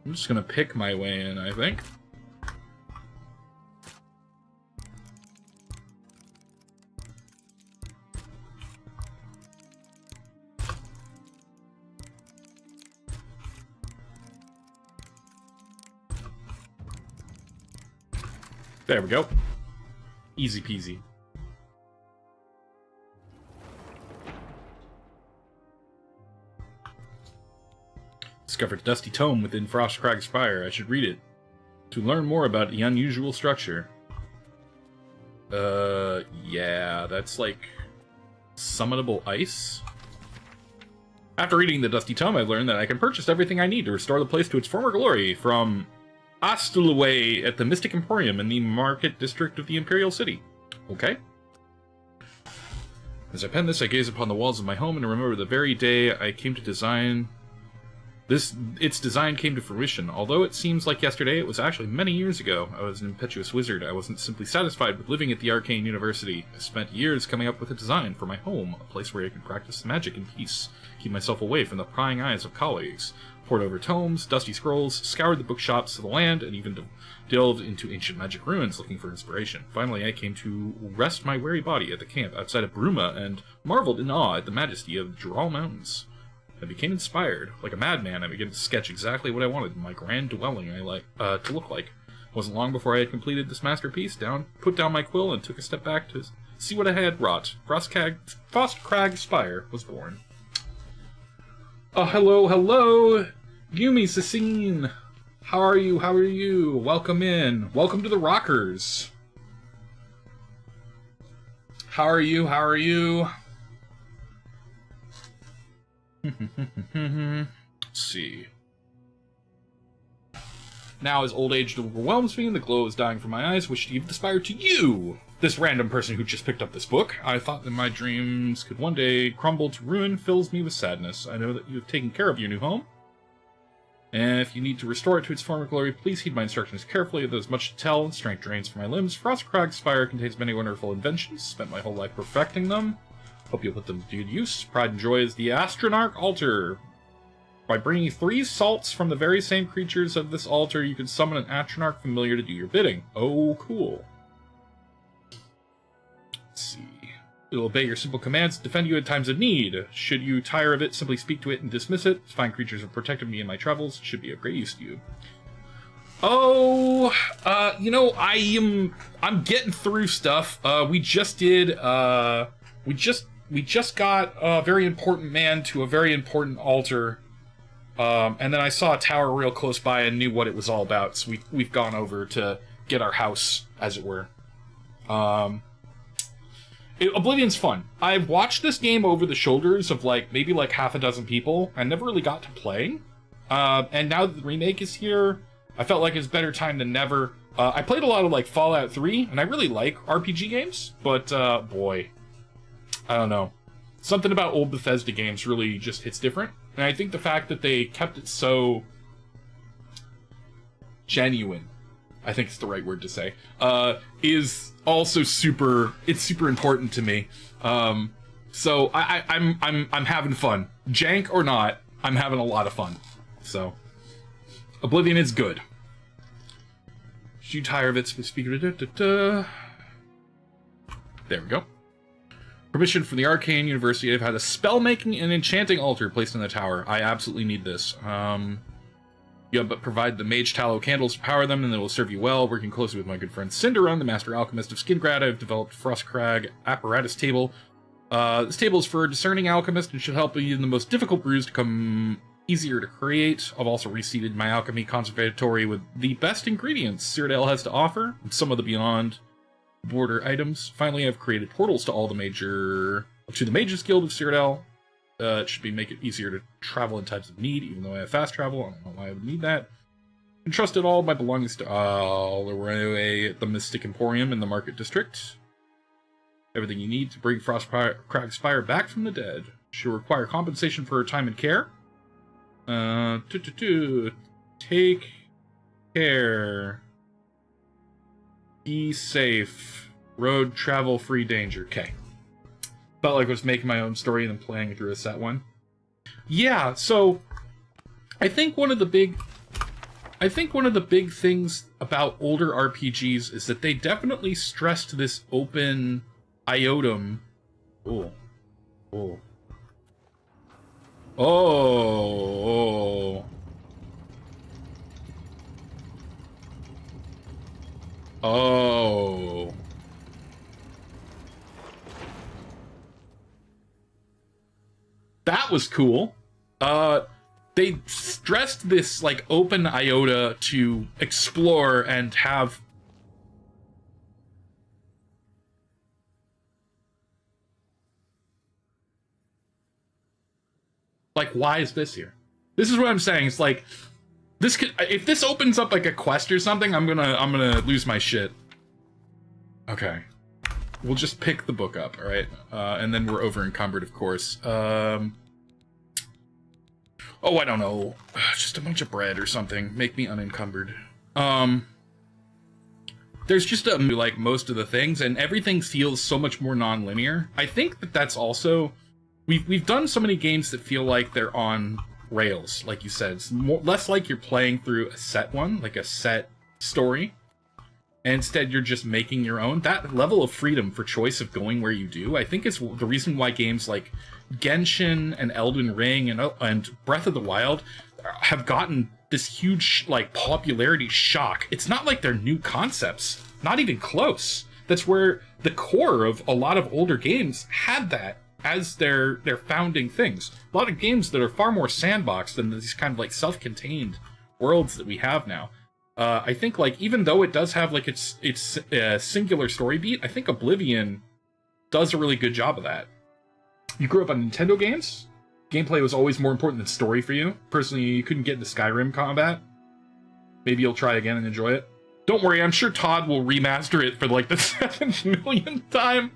I'm just gonna pick my way in, I think. There we go. Easy peasy. Discovered a dusty tome within Frostcrag Spire. I should read it to learn more about the unusual structure. Yeah, that's like summonable ice. After reading the dusty tome, I've learned that I can purchase everything I need to restore the place to its former glory from Astulaway at the Mystic Emporium in the Market District of the Imperial City. Okay. As I pen this, I gaze upon the walls of my home and remember the very day I came to design its design came to fruition. Although it seems like yesterday, it was actually many years ago. I was an impetuous wizard. I wasn't simply satisfied with living at the Arcane University. I spent years coming up with a design for my home, a place where I could practice magic in peace, keep myself away from the prying eyes of colleagues, pored over tomes, dusty scrolls, scoured the bookshops of the land, and even delved into ancient magic ruins looking for inspiration. Finally, I came to rest my weary body at the camp outside of Bruma and marveled in awe at the majesty of the Jural Mountains. I became inspired. Like a madman, I began to sketch exactly what I wanted my grand dwelling to look like. It wasn't long before I had completed this masterpiece, put down my quill, and took a step back to see what I had wrought. Frostcrag Spire was born. Oh, hello, hello! Yumi Sasine! How are you? How are you? Welcome in. Welcome to the Rockers. How are you? How are you? Let's see. Now, as old age overwhelms me and the glow is dying from my eyes, I wish to give the spire to you, this random person who just picked up this book. I thought that my dreams could one day crumble to ruin fills me with sadness. I know that you have taken care of your new home. And if you need to restore it to its former glory, please heed my instructions carefully. There's much to tell, and strength drains from my limbs. Frostcrag's Spire contains many wonderful inventions. Spent my whole life perfecting them. Hope you'll put them to good use. Pride and joy is the Astronarch Altar. By bringing 3 salts from the very same creatures of this altar, you can summon an Astronarch familiar to do your bidding. Oh, cool. Let's see. It will obey your simple commands, defend you in times of need. Should you tire of it, simply speak to it and dismiss it. Fine creatures have protected me in my travels. Should be of great use to you. Oh, you know, I'm getting through stuff. We just got a very important man to a very important altar. And then I saw a tower real close by and knew what it was all about. So we've gone over to get our house, as it were. Oblivion's fun. I've watched this game over the shoulders of maybe half a dozen people. I never really got to play. And now that the remake is here, I felt like it's better time than never. I played a lot of Fallout 3, and I really like RPG games, but boy, I don't know. Something about old Bethesda games really just hits different. And I think the fact that they kept it so genuine, I think it's the right word to say, is also super important to me. So I'm having fun. Jank or not, I'm having a lot of fun. So Oblivion is good. Should you tire of it? Speaker. There we go. Permission from the Arcane University. I've had a spell-making and enchanting altar placed in the tower. I absolutely need this. Yeah, but provide the mage tallow candles to power them, and it will serve you well. Working closely with my good friend Cinderon, the master alchemist of Skingrad, I've developed Frostcrag apparatus table. This table is for a discerning alchemist and should help even the most difficult brews to come easier to create. I've also reseeded my alchemy conservatory with the best ingredients Cyrodiil has to offer, and some of the beyond border items. Finally, I've created portals to the Mages Guild of Cyrodiil. It should make it easier to travel in times of need, even though I have fast travel. I don't know why I would need that. Entrusted all my belongings to the Mystic Emporium in the Market District. Everything you need to bring Frostcrag Spire back from the dead. She'll require compensation for her time and care. Take care. Be safe. Road travel free danger. Okay. Felt like I was making my own story and then playing through a set one. Yeah, so I think one of the big things about older RPGs is that they definitely stressed this open iotum. Oh. That was cool. They stressed this open iota to explore and have why is this here? This is what I'm saying. It's this could, if this opens up a quest or something, I'm gonna lose my shit. Okay. We'll just pick the book up, alright? And then we're over encumbered, of course. Oh, I don't know. Just a bunch of bread or something. Make me unencumbered. There's just most of the things, and everything feels so much more non-linear. I think that's also... We've done so many games that feel like they're on rails, like you said. It's less like you're playing through a set one, a set story. And instead, you're just making your own. That level of freedom for choice of going where you do, I think is the reason why games like Genshin and Elden Ring and Breath of the Wild have gotten this huge popularity shock. It's not like they're new concepts. Not even close. That's where the core of a lot of older games had that as their founding things. A lot of games that are far more sandboxed than these kind of self-contained worlds that we have now. I think, like, even though it does have, like, its singular story beat, I think Oblivion does a really good job of that. You grew up on Nintendo games? Gameplay was always more important than story for you. Personally, you couldn't get into Skyrim combat. Maybe you'll try again and enjoy it. Don't worry, I'm sure Todd will remaster it for, like, the 7th millionth time.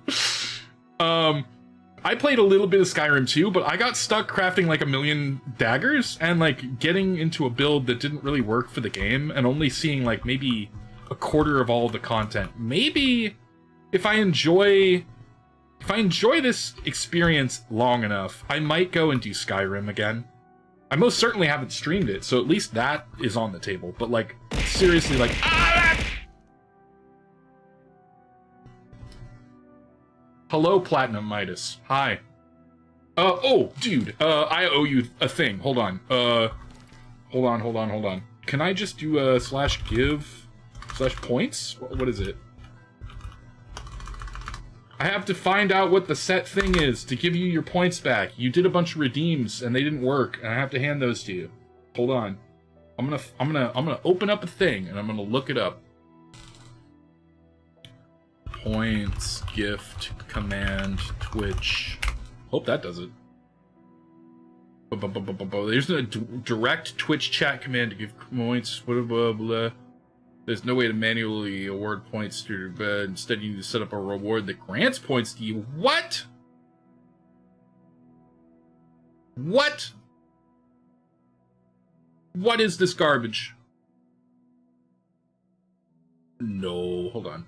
I played a little bit of Skyrim too, but I got stuck crafting like 1,000,000 daggers and like getting into a build that didn't really work for the game and only seeing like maybe a quarter of all the content. Maybe if I enjoy this experience long enough, I might go and do Skyrim again. I most certainly haven't streamed it, so at least that is on the table. But like, seriously, like, hello, Platinum Midas. Hi. Oh, dude. I owe you a thing. Hold on. Hold on. Can I just do a /give/points? What is it? I have to find out what the set thing is to give you your points back. You did a bunch of redeems and they didn't work, and I have to hand those to you. Hold on. I'm gonna open up a thing and I'm gonna look it up. Points, gift, command, Twitch. Hope that does it. There's a direct Twitch chat command to give points. Blah, blah, blah. There's no way to manually award points to your bed. Instead, you need to set up a reward that grants points to you. What? What? What is this garbage? No, hold on.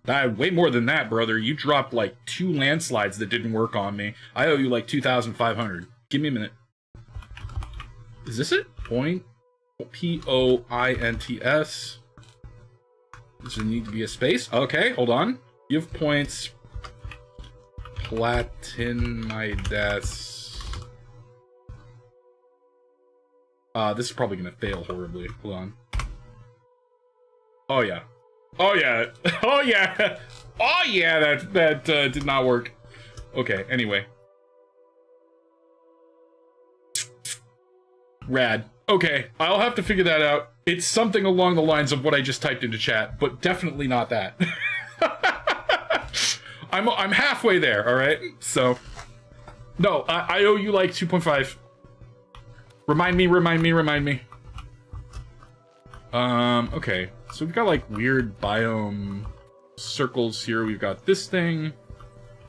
Way more than that, brother. You dropped like 2 landslides that didn't work on me. I owe you like 2,500. Give me a minute. Is this it? Point. Points. Does there need to be a space? Okay, hold on. Give points. Platinidas. This is probably gonna fail horribly. Hold on. Oh yeah. Oh yeah. Oh yeah. Oh yeah. That did not work. Okay. Anyway. Rad. Okay. I'll have to figure that out. It's something along the lines of what I just typed into chat, but definitely not that. I'm halfway there. All right. So, no, I owe you like 2.5. Remind me. Okay. So we've got like weird biome circles here. We've got this thing,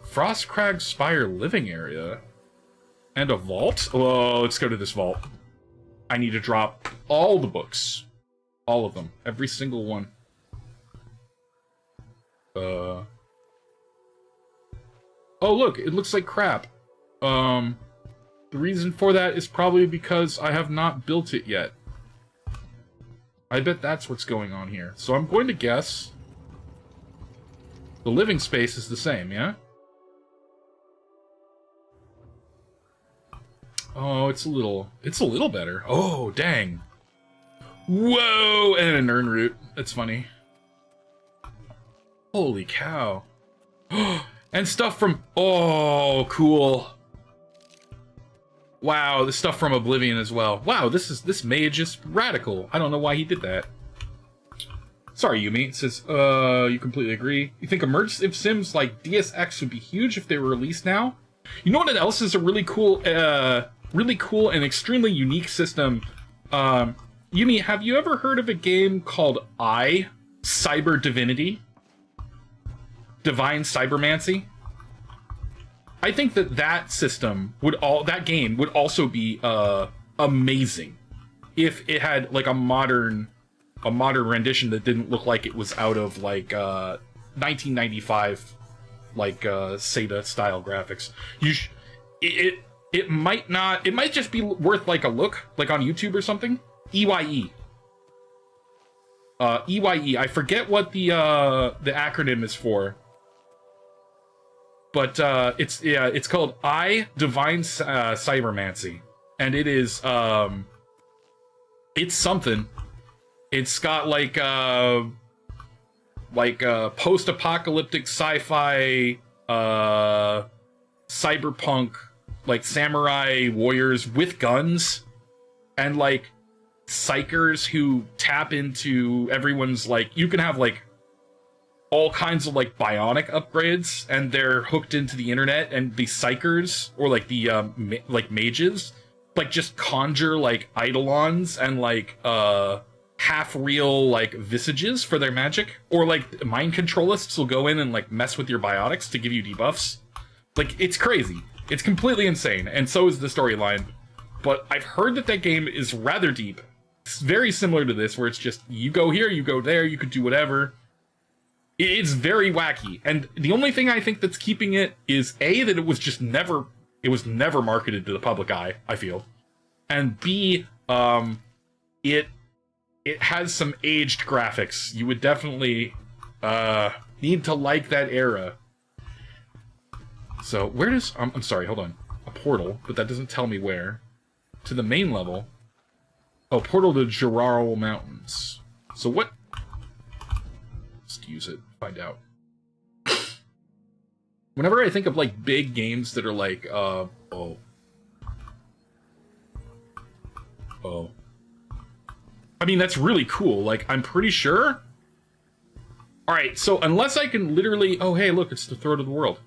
Frostcrag Spire living area, and a vault. Oh, let's go to this vault. I need to drop all the books, all of them, every single one. Oh look, it looks like crap. The reason for that is probably because I have not built it yet. I bet that's what's going on here. So I'm going to guess the living space is the same, yeah? Oh, it's a little better. Oh, dang. Whoa! And an urn root. That's funny. Holy cow. And stuff from... Oh, cool. Wow, the stuff from Oblivion as well. Wow, this mage is radical. I don't know why he did that. Sorry, Yumi. It says, you completely agree. You think immersive sims like DSX would be huge if they were released now? You know what else is a really cool and extremely unique system? Yumi, have you ever heard of a game called Cyber Divinity? Divine Cybermancy? I think that system that game would also be amazing if it had like a modern rendition that didn't look like it was out of like 1995 like Sega style graphics. It might just be worth like a look like on YouTube or something. EYE. EYE. I forget what the acronym is for. But it's called Divine Cybermancy, and it is it's something. It's got like post-apocalyptic sci-fi cyberpunk like samurai warriors with guns, and like psychers who tap into everyone's, like, you can have like all kinds of like bionic upgrades, and they're hooked into the internet, and the psychers, or like the like mages, like just conjure like eidolons and like half real like visages for their magic, or like mind controlists will go in and like mess with your biotics to give you debuffs. Like, it's crazy. It's completely insane, and so is the storyline. But I've heard that that game is rather deep. It's very similar to this, where it's just, you go here, you go there, you could do whatever. It's very wacky, and the only thing I think that's keeping it is A, that it was never marketed to the public eye, I feel. And B, it has some aged graphics. You would definitely need to like that era. So, where does... I'm sorry, hold on. A portal, but that doesn't tell me where. To the main level. Oh, portal to Giraro Mountains. So what... Let's use it. Find out. Whenever I think of, like, big games that are like, Oh. I mean, that's really cool. Like, I'm pretty sure... Alright, so unless I can literally... Oh, hey, look, it's the throat of the world.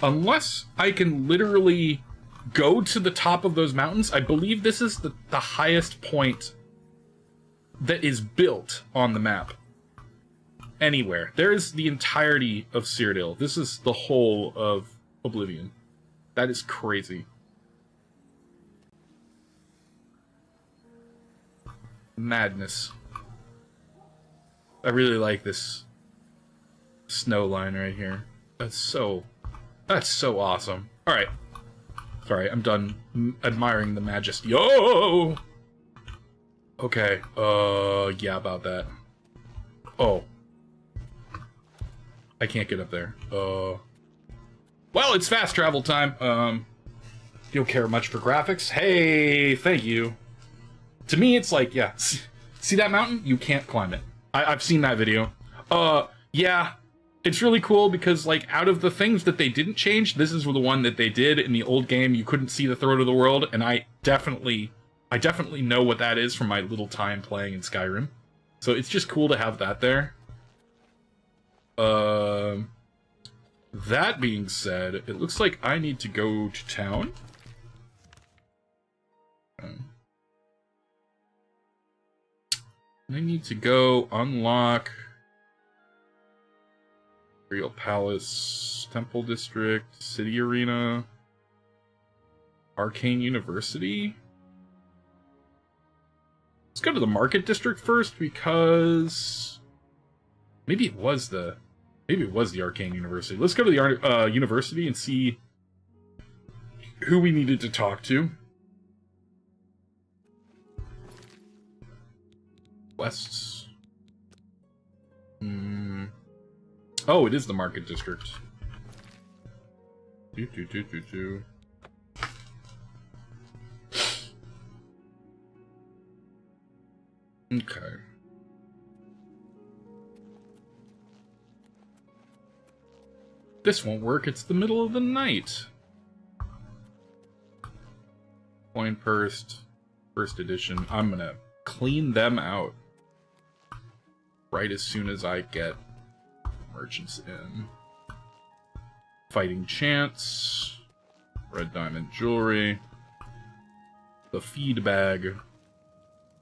Unless I can literally go to the top of those mountains, I believe this is the highest point that is built on the map. Anywhere. There is the entirety of Cyrodiil. This is the whole of Oblivion. That is crazy. Madness. I really like this snow line right here. That's so awesome. Alright. Sorry, I'm done admiring the majesty. Yo! Okay, yeah, about that. Oh. I can't get up there. Well, it's fast travel time. You don't care much for graphics? Hey, thank you. To me, it's like, yeah, see that mountain? You can't climb it. I've seen that video. Yeah, it's really cool because, like, out of the things that they didn't change, this is the one that they did. In the old game, you couldn't see the throat of the world, and I definitely know what that is from my little time playing in Skyrim. So it's just cool to have that there. That being said, it looks like I need to go to town. I need to go unlock Imperial Palace, Temple District, City Arena, Arcane University. Let's go to the Market District first, because maybe it was the Arcane University. Let's go to the university and see who we needed to talk to. Quests. Oh, it is the Market District. Okay. This won't work, it's the middle of the night. Coin Purse, first edition. I'm gonna clean them out right as soon as I get merchants in. Fighting Chance, Red Diamond Jewelry, the Feed Bag,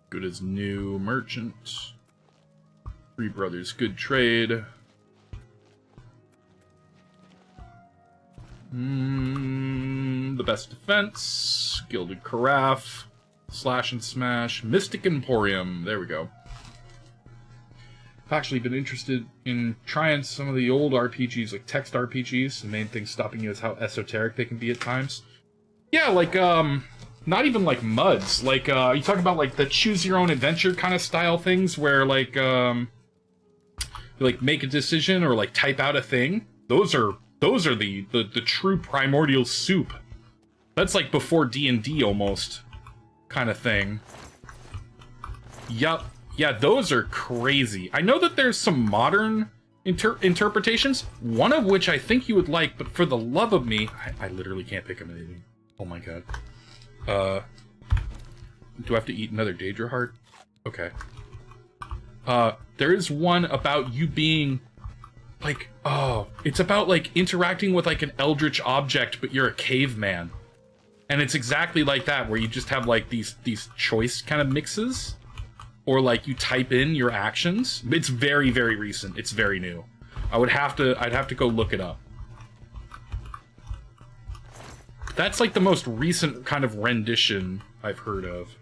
good as new. Merchant, Three Brothers Good Trade, the Best Defense, Gilded Carafe, Slash and Smash, Mystic Emporium, there we go. I've actually been interested in trying some of the old RPGs, like text RPGs. The main thing stopping you is how esoteric they can be at times. Yeah, like, not even like MUDs. Like, you talk about like the choose your own adventure kind of style things where like, you like make a decision or like type out a thing. Those are the true primordial soup. That's like before D&D almost kind of thing. Yup. Yeah, those are crazy. I know that there's some modern interpretations, one of which I think you would like, but for the love of me, I literally can't pick them anything. Oh my god. Do I have to eat another Daedra heart? Okay. There is one about you being, like, oh, it's about, like, interacting with, like, an eldritch object, but you're a caveman. And it's exactly like that, where you just have, like, these choice kind of mixes. Or, like, you type in your actions. It's very, very recent. It's very new. I'd have to go look it up. That's, like, the most recent kind of rendition I've heard of.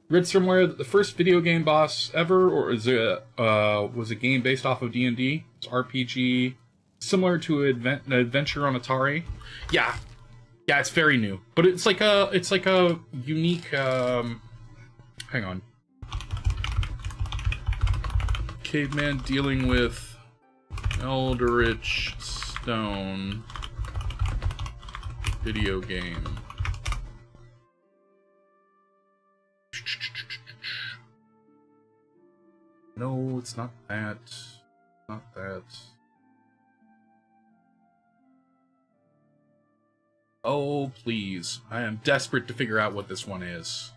Read somewhere that the first video game boss ever, or is it, was a game based off of D&D? It's RPG, similar to an adventure on Atari. Yeah, it's very new, but it's like a unique. Hang on. Caveman dealing with Eldritch Stone video game. No, it's not that. Not that. Oh, please. I am desperate to figure out what this one is.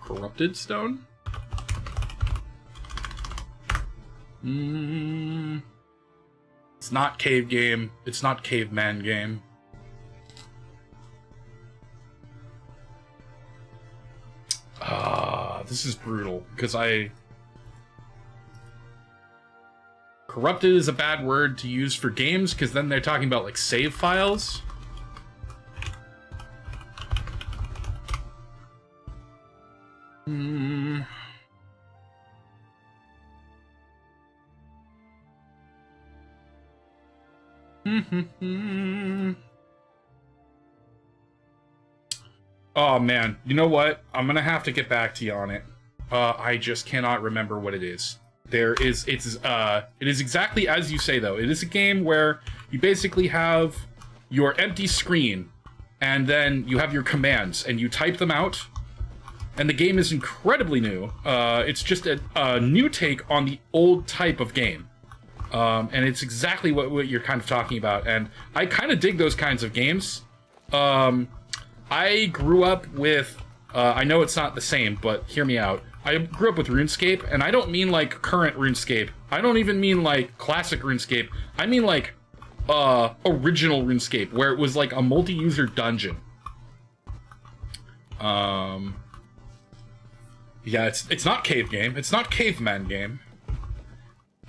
Corrupted Stone? It's not cave game. It's not caveman game. This is brutal, because Corrupted is a bad word to use for games, because then they're talking about, like, save files. Oh man, you know what? I'm gonna have to get back to you on it. I just cannot remember what it is. It is exactly as you say though. It is a game where you basically have your empty screen, and then you have your commands, and you type them out. And the game is incredibly new. It's just a new take on the old type of game. And it's exactly what you're kind of talking about. And I kind of dig those kinds of games. I grew up with, I know it's not the same, but hear me out. I grew up with RuneScape, and I don't mean like current RuneScape. I don't even mean like classic RuneScape. I mean like original RuneScape, where it was like a multi-user dungeon. Yeah, it's not cave game. It's not caveman game.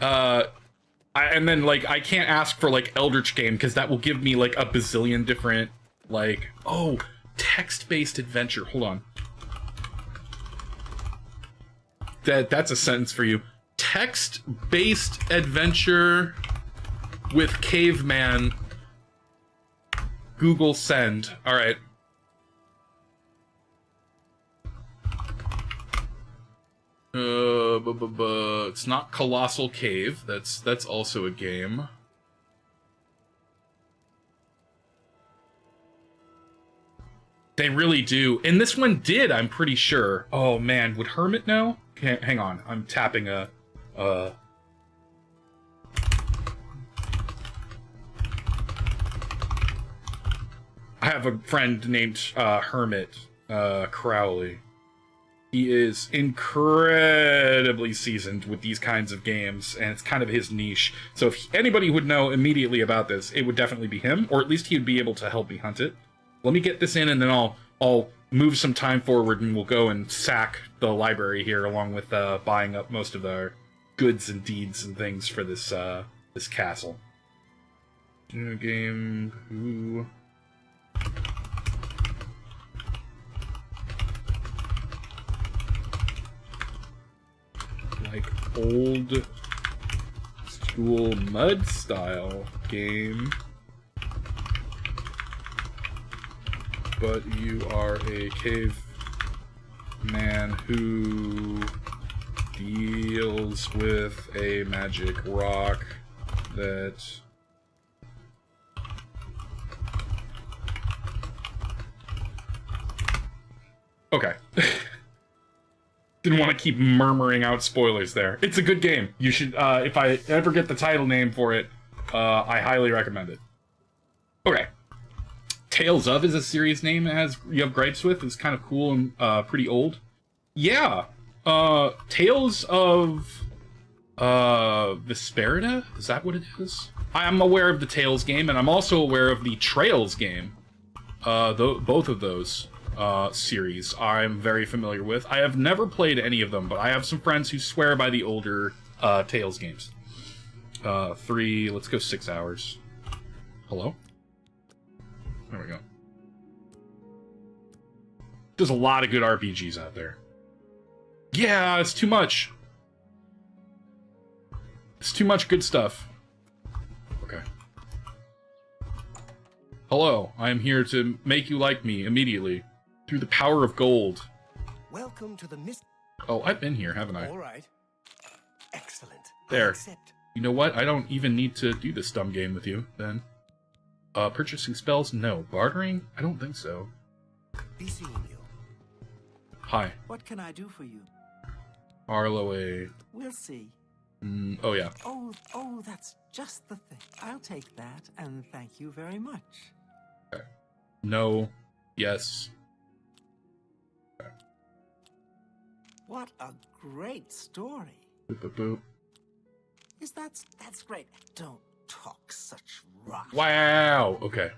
And then like I can't ask for like Eldritch game, because that will give me like a bazillion different like, oh, text-based adventure. Hold on. That's a sentence for you. Text-based adventure with caveman. Google send. All right. It's not Colossal Cave. That's also a game. They really do. And this one did, I'm pretty sure. Oh man, would Hermit know? Okay, hang on. I'm tapping a I have a friend named Hermit Crowley. He is incredibly seasoned with these kinds of games, and it's kind of his niche. So if anybody would know immediately about this, it would definitely be him, or at least he would be able to help me hunt it. Let me get this in, and then I'll move some time forward, and we'll go and sack the library here, along with buying up most of our goods and deeds and things for this this castle. New game. Who? Like old school mud style game, but you are a caveman who deals with a magic rock that... Okay. Didn't want to keep murmuring out spoilers there. It's a good game. You should, if I ever get the title name for it, I highly recommend it. Okay. Tales of is a series name, as you have gripes with. It's kind of cool and pretty old. Yeah. Tales of Vesperida? Is that what it is? I'm aware of the Tales game, and I'm also aware of the Trails game. Both of those series I'm very familiar with. I have never played any of them, but I have some friends who swear by the older Tales games. Let's go 6 hours. Hello? There we go. There's a lot of good RPGs out there. Yeah, it's too much. It's too much good stuff. Okay. Hello, I am here to make you like me immediately. Through the power of gold. Welcome to the Oh, I've been here, haven't I? All right. Excellent. There. You know what? I don't even need to do this dumb game with you, then. Purchasing spells? No. Bartering? I don't think so. Be seeing you. Hi. What can I do for you? Arloe. We'll see. Oh, yeah. Oh, that's just the thing. I'll take that, and thank you very much. Okay. No. Yes. Okay. What a great story. Boop, boop, boop. That's great. Don't talk such rot. Wow. Okay.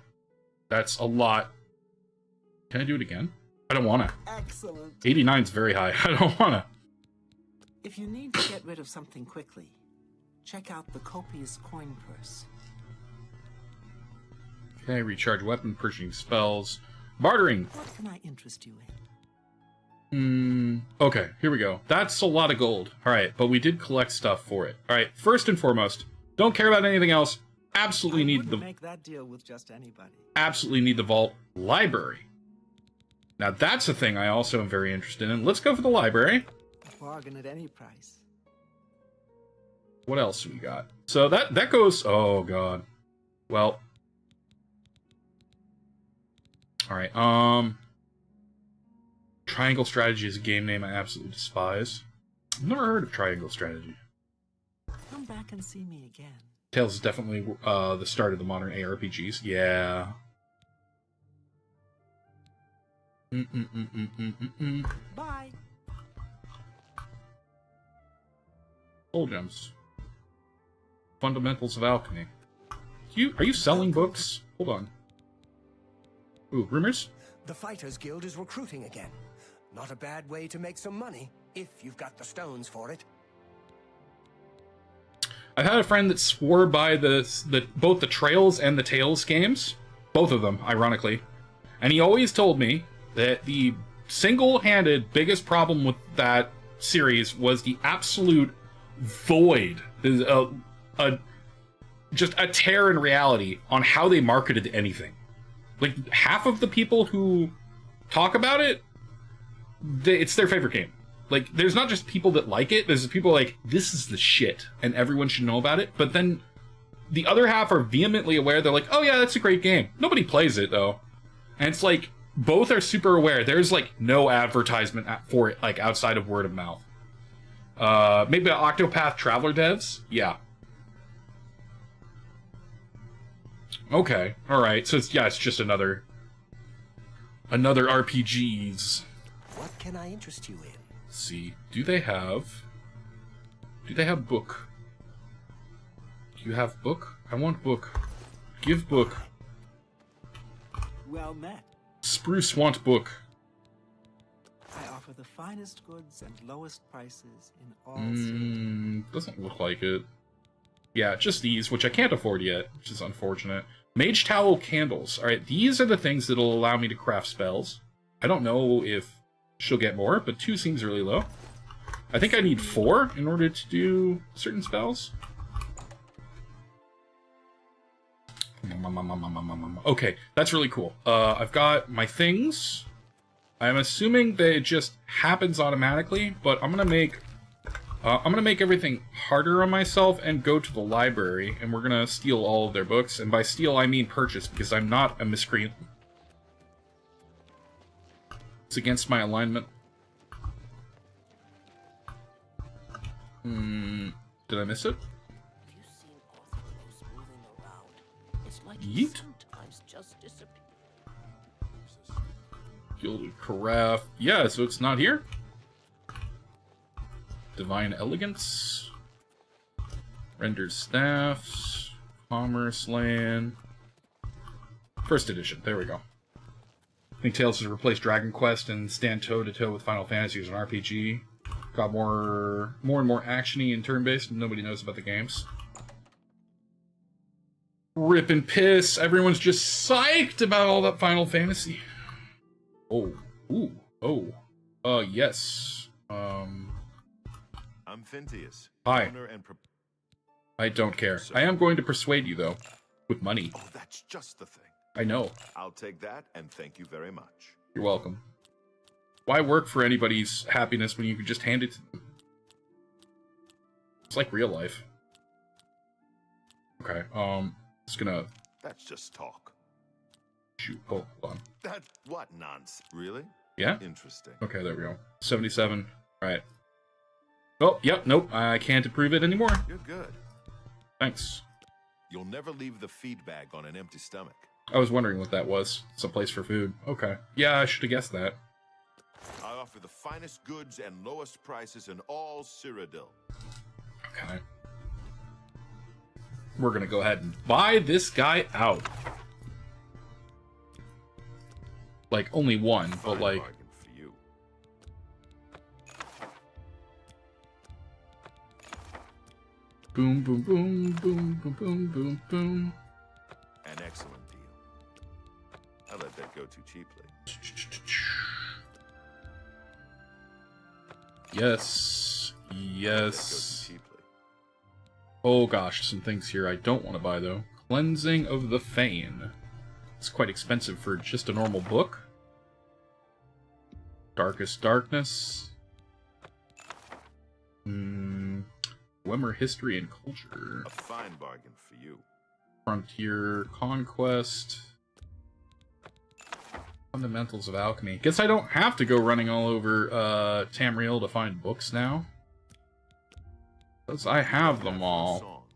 That's a lot. Can I do it again? I don't wanna. Excellent. 89's very high. I don't wanna. If you need to get rid of something quickly, check out the copious coin purse. Okay, recharge weapon, purchasing spells. Bartering! What can I interest you in? Okay, here we go. That's a lot of gold. Alright, but we did collect stuff for it. Alright, first and foremost, don't care about anything else. Absolutely need the... make that deal with just anybody. Absolutely need the vault library. Now that's a thing I also am very interested in. Let's go for the library. A bargain at any price. What else we got? So that goes... Oh, God. Well... Alright, Triangle Strategy is a game name I absolutely despise. I've never heard of Triangle Strategy. Come back and see me again. Tales is definitely the start of the modern ARPGs. Yeah. Bye. Soul gems. Fundamentals of alchemy. Are you selling books? Hold on. Ooh, rumors? The Fighters Guild is recruiting again. Not a bad way to make some money, if you've got the stones for it. I've had a friend that swore by both the Trails and the Tales games. Both of them, ironically. And he always told me that the single-handed biggest problem with that series was the absolute void. Just a tear in reality on how they marketed anything. Like, half of the people who talk about it, it's their favorite game. Like, there's not just people that like it, there's people like, this is the shit, and everyone should know about it. But then the other half are vehemently aware, they're like, oh yeah, that's a great game. Nobody plays it, though. And it's like, both are super aware. There's, like, no advertisement for it, like, outside of word of mouth. Maybe Octopath Traveler devs? Yeah. Okay, alright, so it's just another RPGs. What can I interest you in? Let's see, do they have book? Do you have book? I want book. Give book. Well met. Spruce want book. I offer the finest goods and lowest prices in all cities. Doesn't look like it. Yeah, just these, which I can't afford yet, which is unfortunate. Mage Towel Candles. Alright, these are the things that'll allow me to craft spells. I don't know if she'll get more, but 2 seems really low. I think I need 4 in order to do certain spells. Okay, that's really cool. I've got my things. I'm assuming that it just happens automatically, but I'm gonna make I'm going to make everything harder on myself and go to the library, and we're going to steal all of their books. And by steal, I mean purchase, because I'm not a miscreant. It's against my alignment. Did I miss it? Yeet. Gilded Carafe. Yeah, so it's not here? Divine Elegance. Rendered Staffs. Commerce Land. First edition. There we go. I think Tales has replaced Dragon Quest and stand toe-to-toe with Final Fantasy as an RPG. Got more and more action-y and turn-based, and nobody knows about the games. Rip and piss. Everyone's just psyched about all that Final Fantasy. Oh. Ooh. Oh. Yes. I'm Phintius. Hi. Owner and I don't care. I am going to persuade you, though. With money. Oh, that's just the thing. I know. I'll take that, and thank you very much. You're welcome. Why work for anybody's happiness when you can just hand it to them? It's like real life. Okay, just gonna... That's just talk. Shoot, hold on. That what nonsense? Really? Yeah? Interesting. Okay, there we go. 77. Alright. Oh, yep, nope. I can't approve it anymore. You're good. Thanks. You'll never leave the feed bag on an empty stomach. I was wondering what that was. It's a place for food. Okay. Yeah, I should have guessed that. I offer the finest goods and lowest prices in all Cyrodiil. Okay. We're gonna go ahead and buy this guy out. Like, only one, but like... Bargain for you. Boom, boom, boom, boom, boom, boom, boom, boom. An excellent deal. I let that go too cheaply. Yes. Let that go Yes. too cheaply. Oh gosh, some things here I don't want to buy though. Cleansing of the Fane. It's quite expensive for just a normal book. Darkest Darkness. Wimmer History and Culture. A fine bargain for you. Frontier Conquest. Fundamentals of Alchemy. Guess I don't have to go running all over Tamriel to find books now. Because I have them all.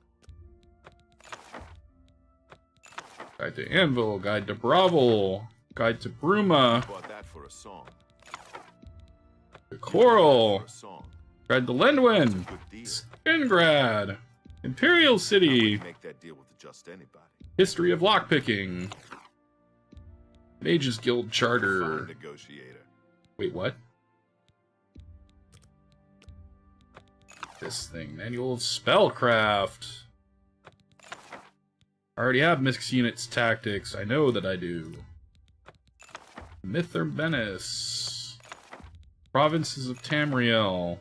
Guide to Anvil, Guide to Bravel, Guide to Bruma, Bought that for a song. to Coral, For a song. Guide to Lendwin, Good deal. Skingrad, Imperial City, Make that deal with just anybody. History of Lockpicking, Mages Guild Charter. Fine negotiator. Wait, what? This thing, Manual of Spellcraft. I already have Mixed Units Tactics. I know that I do. Mythor Venice. Provinces of Tamriel.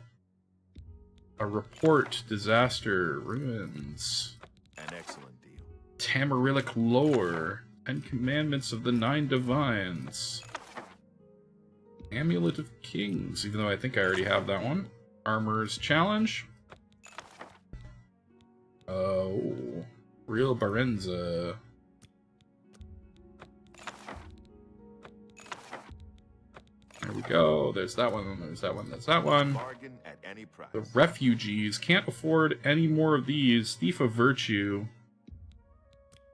A Report. Disaster. Ruins. An excellent deal. Tamarillic Lore. 10 Commandments of the Nine Divines. Amulet of Kings, even though I think I already have that one. Armorer's Challenge. Oh. Real Barenza. There we go. There's that one, there's that one, there's that one. Bargain at any price. The Refugees. Can't afford any more of these. Thief of Virtue.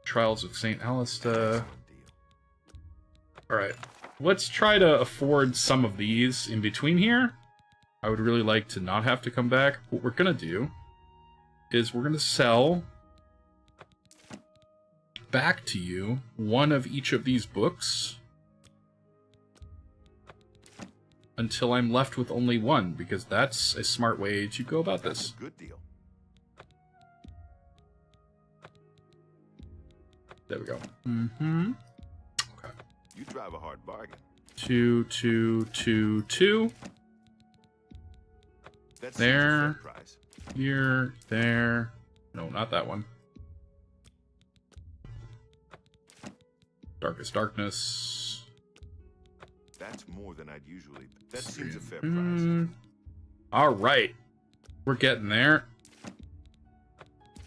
Trials of St. Alista. Alright. Let's try to afford some of these in between here. I would really like to not have to come back. What we're gonna do is we're gonna sell back to you one of each of these books until I'm left with only one, because that's a smart way to go about this. Good deal. There we go. Mm-hmm. Okay. You drive a hard bargain. 2, 2, 2, 2. That seems a There. fair price. Here, there. No, not that one. Darkest Darkness. That's more than I'd usually. That seems a fair price. Alright. We're getting there.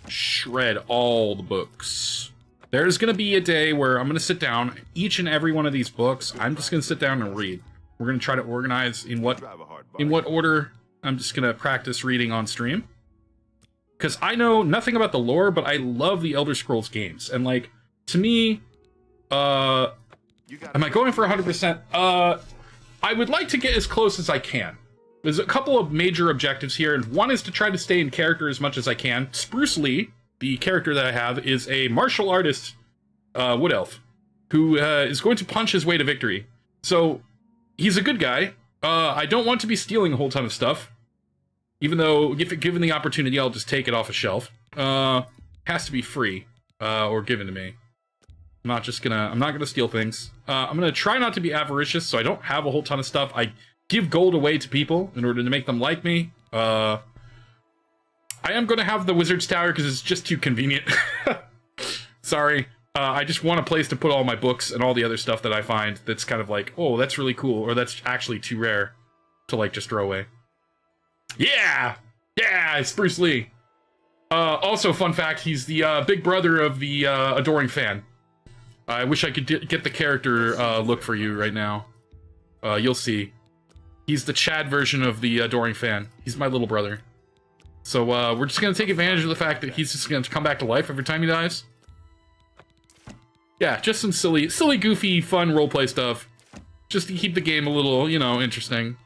Shred all the books. There's going to be a day where I'm going to sit down, each and every one of these books, I'm just going to sit down and read. We're going to try to organize in what order I'm just going to practice reading on stream. Because I know nothing about the lore, but I love the Elder Scrolls games. And, like, to me, am I going for 100%? I would like to get as close as I can. There's a couple of major objectives here, and one is to try to stay in character as much as I can. Spruce Lee, the character that I have, is a martial artist wood elf who is going to punch his way to victory. So, he's a good guy. I don't want to be stealing a whole ton of stuff. Even though, if given the opportunity, I'll just take it off a shelf. Has to be free, or given to me. I'm not gonna steal things. I'm gonna try not to be avaricious, so I don't have a whole ton of stuff. I give gold away to people in order to make them like me. I am gonna have the Wizard's Tower because it's just too convenient. Sorry. I just want a place to put all my books and all the other stuff that I find that's kind of like, oh, that's really cool, or that's actually too rare to, like, just throw away. Yeah! Yeah, it's Bruce Lee. Also, fun fact, he's the big brother of the adoring fan. I wish I could get the character look for you right now. You'll see. He's the Chad version of the adoring fan. He's my little brother. So we're just going to take advantage of the fact that he's just going to come back to life every time he dies. Yeah, just some silly, goofy, fun roleplay stuff. Just to keep the game a little, you know, interesting.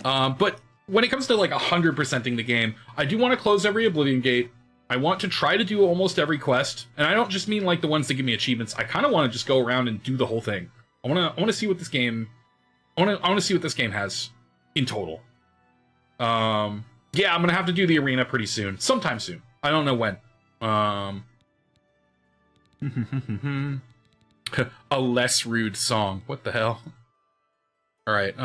But when it comes to, like, 100%ing the game, I do want to close every Oblivion gate. I want to try to do almost every quest. And I don't just mean, like, the ones that give me achievements. I kind of want to just go around and do the whole thing. I want to see what this game... I want to see what this game has in total. Yeah, I'm going to have to do the arena pretty soon. Sometime soon. I don't know when. A less rude song. What the hell? Alright,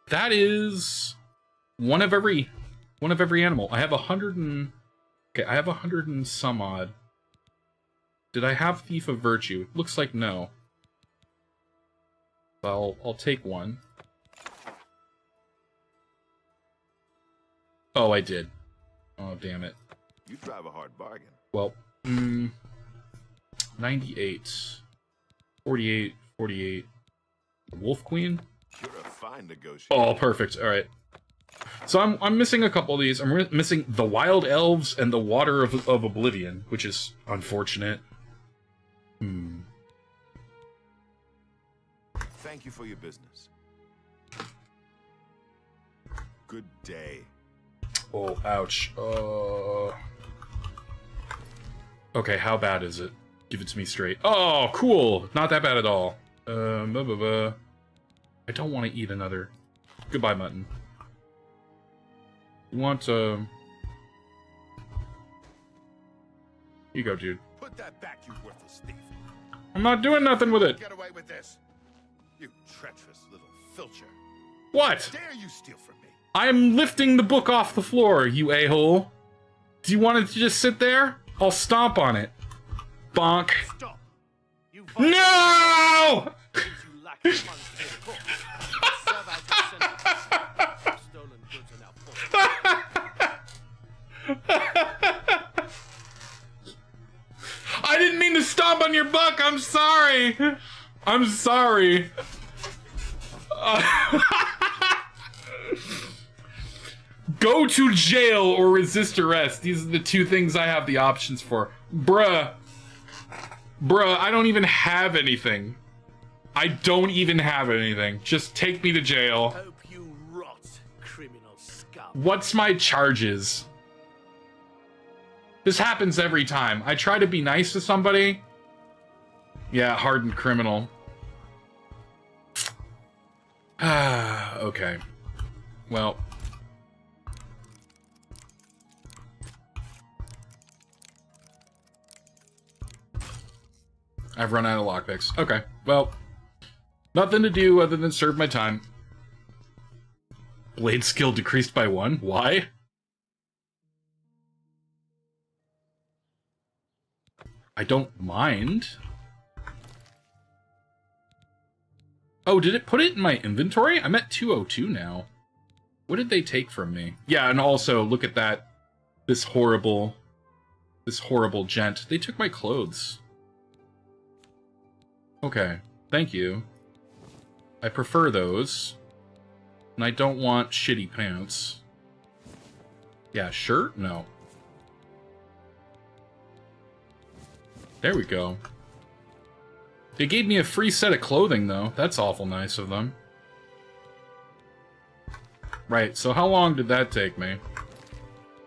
that is one of every animal. I have 100 and... Okay, I have 100 and some odd. Did I have Thief of Virtue? Looks like no. I'll take one. Oh, I did. Oh, damn it. You drive a hard bargain. Well, 98. 48, 48. Wolf Queen? You're a fine negotiator. Oh, perfect. All right. So I'm missing a couple of these. I'm missing the Wild Elves and the Water of Oblivion, which is unfortunate. Thank you for your business. Good day. Oh, ouch. Okay, how bad is it? Give it to me straight. Oh, cool. Not that bad at all. I don't want to eat another. Goodbye, mutton. You want, Here you go, dude. Put that back, you worthless thief. I'm not doing nothing with it. Get away with this. You treacherous little filcher. What? Dare you steal from me? I'm lifting the book off the floor, you a-hole. Do you want it to just sit there? I'll stomp on it. Bonk. Stop. You No! you lack the funds to pay the court. Serve out your sentence. Stolen goods are now I didn't mean to stomp on your buck. I'm sorry. I'm sorry. Go to jail or resist arrest. These are the two things I have the options for. Bruh, I don't even have anything. I don't even have anything. Just take me to jail. Hope you rot, criminal scum. What's my charges? This happens every time. I try to be nice to somebody. Yeah, hardened criminal. Okay. Well. I've run out of lockpicks. Okay, well. Nothing to do other than serve my time. Blade skill decreased by 1? Why? I don't mind. Oh, did it put it in my inventory? I'm at 202 now. What did they take from me? Yeah, and also, look at that. This horrible gent. They took my clothes. Okay, thank you. I prefer those. And I don't want shitty pants. Yeah, shirt? No. There we go. They gave me a free set of clothing, though. That's awful nice of them. Right, so how long did that take me?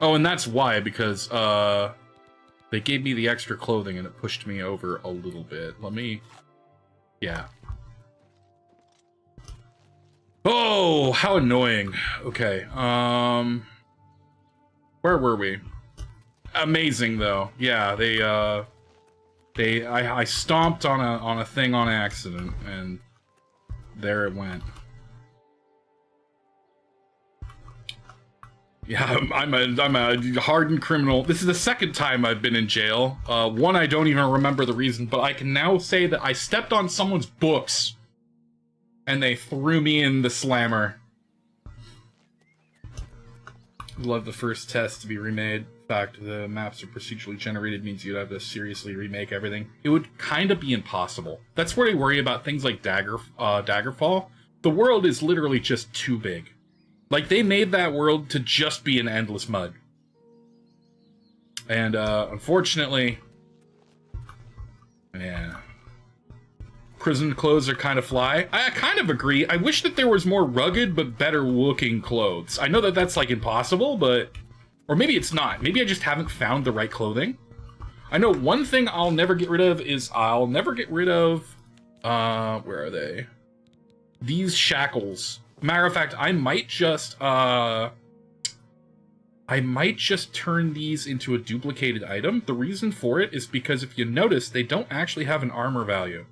Oh, and that's why, because, they gave me the extra clothing and it pushed me over a little bit. Let me... Yeah. Oh, how annoying. Okay, where were we? Amazing, though. Yeah, I stomped on a thing on accident, and there it went. Yeah, I'm a hardened criminal. This is the second time I've been in jail. One, I don't even remember the reason, but I can now say that I stepped on someone's books, and they threw me in the slammer. Love the first test to be remade. In fact, the maps are procedurally generated means you'd have to seriously remake everything. It would kind of be impossible. That's where I worry about things like Daggerfall. The world is literally just too big. Like, they made that world to just be an endless mud. And, unfortunately... Yeah. Prison clothes are kind of fly. I kind of agree. I wish that there was more rugged but better looking clothes. I know that that's, like, impossible, but... Or maybe it's not. Maybe I just haven't found the right clothing. I know one thing I'll never get rid of is I'll never get rid of... where are they? These shackles. Matter of fact, I might just turn these into a duplicated item. The reason for it is because if you notice, they don't actually have an armor value.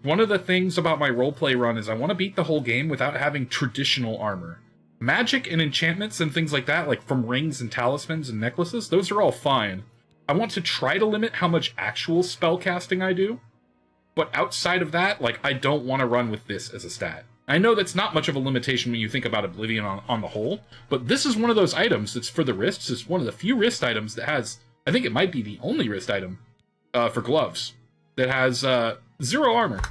One of the things about my roleplay run is I want to beat the whole game without having traditional armor. Magic and enchantments and things like that, like from rings and talismans and necklaces, those are all fine. I want to try to limit how much actual spell casting I do. But outside of that, like, I don't want to run with this as a stat. I know that's not much of a limitation when you think about Oblivion on the whole, but this is one of those items that's for the wrists. It's one of the few wrist items that has, I think it might be the only wrist item for gloves, that has 0 armor.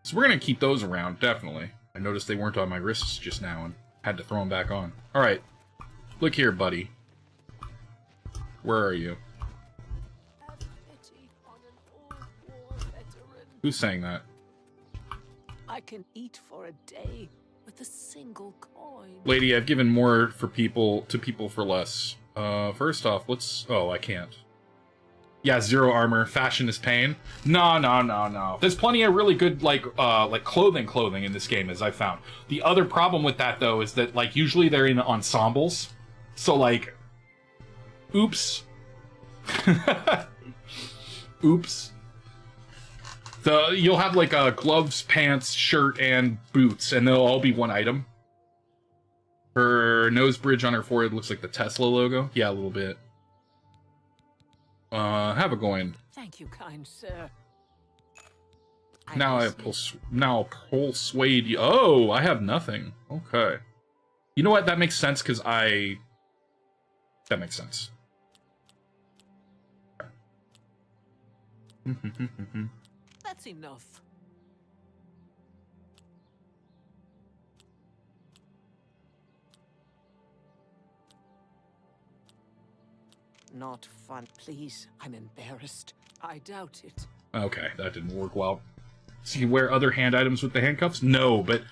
So we're going to keep those around, definitely. I noticed they weren't on my wrists just now and had to throw them back on. Alright, look here, buddy. Where are you? Who's saying that? I can eat for a day with a single coin. Lady, I've given more for people for less. First off, let's... Oh, I can't. Yeah, 0 armor. Fashion is pain. No. There's plenty of really good, like clothing in this game, as I've found. The other problem with that, though, is that, like, usually they're in ensembles. So, like... Oops. Oops. You'll have, like, gloves, pants, shirt, and boots, and they'll all be one item. Her nose bridge on her forehead looks like the Tesla logo. Yeah, a little bit. Have a going. Thank you, kind sir. Now I'll pull suede. Oh, I have nothing. Okay. You know what? That makes sense, because that makes sense. That's enough. Not fun, please. I'm embarrassed. I doubt it. Okay, that didn't work well. So you can wear other hand items with the handcuffs? No, but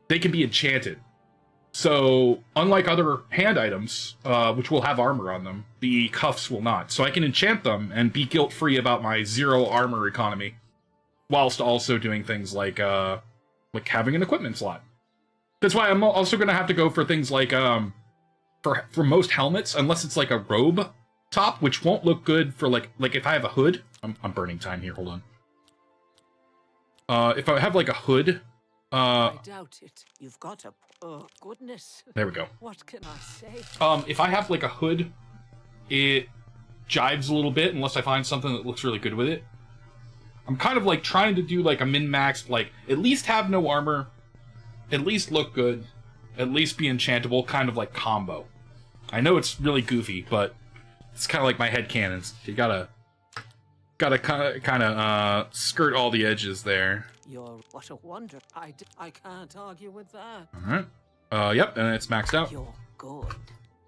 they can be enchanted. So, unlike other hand items, which will have armor on them, the cuffs will not. So I can enchant them and be guilt-free about my 0 armor economy, whilst also doing things like having an equipment slot. That's why I'm also going to have to go for things like, for most helmets, unless it's like a robe top, which won't look good for, like if I have a hood. I'm burning time here, hold on. If I have, like, a hood... I doubt it. You've got a... Oh, goodness. There we go. What can I say? If I have, like, a hood, it jives a little bit unless I find something that looks really good with it. I'm kind of like trying to do like a min-max, like at least have no armor, at least look good, at least be enchantable, kind of like combo. I know it's really goofy, but it's kind of like my headcanons. You gotta kind of skirt all the edges there. You're what a wonder. I can't argue with that. All right. Yep, and it's maxed out. You're good.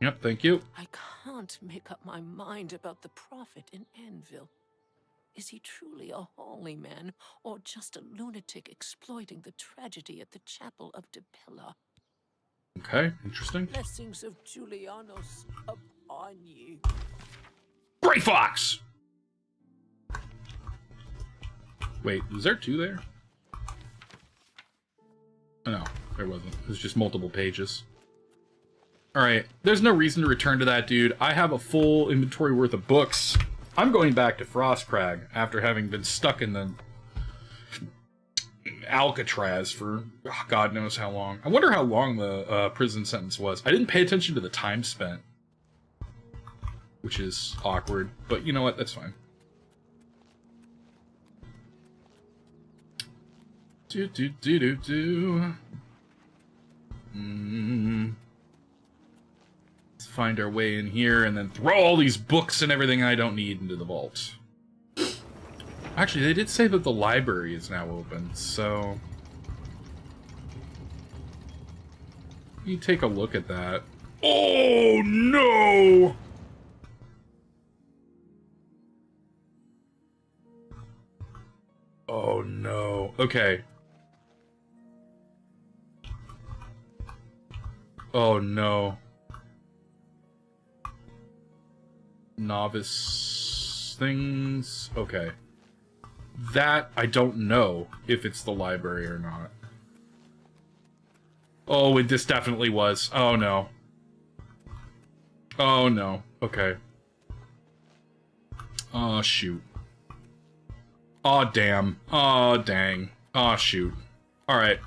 Yep, thank you. I can't make up my mind about the prophet in Anvil. Is he truly a holy man, or just a lunatic exploiting the tragedy at the chapel of Depella? Okay, interesting. Blessings of Julianos upon you. Gray Fox! Wait, was there 2 there? Oh, no, there wasn't. It was just multiple pages. Alright, there's no reason to return to that, dude. I have a full inventory worth of books. I'm going back to Frostcrag after having been stuck in the Alcatraz for God knows how long. I wonder how long the prison sentence was. I didn't pay attention to the time spent, which is awkward, but you know what? That's fine. Let's find our way in here and then throw all these books and everything I don't need into the vault. Actually, they did say that the library is now open, so... you take a look at that. Oh, no! Oh, no. Okay. Oh, no. Novice things. Okay. That, I don't know if it's the library or not. Oh, this definitely was. Oh, no. Oh, no. Okay. Oh, shoot. Oh, damn. Oh, dang. Oh, shoot. Alright.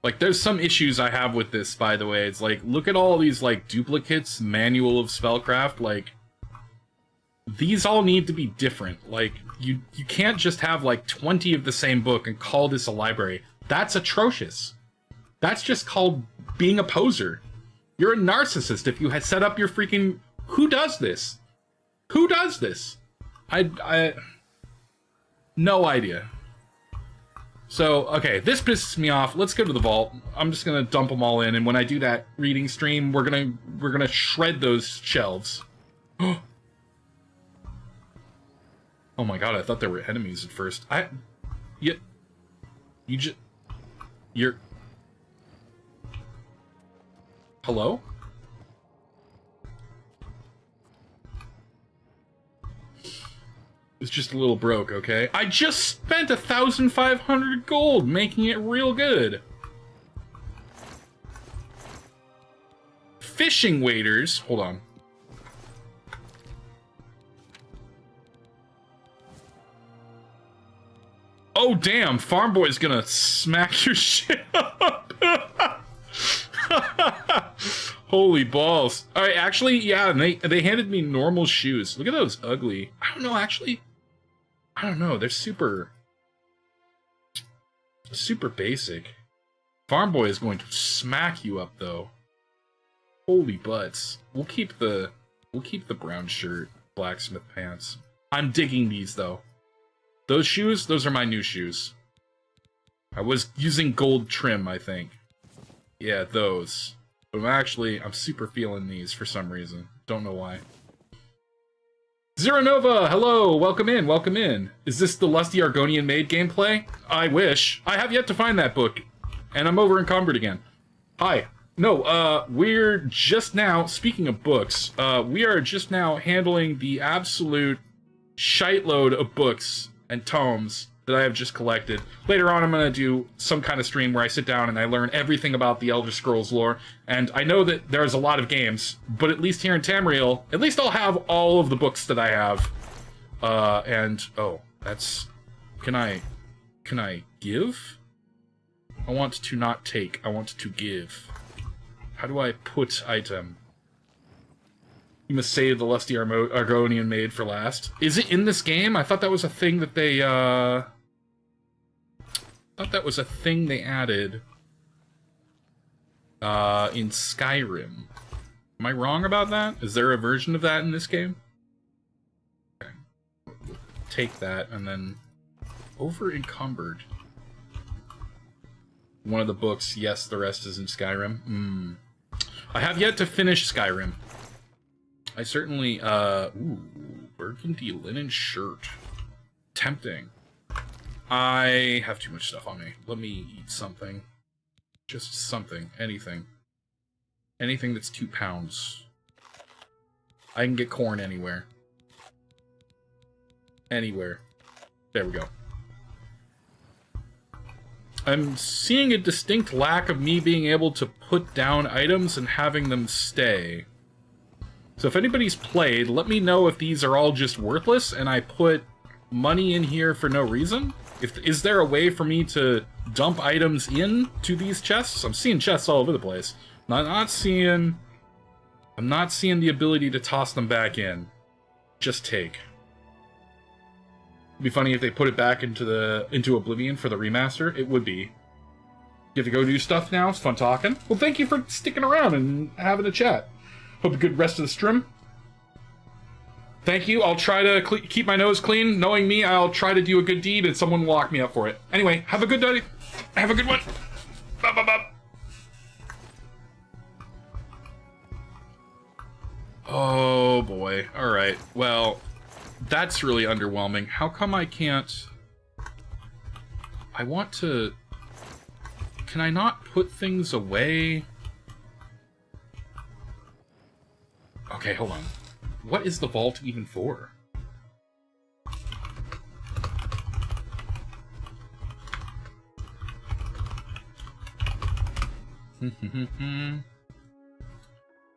Like, there's some issues I have with this, by the way. It's like, look at all these, like, duplicates, Manual of Spellcraft, like... these all need to be different. Like, you can't just have, like, 20 of the same book and call this a library. That's atrocious. That's just called being a poser. You're a narcissist if you had set up your freaking... who does this? Who does this? No idea. So, okay, this pisses me off. Let's go to the vault. I'm just gonna dump them all in, and when I do that reading stream, we're gonna shred those shelves. Oh my god, I thought there were enemies at first. You're... Hello? It's just a little broke, okay? I just spent 1,500 gold making it real good. Fishing waders. Hold on. Oh, damn. Farm Boy's gonna smack your shit up. Holy balls. Alright, actually, yeah, and they handed me normal shoes. Look at those ugly. I don't know, actually. I don't know. They're super basic. Farm Boy is going to smack you up, though. Holy butts. We'll keep the brown shirt, blacksmith pants. I'm digging these, though. Those shoes, those are my new shoes. I was using gold trim, I think. Yeah, those. But I'm super feeling these for some reason. Don't know why. Zero Nova, hello, welcome in, welcome in. Is this the Lusty Argonian Maid gameplay? I wish. I have yet to find that book. And I'm over encumbered again. Hi. No, we're just now, speaking of books, we are just now handling the absolute shiteload of books and tomes that I have just collected. Later on, I'm going to do some kind of stream where I sit down and I learn everything about the Elder Scrolls lore. And I know that there's a lot of games, but at least here in Tamriel, at least I'll have all of the books that I have. Oh, that's... Can I give? I want to not take. I want to give. How do I put item? You must save the lusty Argonian maid for last. Is it in this game? I thought that was a thing that they, I thought that was a thing they added in Skyrim. Am I wrong about that? Is there a version of that in this game? Okay. Take that, and then... Over encumbered. One of the books, yes, the rest is in Skyrim. I have yet to finish Skyrim. I certainly, ooh, burgundy linen shirt. Tempting. I have too much stuff on me. Let me eat something. Just something. Anything. Anything that's 2 pounds. I can get corn anywhere. Anywhere. There we go. I'm seeing a distinct lack of me being able to put down items and having them stay. So if anybody's played, let me know if these are all just worthless and I put money in here for no reason. Is there a way for me to dump items in to these chests? I'm seeing chests all over the place. I'm not seeing the ability to toss them back in. Just take. It'd be funny if they put it back into Oblivion for the remaster. It would be. You have to go do stuff now. It's fun talking. Well, thank you for sticking around and having a chat. Hope a good rest of the stream. Thank you. I'll try to keep my nose clean. Knowing me, I'll try to do a good deed and someone will lock me up for it. Anyway, have a good day. Have a good one. Bop, bop, bop. Oh, boy. All right. Well, that's really underwhelming. How come I can't... I want to... Can I not put things away? Okay, hold on. What is the vault even for?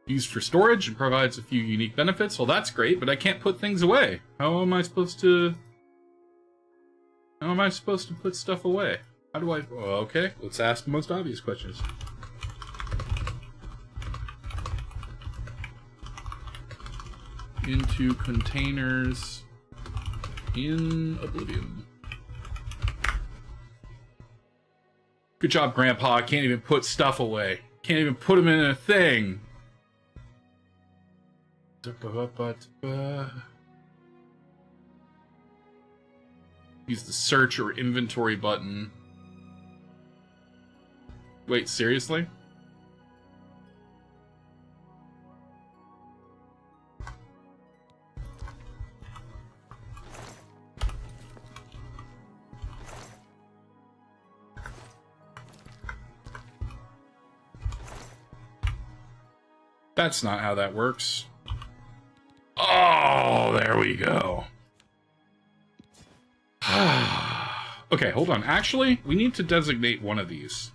Used for storage and provides a few unique benefits. Well, that's great, but I can't put things away. How am I supposed to put stuff away? How do I... Oh, okay, let's ask the most obvious questions. Into containers in Oblivion. Good job, Grandpa. I can't even put stuff away. Can't even put them in a thing. Use the search or inventory button. Wait, seriously? That's not how that works. Oh, there we go. Okay, hold on. Actually, we need to designate one of these.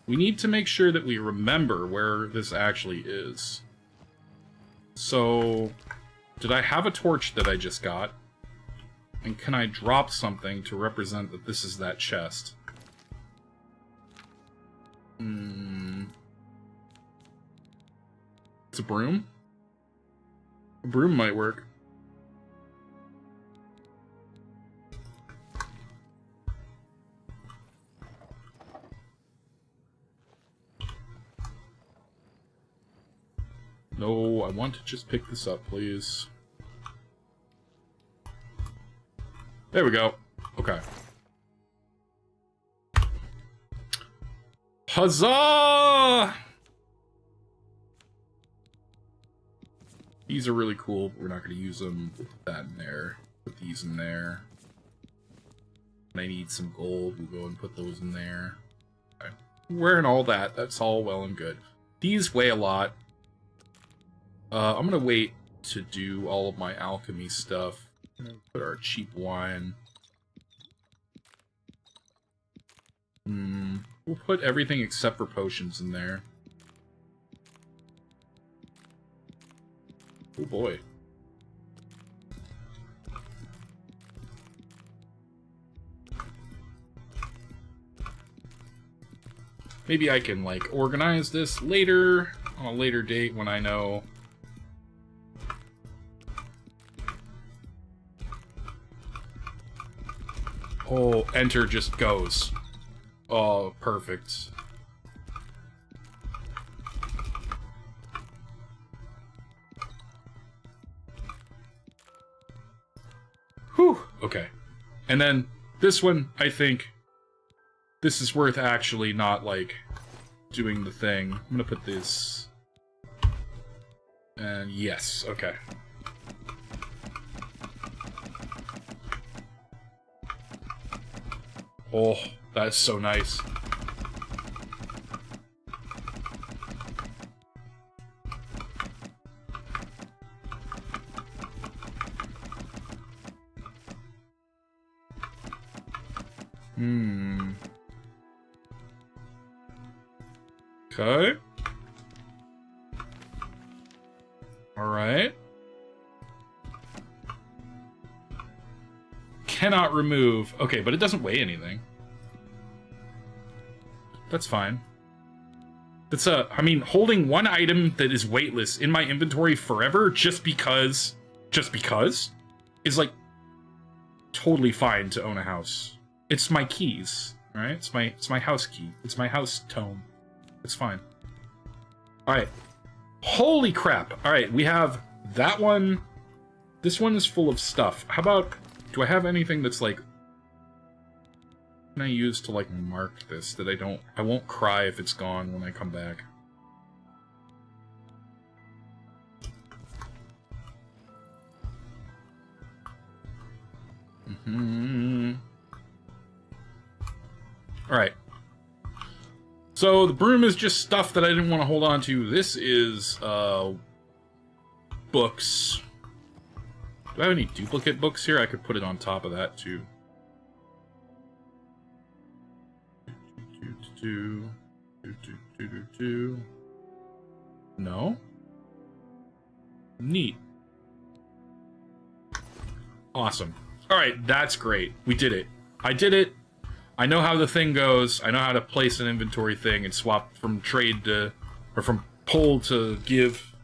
We need to make sure that we remember where this actually is. So, did I have a torch that I just got? And can I drop something to represent that this is that chest? It's a broom? A broom might work. No, I want to just pick this up, please. There we go. Okay. Huzzah! These are really cool, but we're not going to use them. Put that in there. Put these in there. When I need some gold, we'll go and put those in there. Okay. Wearing all that, that's all well and good. These weigh a lot. I'm going to wait to do all of my alchemy stuff. Put our cheap wine. We'll put everything except for potions in there. Oh boy. Maybe I can, like, organize this later, on a later date when I know Oh, enter just goes. Oh, perfect. Whew, okay. And then this one, I think this is worth actually not, like, doing the thing. I'm gonna put this... And yes, okay. Oh, that's so nice. Okay. Alright. Cannot remove. Okay, but it doesn't weigh anything. That's fine. That's I mean, holding one item that is weightless in my inventory forever just because, is like totally fine to own a house. It's my keys, right? It's my house key. It's my house tome. It's fine. Alright. Holy crap. Alright, we have that one. This one is full of stuff. How about, do I have anything that's like, can I use to like mark this that I won't cry if it's gone when I come back? Alright. So the broom is just stuff that I didn't want to hold on to. This is books. Do I have any duplicate books here? I could put it on top of that too. No? Neat. Awesome. Alright, that's great. We did it. I did it. I know how the thing goes. I know how to place an inventory thing and swap from trade to... or from pull to give.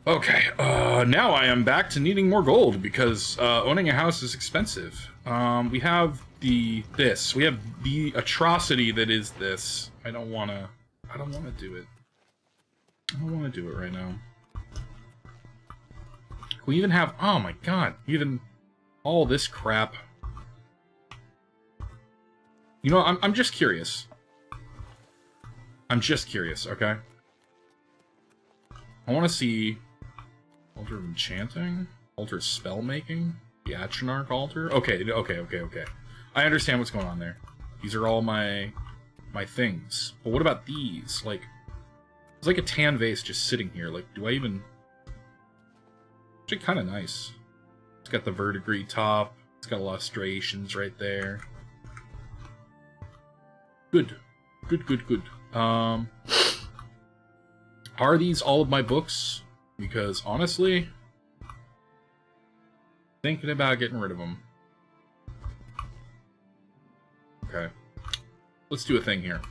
Okay, now I am back to needing more gold because owning a house is expensive. We have this. We have the atrocity that is this. I don't want to do it. I don't want to do it right now. We even have, oh my god, even all this crap. You know, I'm just curious. I'm just curious, okay? I want to see Altar of Enchanting, Altar of Spellmaking, the Atronach Altar. Okay. I understand what's going on there. These are all my things. But what about these? Like, it's like a tan vase just sitting here. Like, do I even... Actually, kind of nice. It's got the verdigris top. It's got illustrations right there. Good. Good. Are these all of my books? Because, honestly, thinking about getting rid of them. Okay. Let's do a thing here.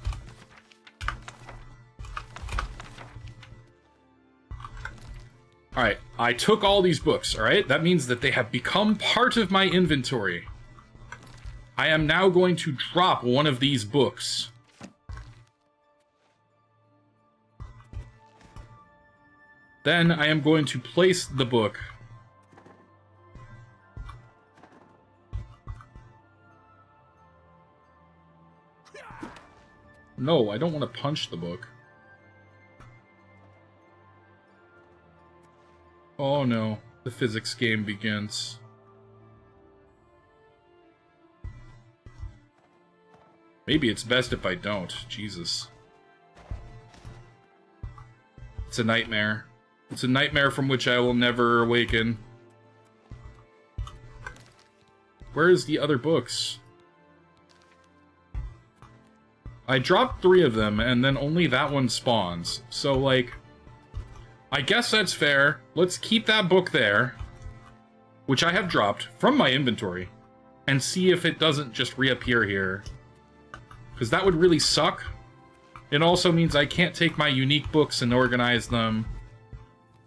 Alright, I took all these books, alright? That means that they have become part of my inventory. I am now going to drop one of these books. Then I am going to place the book. No, I don't want to punch the book. Oh no, the physics game begins. Maybe it's best if I don't. Jesus. It's a nightmare. It's a nightmare from which I will never awaken. Where is the other books? I dropped 3 of them, and then only that one spawns. So, like, I guess that's fair. Let's keep that book there, which I have dropped from my inventory, and see if it doesn't just reappear here. Because that would really suck. It also means I can't take my unique books and organize them.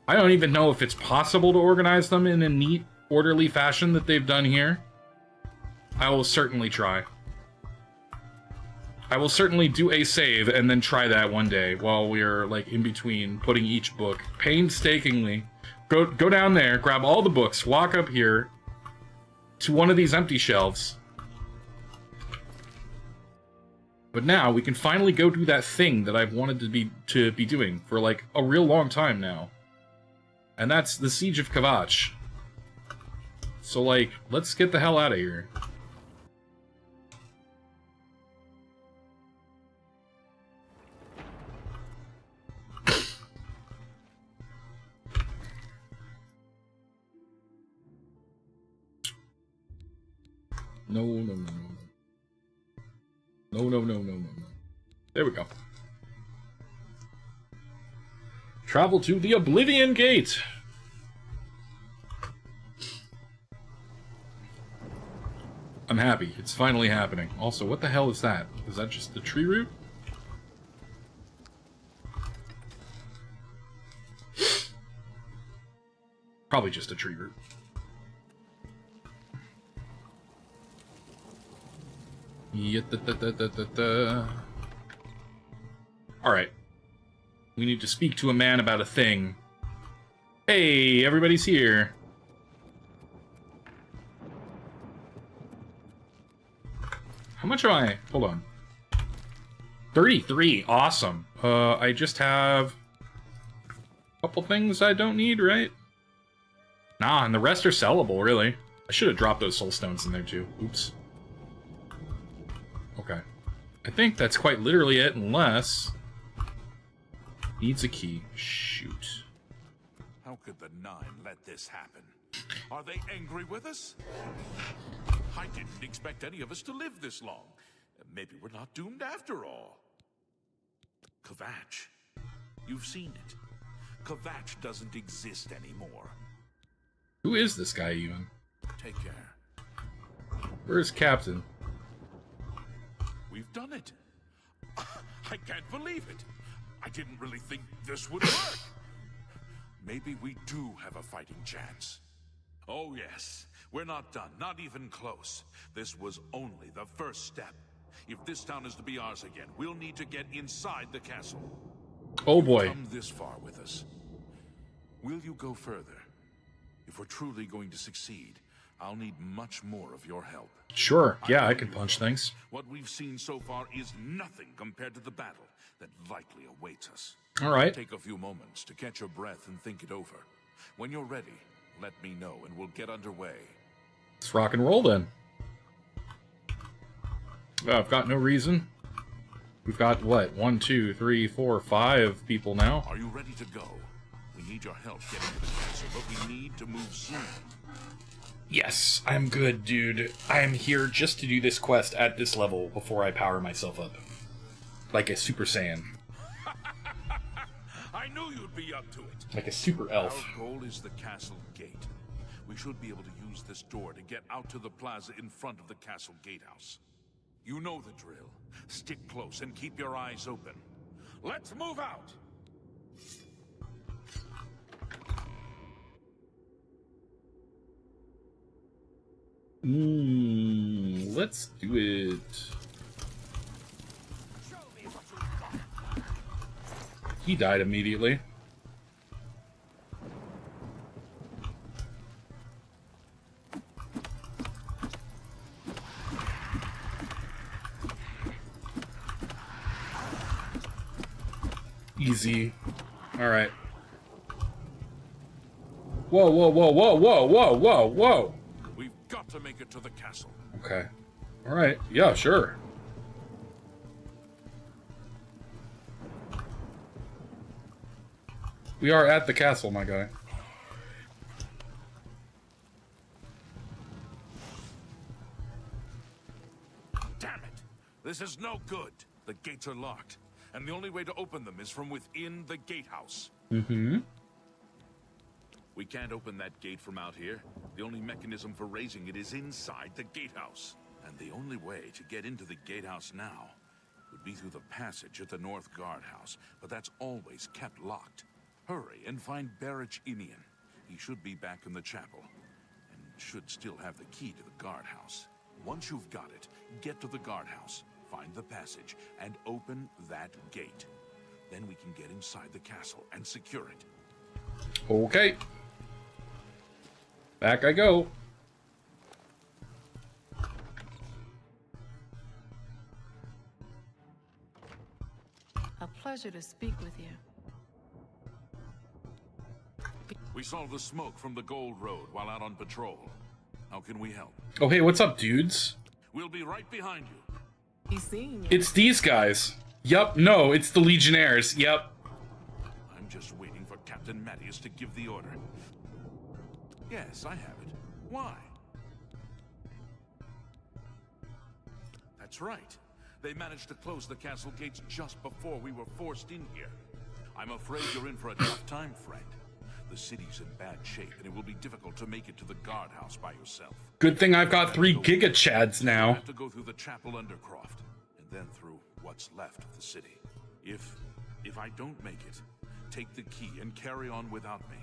I don't even know if it's possible to organize them in a neat, orderly fashion that they've done here. I will certainly try. I will certainly do a save and then try that one day while we're like in between putting each book painstakingly. Go down there, grab all the books, walk up here to one of these empty shelves. But now we can finally go do that thing that I've wanted to be doing for like a real long time now. And that's the Siege of Kvatch. So like, let's get the hell out of here. No, no, no, no. No, no, no, no, no, no. There we go. Travel to the Oblivion Gate! I'm happy. It's finally happening. Also, what the hell is that? Is that just the tree root? Probably just a tree root. Alright. We need to speak to a man about a thing. Hey, everybody's here. How much am I? Hold on. 33. Awesome. I just have a couple things I don't need, right? Nah, and the rest are sellable, really. I should have dropped those soul stones in there, too. Oops. Okay. I think that's quite literally it, unless... Needs a key. Shoot. How could the Nine let this happen? Are they angry with us? I didn't expect any of us to live this long. Maybe we're not doomed after all. Kvatch. You've seen it. Kvatch doesn't exist anymore. Who is this guy, even? Take care. Where's Captain? We've done it. I can't believe it. I didn't really think this would work. Maybe we do have a fighting chance. Oh yes, we're not done, not even close. This was only the first step. If this town is to be ours again, we'll need to get inside the castle. Oh boy. You've come this far with us. Will you go further? If we're truly going to succeed, I'll need much more of your help. Sure, yeah, I can punch things. What we've seen so far is nothing compared to the battle that likely awaits us. All right. Take a few moments to catch your breath and think it over. When you're ready, let me know and we'll get underway. Let's rock and roll then. I've got no reason. We've got, what, 1, 2, 3, 4, 5 people now. Are you ready to go? We need your help getting to the castle, but we need to move soon. Yes, I'm good, dude. I'm here just to do this quest at this level before I power myself up. Like a Super Saiyan. I knew you'd be up to it. Like a super elf. Our goal is the castle gate. We should be able to use this door to get out to the plaza in front of the castle gatehouse. You know the drill. Stick close and keep your eyes open. Let's move out! Let's do it. He died immediately. Easy. Alright. Whoa, whoa, whoa, whoa, whoa, whoa, whoa, whoa! We've got to make it to the castle. Okay. Alright. Yeah, sure. We are at the castle, my guy. Damn it! This is no good. The gates are locked, and the only way to open them is from within the gatehouse. Mm-hmm. We can't open that gate from out here. The only mechanism for raising it is inside the gatehouse. And the only way to get into the gatehouse now would be through the passage at the North Guardhouse, but that's always kept locked. Hurry and find Barrich Inian. He should be back in the chapel, and should still have the key to the guardhouse. Once you've got it, get to the guardhouse, find the passage, and open that gate. Then we can get inside the castle and secure it. Okay. Back I go. A pleasure to speak with you. We saw the smoke from the Gold Road while out on patrol. How can we help? Oh, hey, what's up, dudes? We'll be right behind you. He's seeing you. It's these guys. Yup, no, it's the Legionnaires. Yup. I'm just waiting for Captain Mattias to give the order. Yes, I have it. Why? That's right. They managed to close the castle gates just before we were forced in here. I'm afraid you're in for a tough time, friend. The city's in bad shape, and it will be difficult to make it to the guardhouse by yourself. Good thing I've got 3 Giga Chads now. You have to go through the chapel undercroft, and then through what's left of the city. If I don't make it, take the key and carry on without me.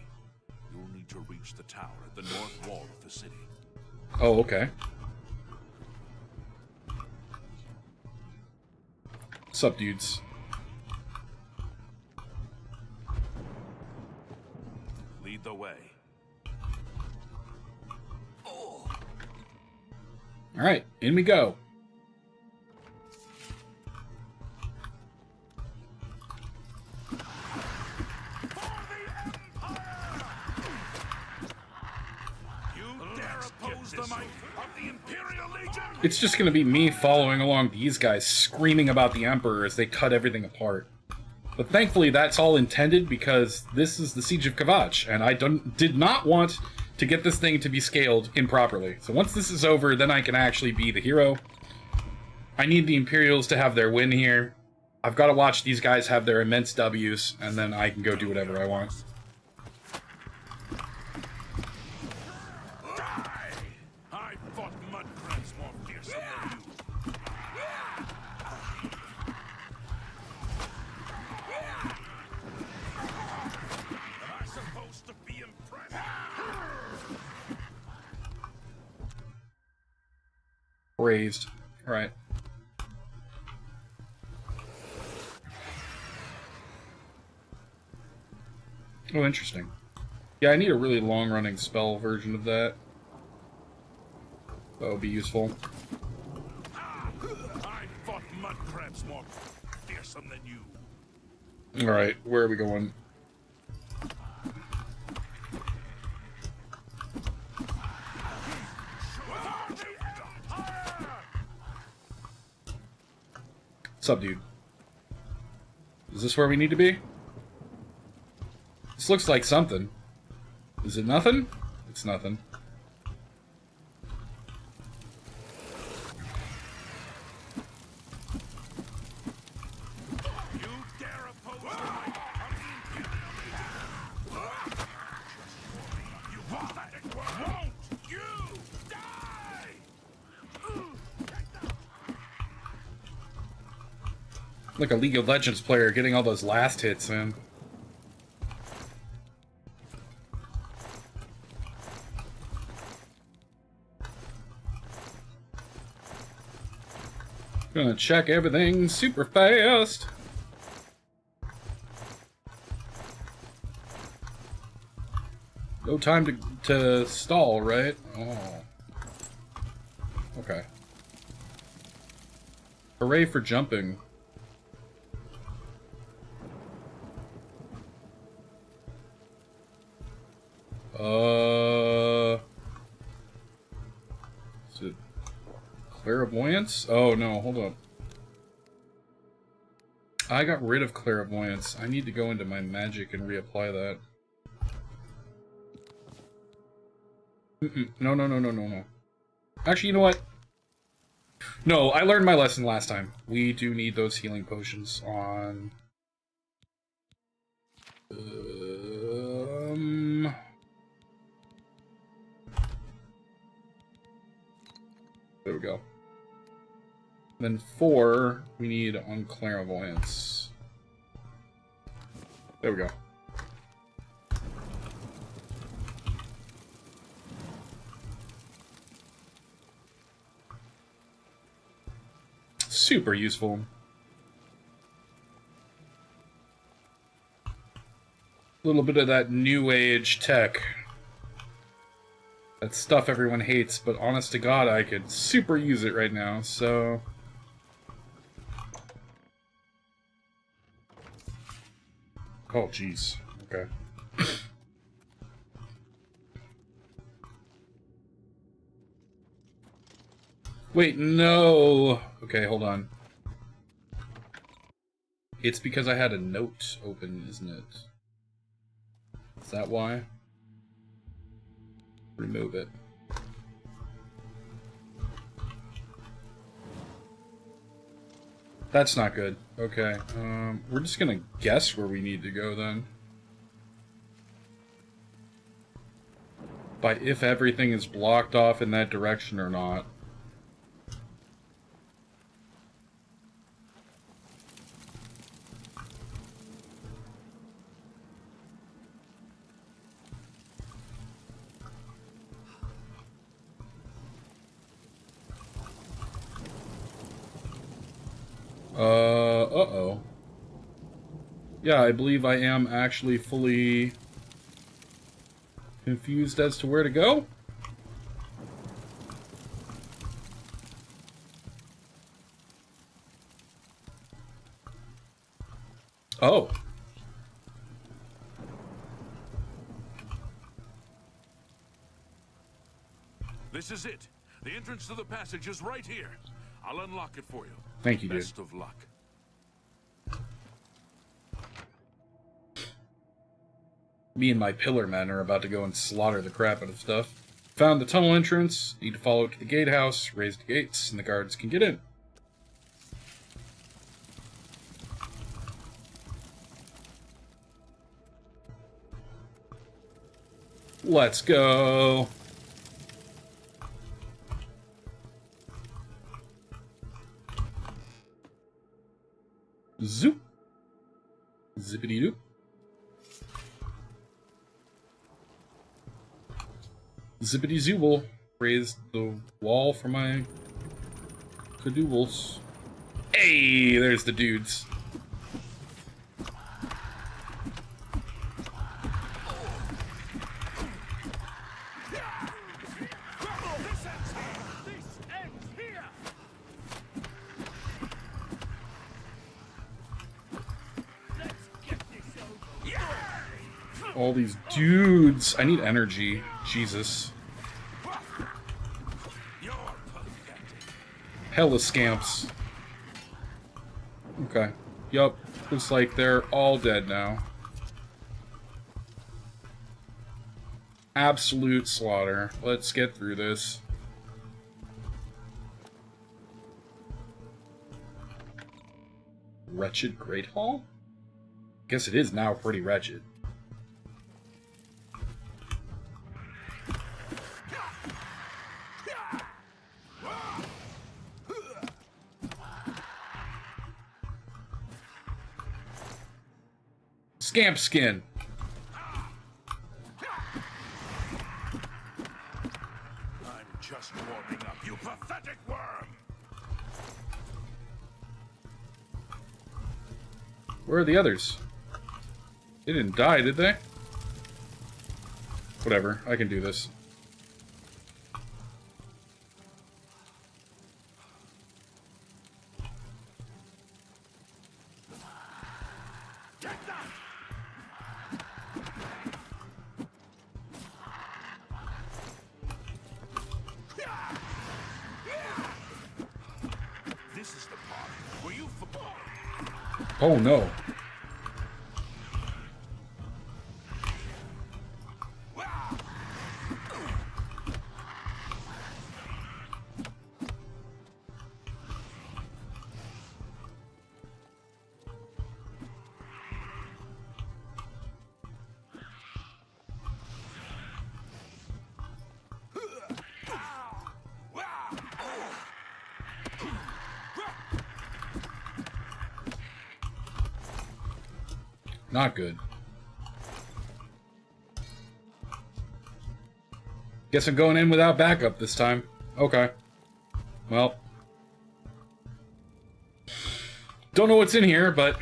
You'll need to reach the tower at the north wall of the city. Oh, okay. What's up, dudes? Lead the way. Alright, in we go. It's just gonna be me following along these guys, screaming about the Emperor as they cut everything apart. But thankfully that's all intended because this is the Siege of Kvatch, and I did not want to get this thing to be scaled improperly. So once this is over, then I can actually be the hero. I need the Imperials to have their win here. I've got to watch these guys have their immense W's, and then I can go do whatever I want. I fought mudcrabs more fiercely than you. Am I supposed to be impressed? Raised. Alright. Oh, interesting. Yeah, I need a really long-running spell version of that. That would be useful. I fought mudcrabs more fearsome than you. Alright, where are we going? What's up, dude? Is this where we need to be? This looks like something. Is it nothing? It's nothing. Like a League of Legends player getting all those last hits in. Gonna check everything super fast. No time to stall, right? Oh. Okay. Hooray for jumping. Is it clairvoyance? Oh no, hold up. I got rid of clairvoyance. I need to go into my magic and reapply that. No. Actually, you know what? No, I learned my lesson last time. We do need those healing potions on... There we go. Then 4, we need on clairvoyance. There we go. super useful. A little bit of that new age tech. That stuff everyone hates, but honest to God, I could super use it right now, so... Oh, jeez. Okay. Wait, no! Okay, hold on. It's because I had a note open, isn't it? Is that why? Remove it. That's not good. Okay, we're just gonna guess where we need to go then. By if everything is blocked off in that direction or not. Uh-oh. Yeah, I believe I am actually fully confused as to where to go. Oh. This is it. The entrance to the passage is right here. I'll unlock it for you. Thank you, dude. Best of luck. Me and my pillar men are about to go and slaughter the crap out of stuff. Found the tunnel entrance. Need to follow it to the gatehouse. Raise the gates, and the guards can get in. Let's go. Zoop. Zippity doop. Zippity zooble. Raise the wall for my cadoodles. Hey, there's the dudes. All these dudes. I need energy. Jesus. Hella scamps. Okay. Yup. Looks like they're all dead now. Absolute slaughter. Let's get through this. Wretched Great Hall? Guess it is now pretty wretched. Scamp skin. I'm just warming up, you pathetic worm. Where are the others? They didn't die, did they? Whatever, I can do this. Oh no. Not good. Guess I'm going in without backup this time. Okay. Well. Don't know what's in here, but...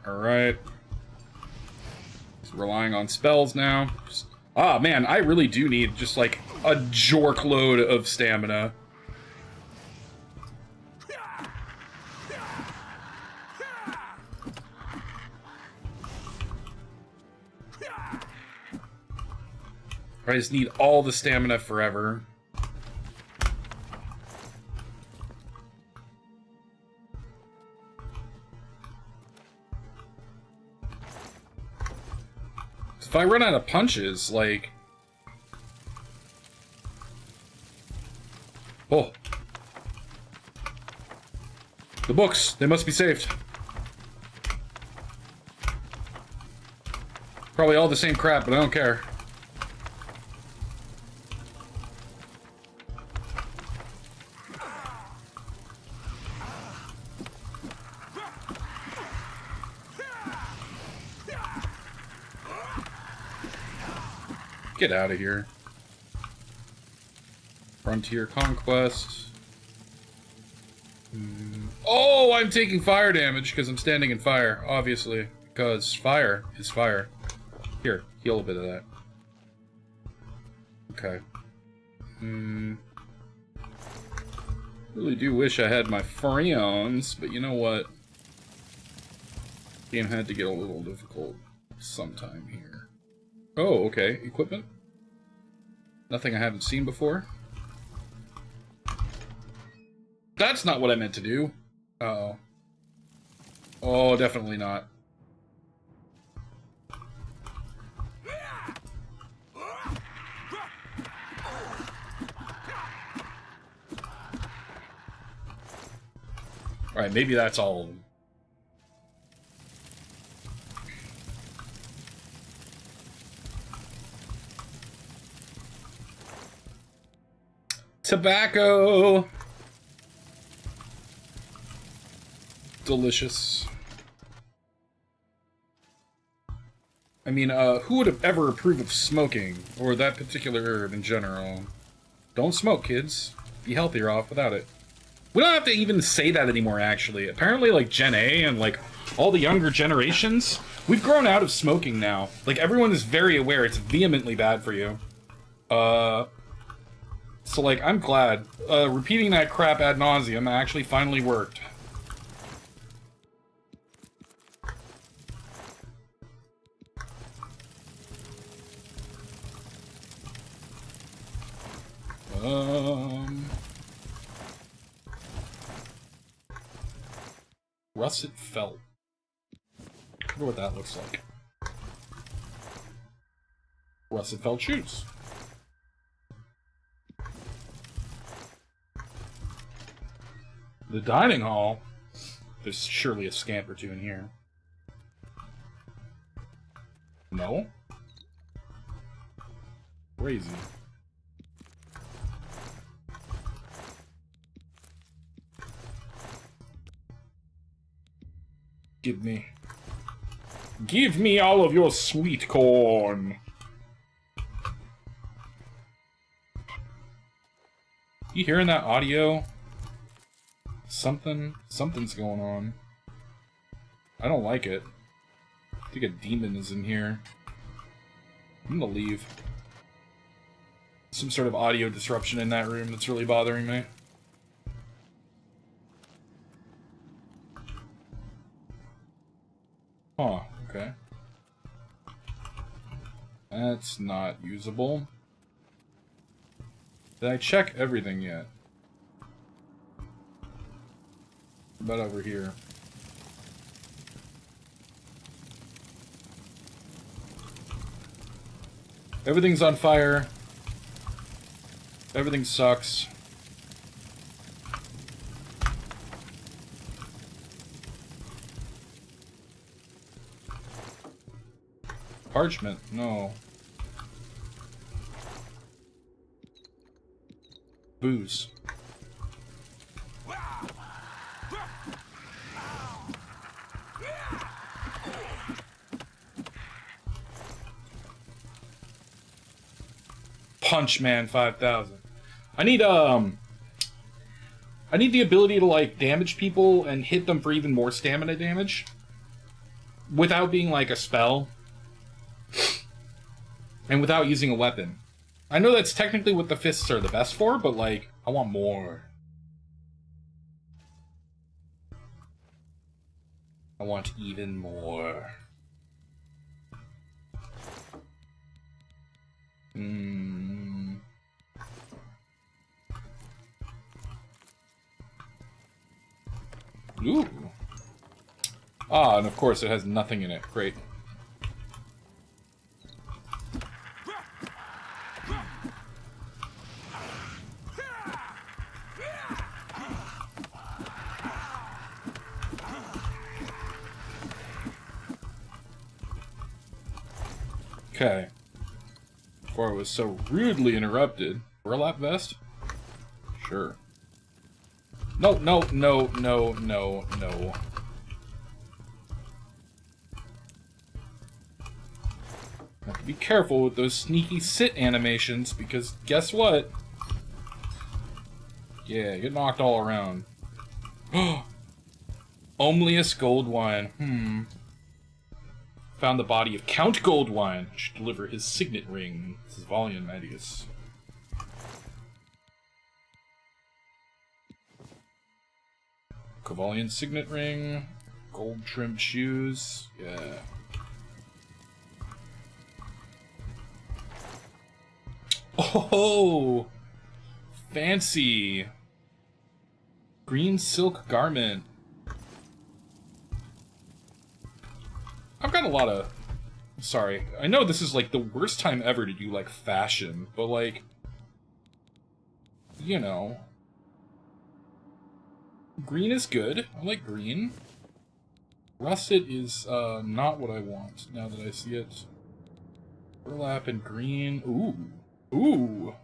Alright. Just relying on spells now. Ah, man, I really do need just, like, a jork load of stamina. I just need all the stamina forever. If I run out of punches, like... Oh. The books, they must be saved. Probably all the same crap, but I don't care. Get out of here. Frontier Conquest. Oh, I'm taking fire damage because I'm standing in fire, obviously. Because fire is fire. Here, heal a bit of that. Okay. Really do wish I had my friends, but you know what? Game had to get a little difficult sometime here. Oh, okay. Equipment? Nothing I haven't seen before. That's not what I meant to do. Uh-oh. Oh, definitely not. Alright, maybe that's all of them. Tobacco! Delicious. I mean, who would have ever approved of smoking, or that particular herb in general? Don't smoke, kids. Be healthier off without it. We don't have to even say that anymore, actually. Apparently, like, Gen A and, like, all the younger generations, we've grown out of smoking now. Like, everyone is very aware it's vehemently bad for you. So, like, I'm glad. Repeating that crap ad nauseum actually finally worked. Russet felt. I wonder what that looks like. Russet felt shoes. The dining hall. There's surely a scamp or two in here. No? Crazy. Give me all of your sweet corn. You hearing that audio? Something's going on. I don't like it. I think a demon is in here. I'm gonna leave. Some sort of audio disruption in that room that's really bothering me. Huh, okay. That's not usable. Did I check everything yet? What about over here? Everything's on fire. Everything sucks. Parchment. No. Booze. Punch Man 5000. I need the ability to like damage people and hit them for even more stamina damage without being like a spell and without using a weapon. I know that's technically what the fists are the best for, but like I want more. I want even more. Ooh. Ah, and of course it has nothing in it. Great. Okay. Before I was so rudely interrupted. Burlap vest? Sure. No, no, no, no, no, no. Have to be careful with those sneaky sit animations, because guess what? Yeah, get knocked all around. Omlius Goldwine. Found the body of Count Goldwine. Should deliver his signet ring. This is Valiant Medius. Cavalian signet ring. Gold trimmed shoes. Yeah. Oh! Fancy! Green silk garment. I've got a lot of... Sorry. I know this is, like, the worst time ever to do, like, fashion, but, like... You know... Green is good. I like green. Russet is, not what I want, now that I see it. Burlap and green. Ooh. Ooh.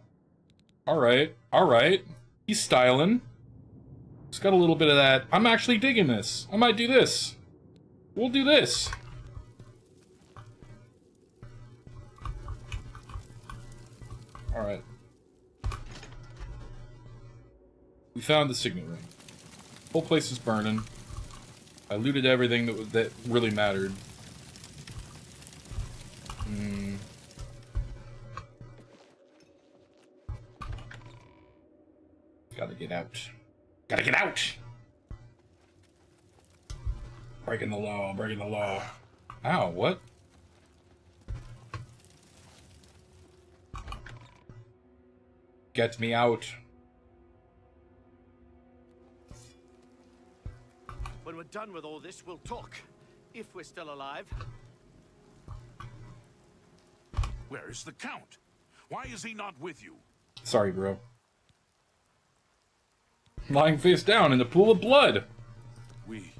Alright. Alright. He's styling. It's got a little bit of that. I'm actually digging this. I might do this. We'll do this. Alright. We found the signet ring. Whole place is burning. I looted everything that really mattered. Gotta get out. Gotta get out! Breaking the law, breaking the law. Ow, what? Get me out. When we're done with all this, we'll talk. If we're still alive. Where is the Count? Why is he not with you? Sorry, bro. Lying face down in a pool of blood. We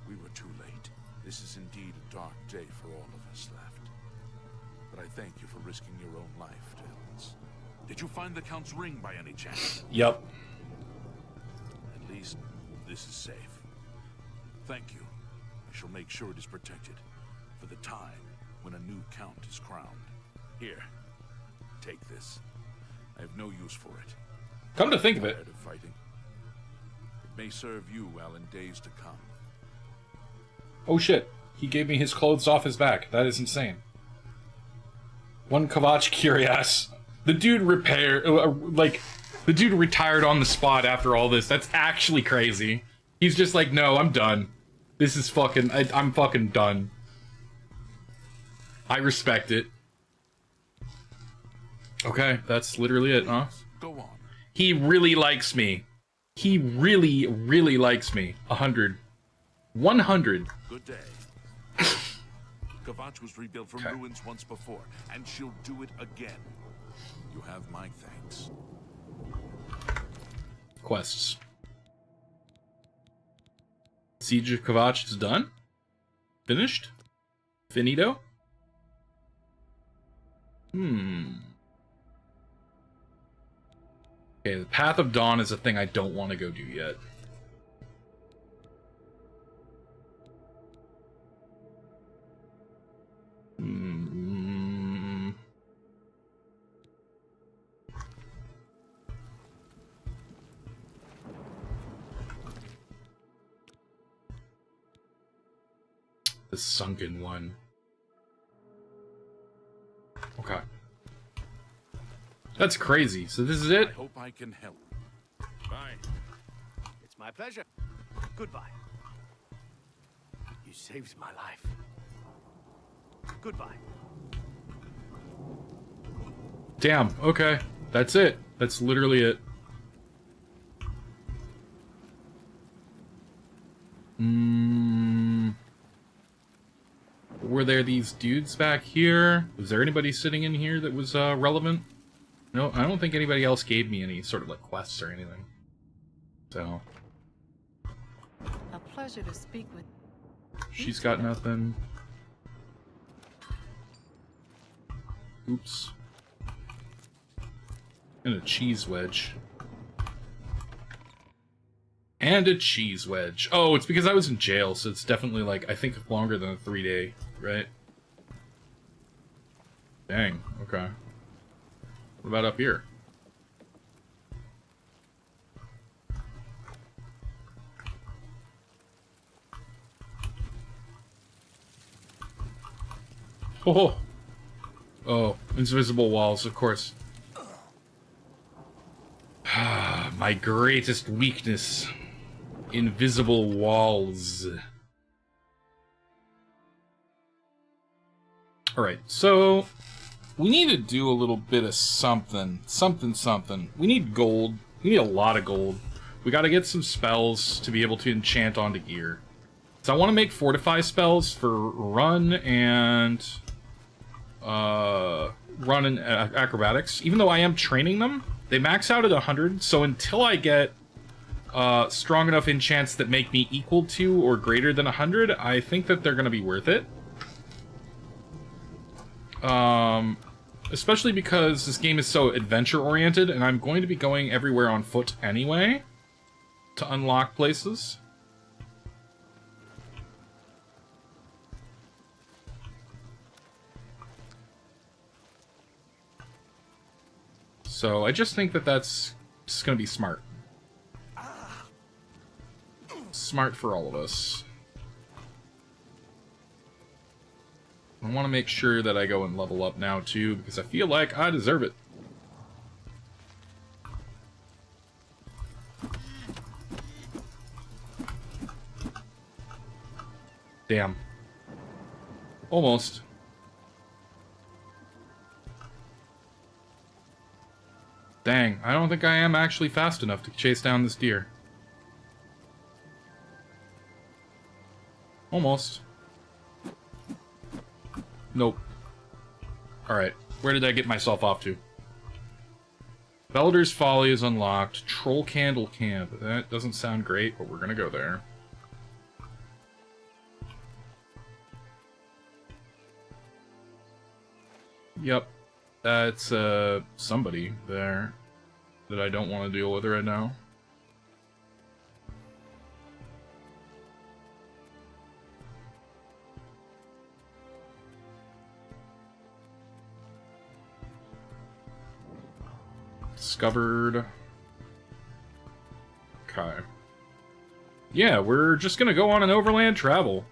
were too late. This is indeed a dark day for all of us left. But I thank you for risking your own life, TITS. Did you find the Count's ring by any chance? Yep. At least this is safe. Thank you. I shall make sure it is protected for the time when a new Count is crowned. Here, take this. I have no use for it. Come to think of it. Tired of fighting. It may serve you well in days to come. Oh shit. He gave me his clothes off his back. That is insane. One Kavach Curious. The dude the dude retired on the spot after all this. That's actually crazy. He's just like, no, I'm done. This is fucking... I'm fucking done. I respect it. Okay, that's literally it, huh? Go on. He really likes me. He really, really likes me. 100. 100. Good day. Kavach was rebuilt from ruins once before, and she'll do it again. You have my thanks. Quests. Siege of Kavach is done? Finished? Finito? Okay, the Path of Dawn is a thing I don't want to go do yet. The sunken one. Okay. That's crazy. So this is it? I hope I can help. Bye. It's my pleasure. Goodbye. You saved my life. Goodbye. Damn, okay. That's it. That's literally it. Were there these dudes back here? Was there anybody sitting in here that was relevant? No, I don't think anybody else gave me any sort of like quests or anything. So. A pleasure to speak with. She's got nothing. Oops. And a cheese wedge. And a cheese wedge. Oh, it's because I was in jail, so it's definitely like, I think longer than a 3-day, right? Dang, okay. What about up here? Oh! Oh, invisible walls, of course. My greatest weakness. Invisible walls. Alright, so we need to do a little bit of something. Something. We need gold. We need a lot of gold. We gotta get some spells to be able to enchant onto gear. So I want to make fortify spells for run and acrobatics. Even though I am training them, they max out at 100, so until I get strong enough enchants that make me equal to or greater than 100, I think that they're going to be worth it. Especially because this game is so adventure-oriented, and I'm going to be going everywhere on foot anyway to unlock places. So I just think that that's just going to be smart. Smart for all of us. I want to make sure that I go and level up now too, because I feel like I deserve it. Damn. Almost. Dang, I don't think I am actually fast enough to chase down this deer. Almost. Nope. Alright, where did I get myself off to? Belder's Folly is unlocked. Troll Candle Camp. That doesn't sound great, but we're gonna go there. Yep. That's, somebody there that I don't want to deal with right now. Discovered. Okay. Yeah, we're just gonna go on an overland travel.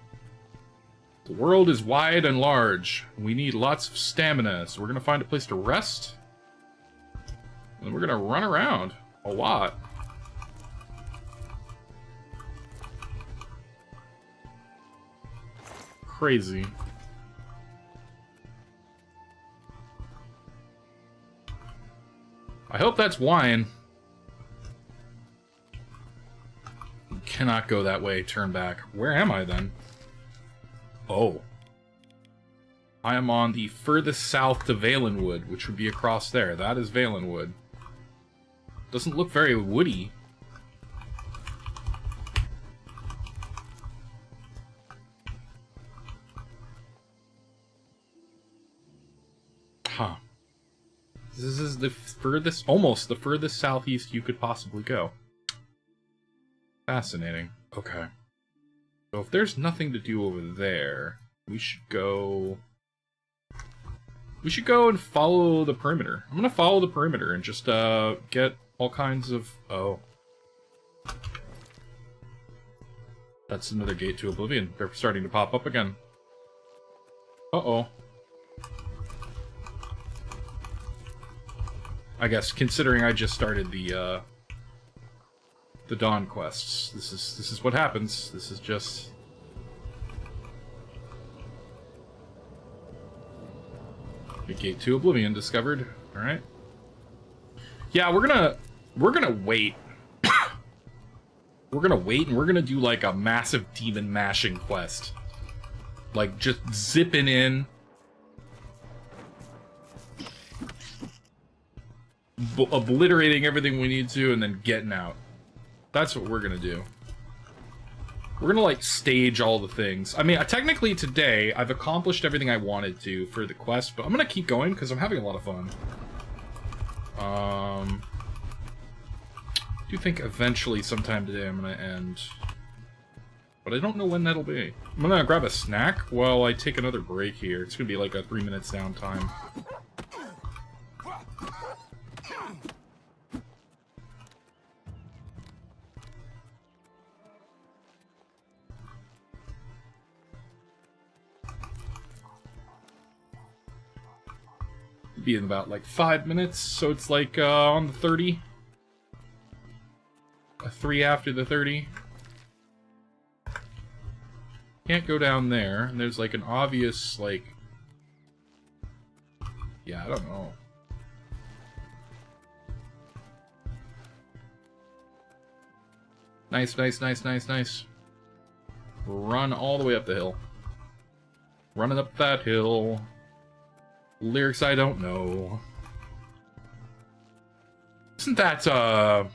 The world is wide and large. We need lots of stamina, so we're gonna find a place to rest. And we're gonna run around a lot. Crazy. I hope that's wine. Cannot go that way, turn back. Where am I then? Oh. I am on the furthest south to Valenwood, which would be across there. That is Valenwood. Doesn't look very woody. Huh. This is the furthest, almost the furthest southeast you could possibly go. Fascinating. Okay. So if there's nothing to do over there, we should go... We should go and follow the perimeter. I'm gonna follow the perimeter and just, get all kinds of... Oh. That's another gate to Oblivion. They're starting to pop up again. Uh-oh. I guess, considering I just started the Dawn quests, this is what happens. This is just... The gate to Oblivion discovered. Alright. Yeah, we're gonna wait. We're gonna wait and we're gonna do like a massive demon mashing quest. Like just zipping in. Obliterating everything we need to and then getting out. That's what we're gonna do. We're gonna like stage all the things. I mean, technically today I've accomplished everything I wanted to for the quest, but I'm gonna keep going because I'm having a lot of fun. I do think eventually sometime today I'm gonna end, but I don't know when that'll be. I'm gonna grab a snack while I take another break here. It's gonna be like a 3 minutes downtime. Be in about like 5 minutes, so it's like on the 30. A 3 after the 30. Can't go down there, and there's like an obvious like... Yeah, I don't know. Nice, nice, nice, nice, nice. Run all the way up the hill. Running up that hill. Lyrics I don't know. Isn't that, God,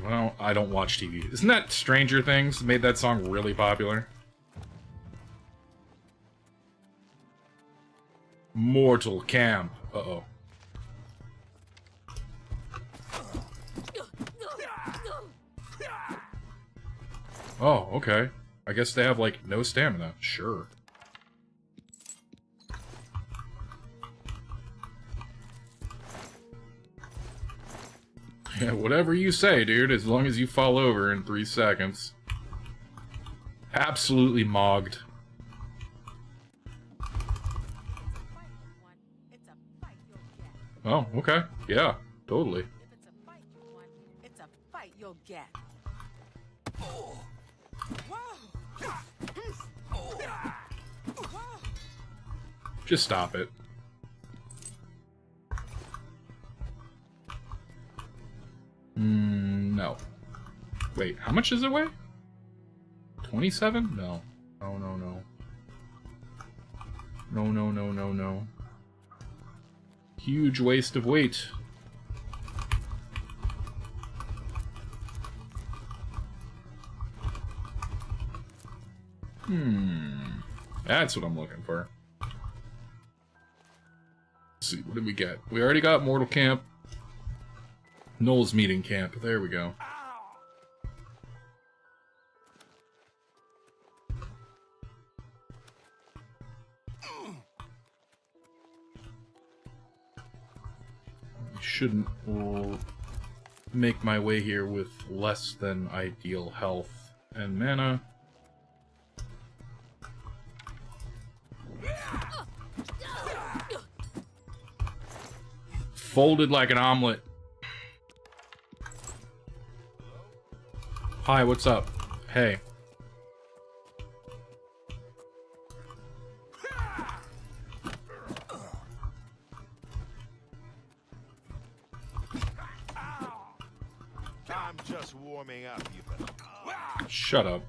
well, I don't watch TV. Isn't that Stranger Things made that song really popular? Mortal Camp. Uh-oh. Oh, okay. I guess they have, like, no stamina. Sure. Yeah, whatever you say, dude, as long as you fall over in 3 seconds. Absolutely mogged. Oh, okay. Yeah, totally. If it's a fight you want, it's a fight you'll get. Just stop it. No. Wait, how much does it weigh? 27? No. No, no, no. No, no, no, no, no. Huge waste of weight. That's what I'm looking for. Let's see, what did we get? We already got Mortal Camp. Noel's Meeting Camp. There we go. I shouldn't make my way here with less than ideal health and mana. Folded like an omelet. Hi, what's up? Hey. I'm just warming up, you better. Shut up.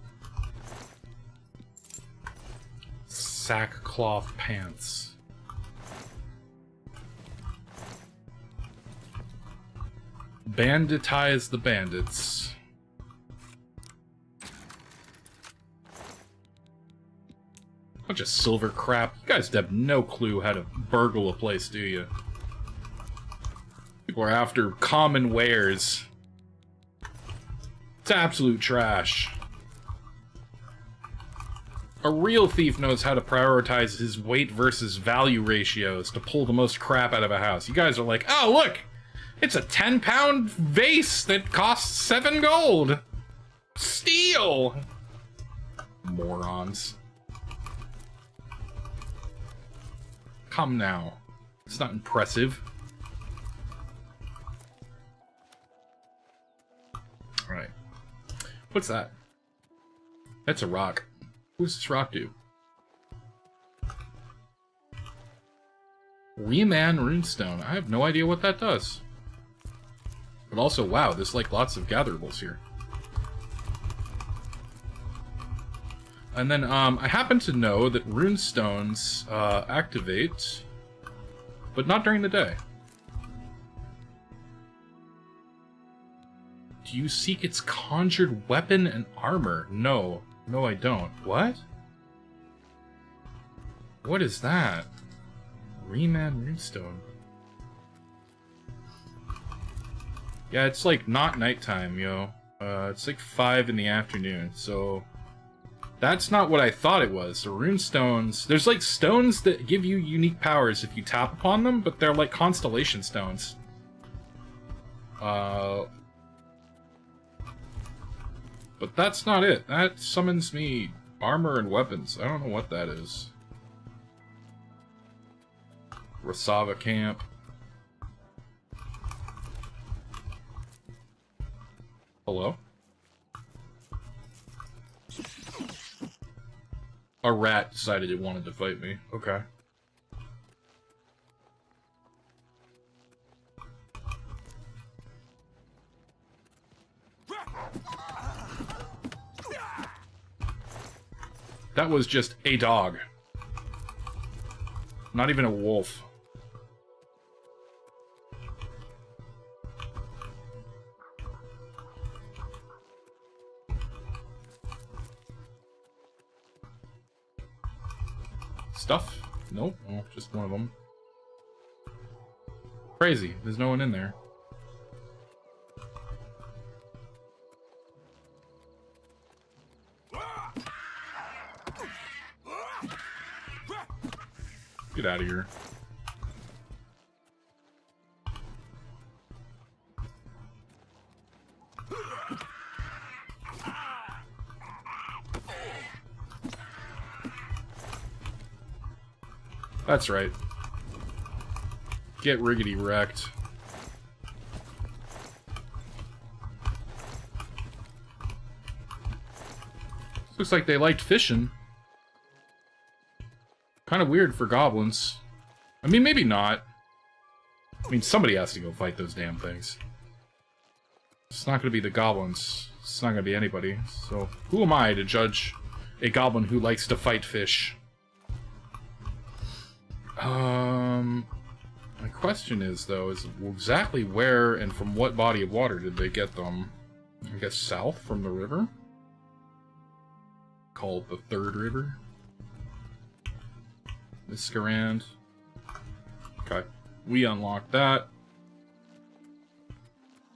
Sackcloth pants. Banditize the bandits. Bunch of silver crap. You guys have no clue how to burgle a place, do you? People are after common wares. It's absolute trash. A real thief knows how to prioritize his weight versus value ratios to pull the most crap out of a house. You guys are like, oh, look! It's a 10-pound vase that costs 7 gold! Steal! Morons. Come now. It's not impressive. Alright. What's that? That's a rock. What does this rock do? Reman Runestone. I have no idea what that does. But also, wow, there's like lots of gatherables here. And then, I happen to know that runestones activate, but not during the day. Do you seek its conjured weapon and armor? No. No, I don't. What? What is that? Reman Runestone. Yeah, it's like not nighttime, yo. It's like 5 in the afternoon, so... That's not what I thought it was. The runestones... There's like stones that give you unique powers if you tap upon them, but they're like constellation stones. But that's not it. That summons me armor and weapons. I don't know what that is. Rasava Camp. Hello? A rat decided it wanted to fight me. Okay. That was just a dog. Not even a wolf. Stuff? Nope. Oh, just one of them. Crazy. There's no one in there. Get out of here. That's right. Get riggedy wrecked. Looks like they liked fishing. Kind of weird for goblins. I mean, maybe not. I mean, somebody has to go fight those damn things. It's not going to be the goblins. It's not going to be anybody. So, who am I to judge a goblin who likes to fight fish? My question is, though, is exactly where and from what body of water did they get them? I guess south from the river? Called the Third River? Miscarand. Okay. We unlocked that.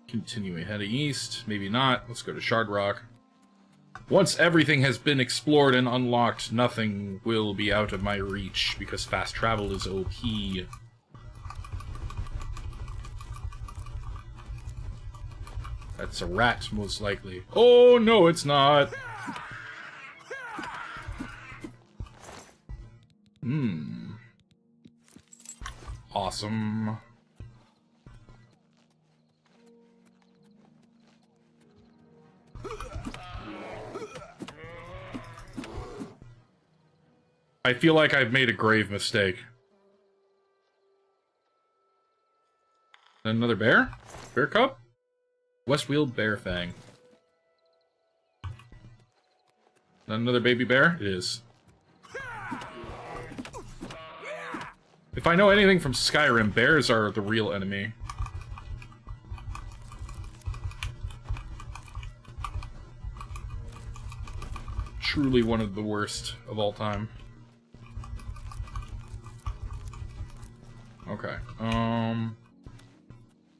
Continue ahead of east. Maybe not. Let's go to Shardrock. Once everything has been explored and unlocked, nothing will be out of my reach, because fast travel is OP. That's a rat, most likely. Oh, no, it's not! Awesome. I feel like I've made a grave mistake. Another bear? Bear cub? Westweald Bear Fang. Another baby bear? It is. If I know anything from Skyrim, bears are the real enemy. Truly one of the worst of all time.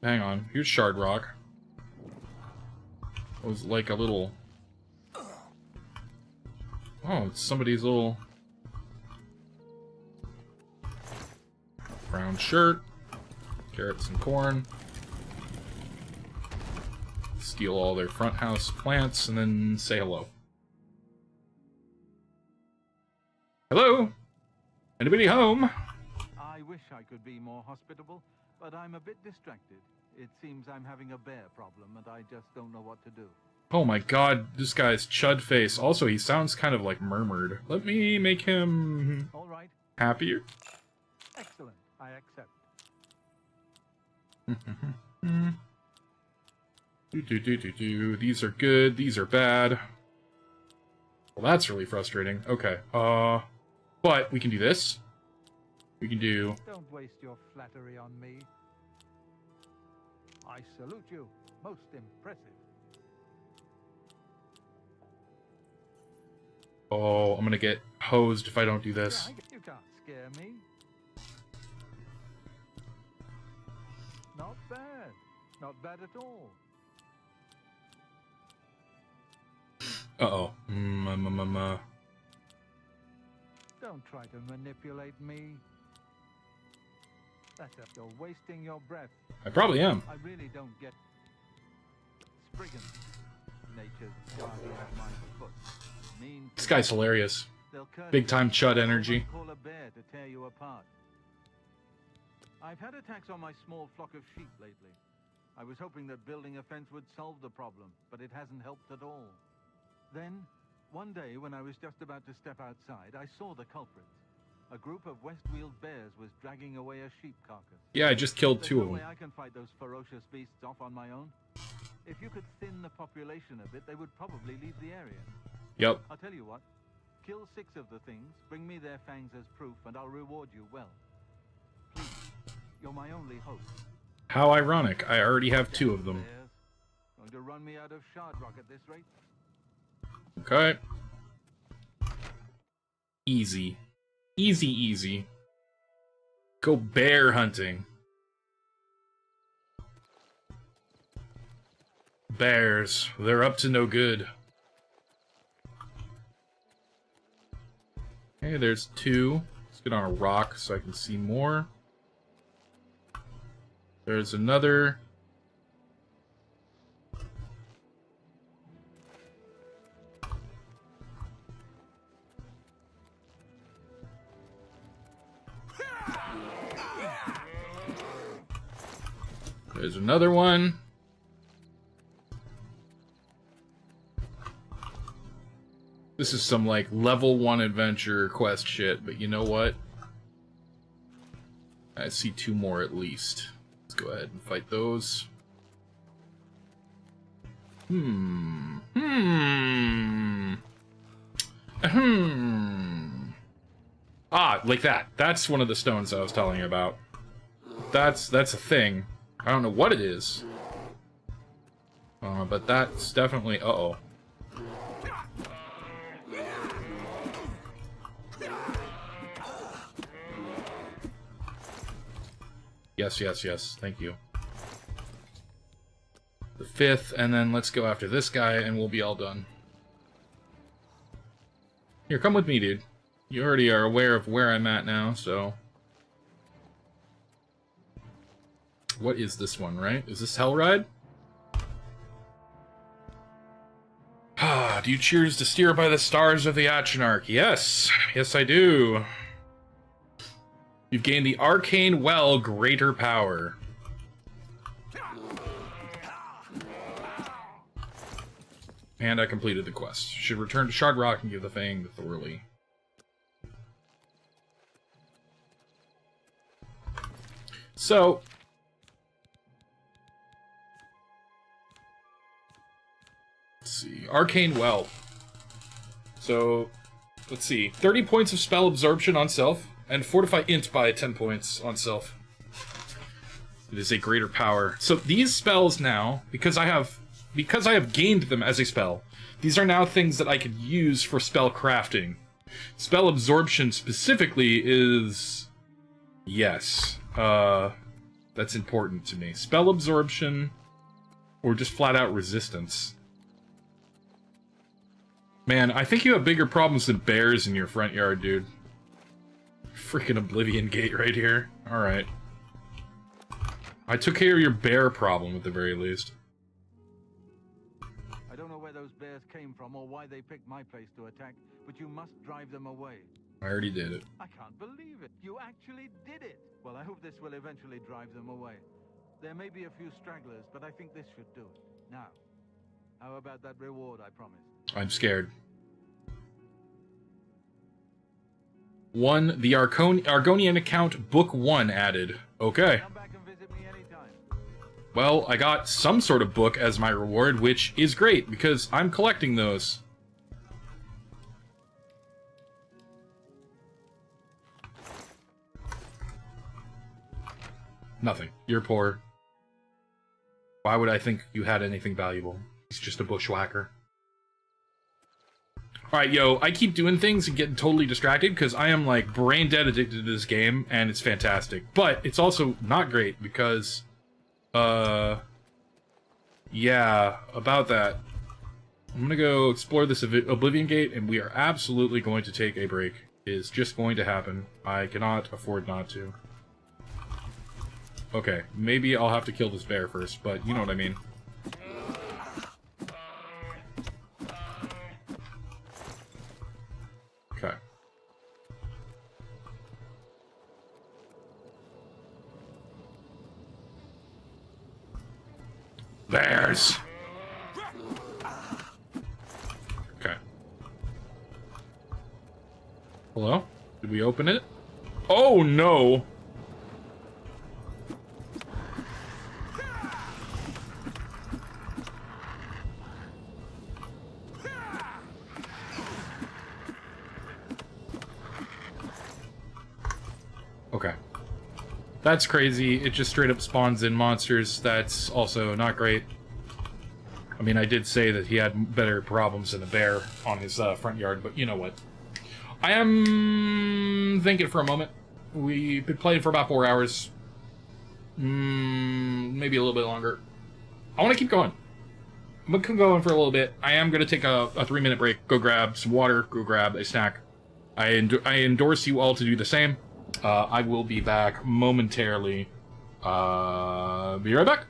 hang on. Here's Shard Rock. It was like a little... Oh, it's somebody's little... brown shirt. Carrots and corn. Steal all their front house plants, and then say hello. Hello? Anybody home? I wish I could be more hospitable, but I'm a bit distracted. It seems I'm having a bear problem, and I just don't know what to do. Oh my god, this guy's chud face. Also, he sounds kind of like murmured. Let me make him... All right. happier. Excellent. I accept. These are good, these are bad. Well, that's really frustrating. Okay, but we can do this. We can do... Don't waste your flattery on me. I salute you. Most impressive. Oh, I'm gonna get hosed if I don't do this. You can't scare me. Not bad. Not bad at all. Uh-oh. Don't try to manipulate me. That's it. You're wasting your breath. I probably am. I really don't get... Spriggan. Nature's guardian of my foot. Mean This guy's hilarious. Big time chud energy. Call a bear to tear you apart. I've had attacks on my small flock of sheep lately. I was hoping that building a fence would solve the problem, but it hasn't helped at all. Then, one day when I was just about to step outside, I saw the culprits. A group of west-wheeled bears was dragging away a sheep carcass. Yeah, I just killed There's two no of them. way I can fight those ferocious beasts off on my own. If you could thin the population a bit, they would probably leave the area. Yep. I'll tell you what. Kill 6 of the things, bring me their fangs as proof, and I'll reward you well. Please, you're my only hope. How ironic. I already have 2 of them. Going to run me out of shard rock at this rate? Okay. Easy. Easy, easy. Go bear hunting. Bears. They're up to no good. Okay, there's 2. Let's get on a rock so I can see more. There's another. There's another one. This is some, like, level 1 adventure quest shit, but you know what? I see 2 more at least. Let's go ahead and fight those. Ah, like that. That's one of the stones I was telling you about. That's a thing. I don't know what it is. But that's definitely... Uh-oh. Yes, yes, yes. Thank you. The 5th, and then let's go after this guy, and we'll be all done. Here, come with me, dude. You already are aware of where I'm at now, so... What is this one, right? Is this Hellride? Ah, do you choose to steer by the stars of the Achinarch? Yes. Yes, I do. You've gained the Arcane Well Greater Power. And I completed the quest. Should return to Shard Rock and give the Fang to Thorley. So... let's see. Arcane Well. So, let's see. 30 points of spell absorption on self, and fortify int by 10 points on self. It is a greater power. So these spells now, because I have gained them as a spell, these are now things that I could use for spell crafting. Spell absorption specifically is... yes. That's important to me. Spell absorption, or just flat out resistance. Man, I think you have bigger problems than bears in your front yard, dude. Freaking Oblivion Gate right here. Alright. I took care of your bear problem at the very least. I don't know where those bears came from or why they picked my place to attack, but you must drive them away. I already did it. I can't believe it. You actually did it. Well, I hope this will eventually drive them away. There may be a few stragglers, but I think this should do it. Now, how about that reward I promised? I'm scared. 1. The Argonian account, Book 1 added. Okay. Come back and visit me anytime. Well, I got some sort of book as my reward, which is great, because I'm collecting those. Nothing. You're poor. Why would I think you had anything valuable? He's just a bushwhacker. Alright, yo, I keep doing things and getting totally distracted because I am, like, brain dead addicted to this game, and it's fantastic. But it's also not great because, yeah, about that. I'm gonna go explore this Oblivion Gate, and we are absolutely going to take a break. It is just going to happen. I cannot afford not to. Okay, maybe I'll have to kill this bear first, but you know what I mean. Okay. Bears! Okay. Hello? Did we open it? Oh no! Okay. That's crazy. It just straight up spawns in monsters. That's also not great. I mean, I did say that he had better problems than a bear on his front yard, but you know what? I am thinking for a moment. We've been playing for about 4 hours. Maybe a little bit longer. I want to keep going. I'm going to keep going for a little bit. I am going to take a 3-minute break, go grab some water, go grab a snack. I endorse you all to do the same. I will be back momentarily. Be right back.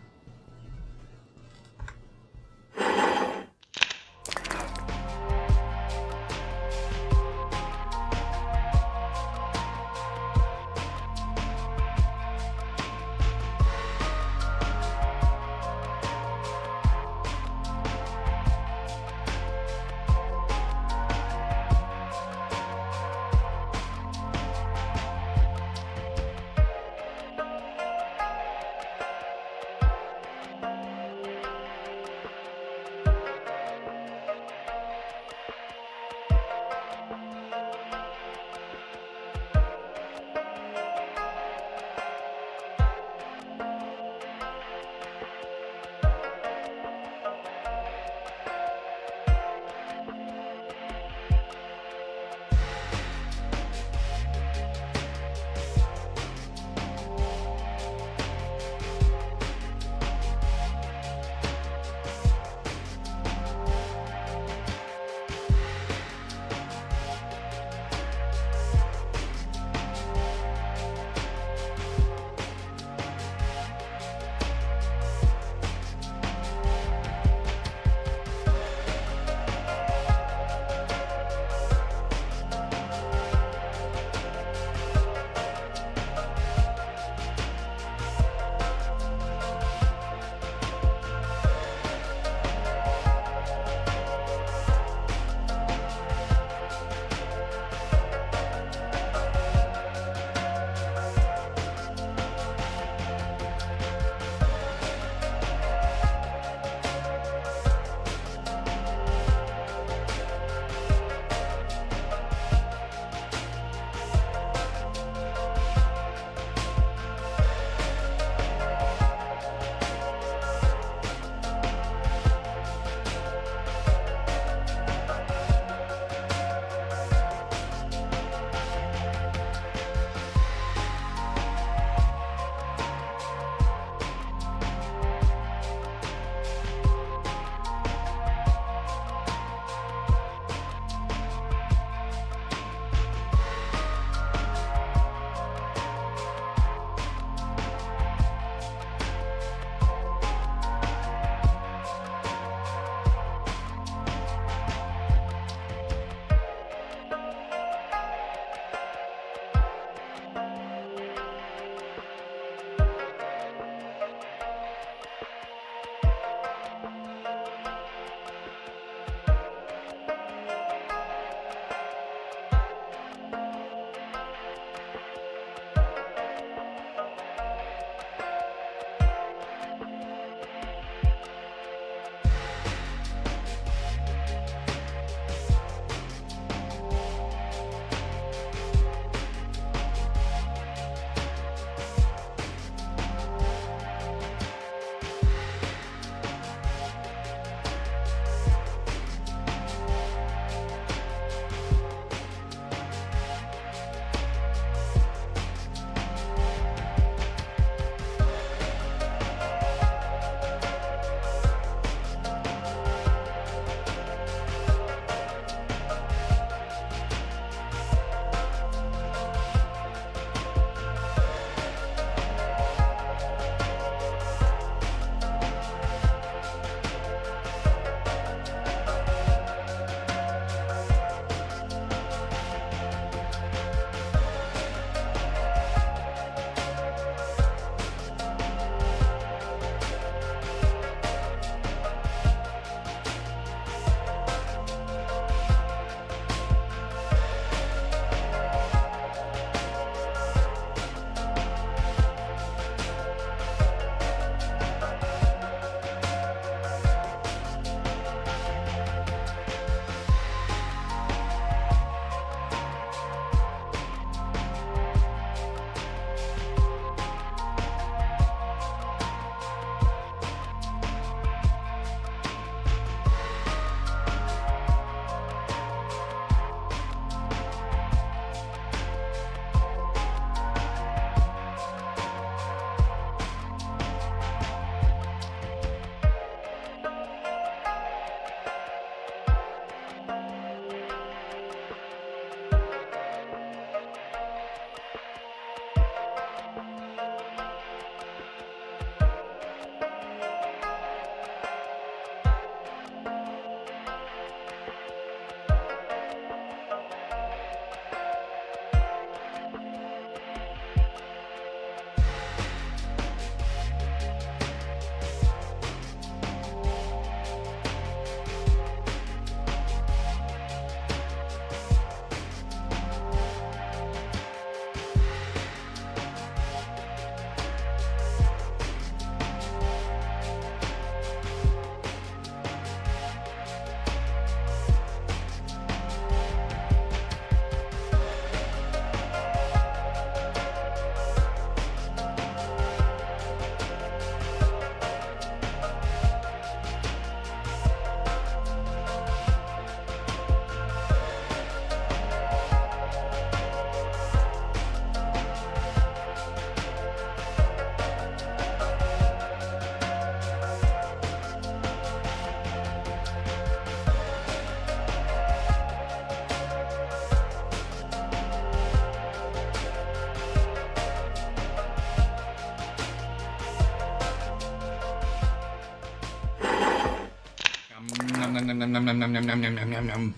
nom, nom, nom, nom, nom, nom, nom, nom, nom.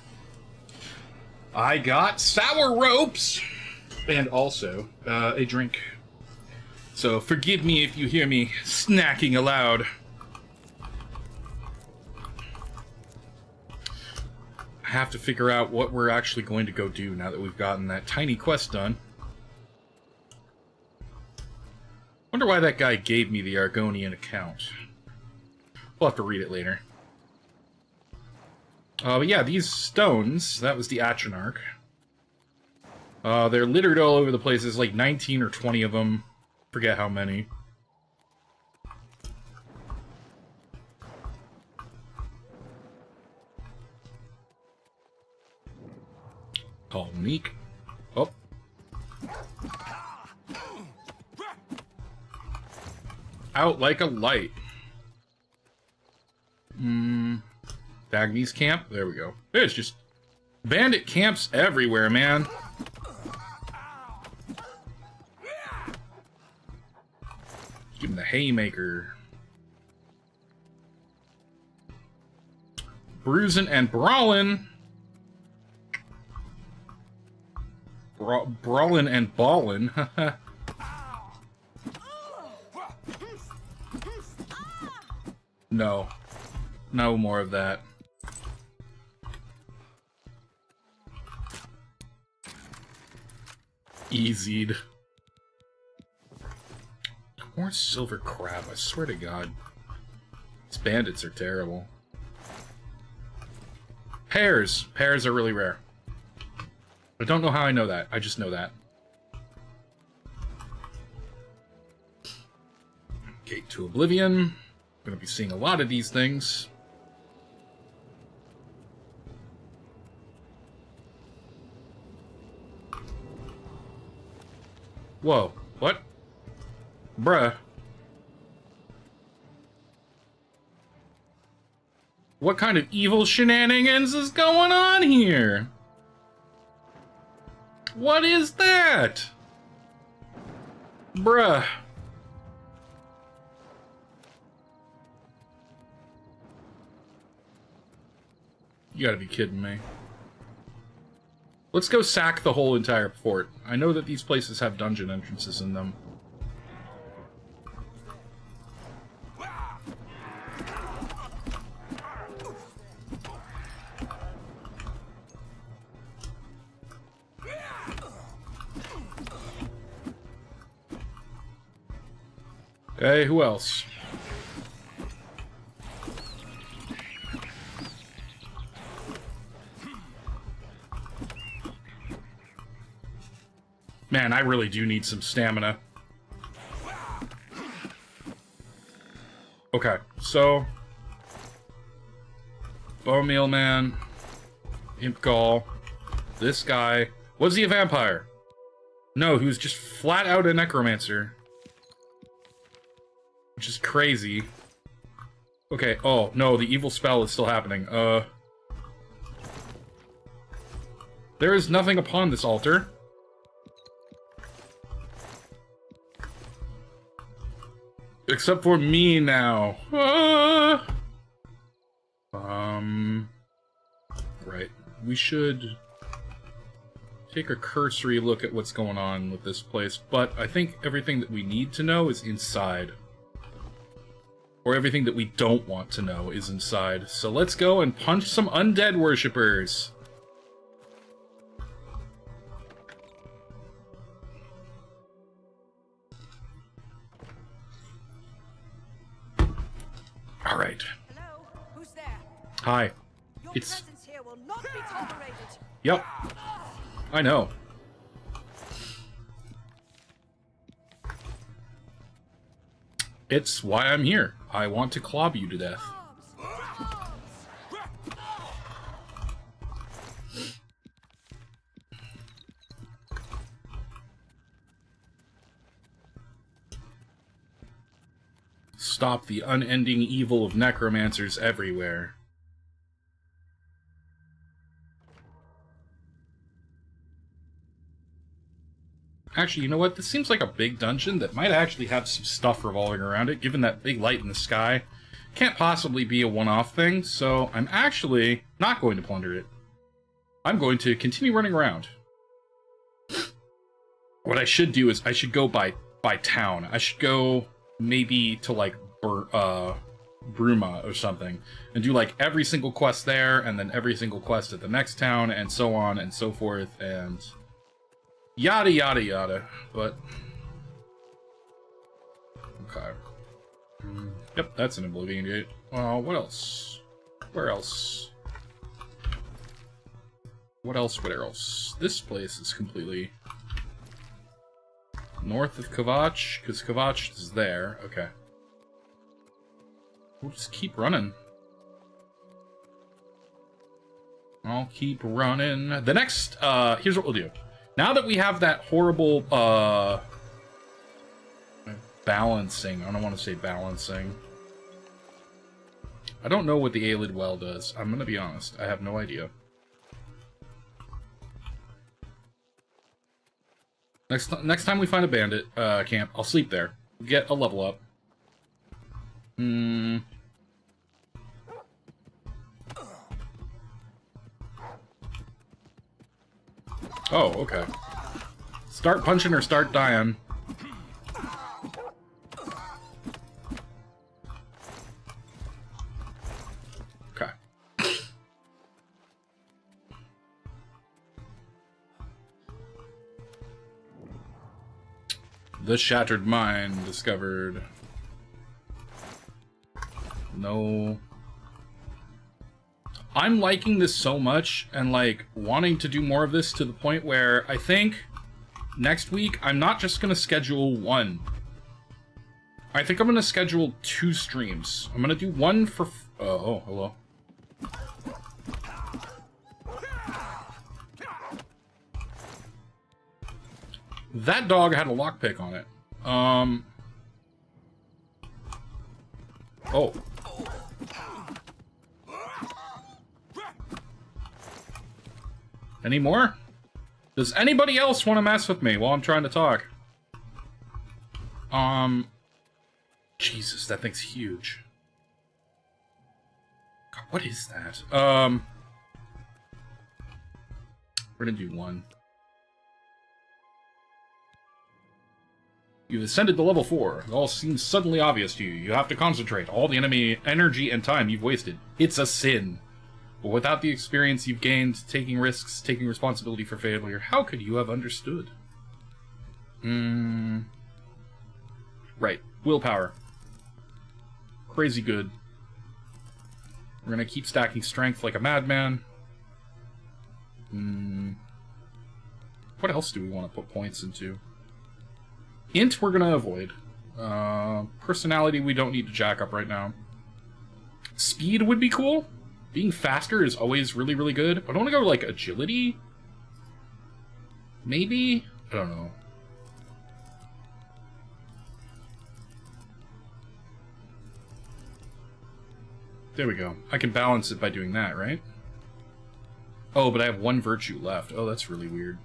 I got sour ropes! And also, a drink. So forgive me if you hear me snacking aloud. I have to figure out what we're actually going to go do now that we've gotten that tiny quest done. Wonder why that guy gave me the Argonian account. We'll have to read it later. But yeah, these stones, that was the Atronarch. They're littered all over the place. There's like 19 or 20 of them. Forget how many. Oh, Meek. Oh. Out like a light. Dagny's camp? There we go. There's just bandit camps everywhere, man. Give him the haymaker. Bruising and brawling. Brawling and ballin'. No. No more of that. Easied. More silver crab, I swear to God. These bandits are terrible. Pears! Pears are really rare. I don't know how I know that. I just know that. Gate to Oblivion. Gonna be seeing a lot of these things. Whoa. What? Bruh. What kind of evil shenanigans is going on here? What is that? Bruh. You gotta be kidding me. Let's go sack the whole entire fort. I know that these places have dungeon entrances in them. Okay, who else? Man, I really do need some stamina. Okay, so... Bone Meal Man, Imp Gall, this guy. Was he a vampire? No, he was just flat out a necromancer. Which is crazy. Okay, oh, no, the evil spell is still happening. There is nothing upon this altar. Except for me now. Right. We should take a cursory look at what's going on with this place, but I think everything that we need to know is inside. Or everything that we don't want to know is inside. So let's go and punch some undead worshippers. All right. Hello? Who's there? Hi. Your It's... presence here will not be tolerated. Yep. I know. It's why I'm here. I want to clob you to death. Stop the unending evil of necromancers everywhere. Actually, you know what? This seems like a big dungeon that might actually have some stuff revolving around it, given that big light in the sky. Can't possibly be a one-off thing, so I'm actually not going to plunder it. I'm going to continue running around. What I should do is I should go by town. I should go maybe to like Bruma or something and do like every single quest there and then every single quest at the next town and so on and so forth and yada yada yada. But okay. Yep, that's an Oblivion Gate. What else? Where else? What else? This place is completely north of Kvatch, because Kvatch is there. Okay. We'll just keep running. I'll keep running. The next, here's what we'll do. Now that we have that horrible, balancing. I don't want to say balancing. I don't know what the Aelid Well does. I'm gonna be honest. I have no idea. Next time we find a bandit camp, I'll sleep there. Get a level up. Oh, okay. Start punching or start dying. Okay. The Shattered Mind discovered. No. I'm liking this so much and like wanting to do more of this to the point where I think next week I'm not just gonna schedule one. I think I'm gonna schedule 2 streams. I'm gonna do one for oh, hello. That dog had a lockpick on it. Oh. Any more? Does anybody else want to mess with me while I'm trying to talk? Jesus, that thing's huge. God, what is that? We're gonna do 1. You've ascended to level 4. It all seems suddenly obvious to you. You have to concentrate all the enemy energy and time you've wasted. It's a sin. But without the experience you've gained, taking risks, taking responsibility for failure, how could you have understood? Right. Willpower. Crazy good. We're gonna keep stacking strength like a madman. What else do we want to put points into? Int we're gonna avoid. Personality we don't need to jack up right now. Speed would be cool. Being faster is always really, really good. I don't want to go like agility. Maybe? I don't know. There we go. I can balance it by doing that, right? Oh, but I have 1 virtue left. Oh, that's really weird.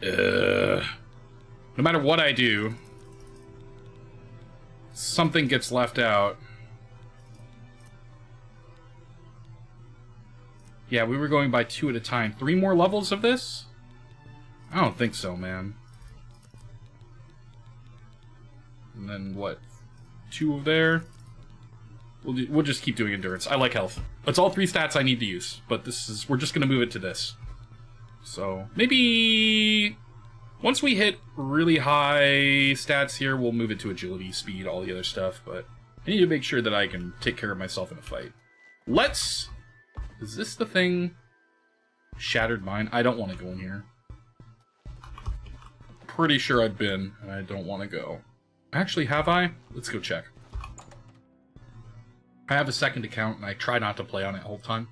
No matter what I do, something gets left out. Yeah, we were going by 2 at a time. 3 more levels of this? I don't think so, man. And then what? 2 of there? We'll just keep doing endurance. I like health. It's all 3 stats I need to use, but we're just gonna move it to this. So maybe once we hit really high stats here, we'll move it to agility, speed, all the other stuff. But I need to make sure that I can take care of myself in a fight. Is this the thing? Shattered Mind? I don't want to go in here. Pretty sure I've been, and I don't want to go. Actually, have I? Let's go check. I have a second account, and I try not to play on it all the time.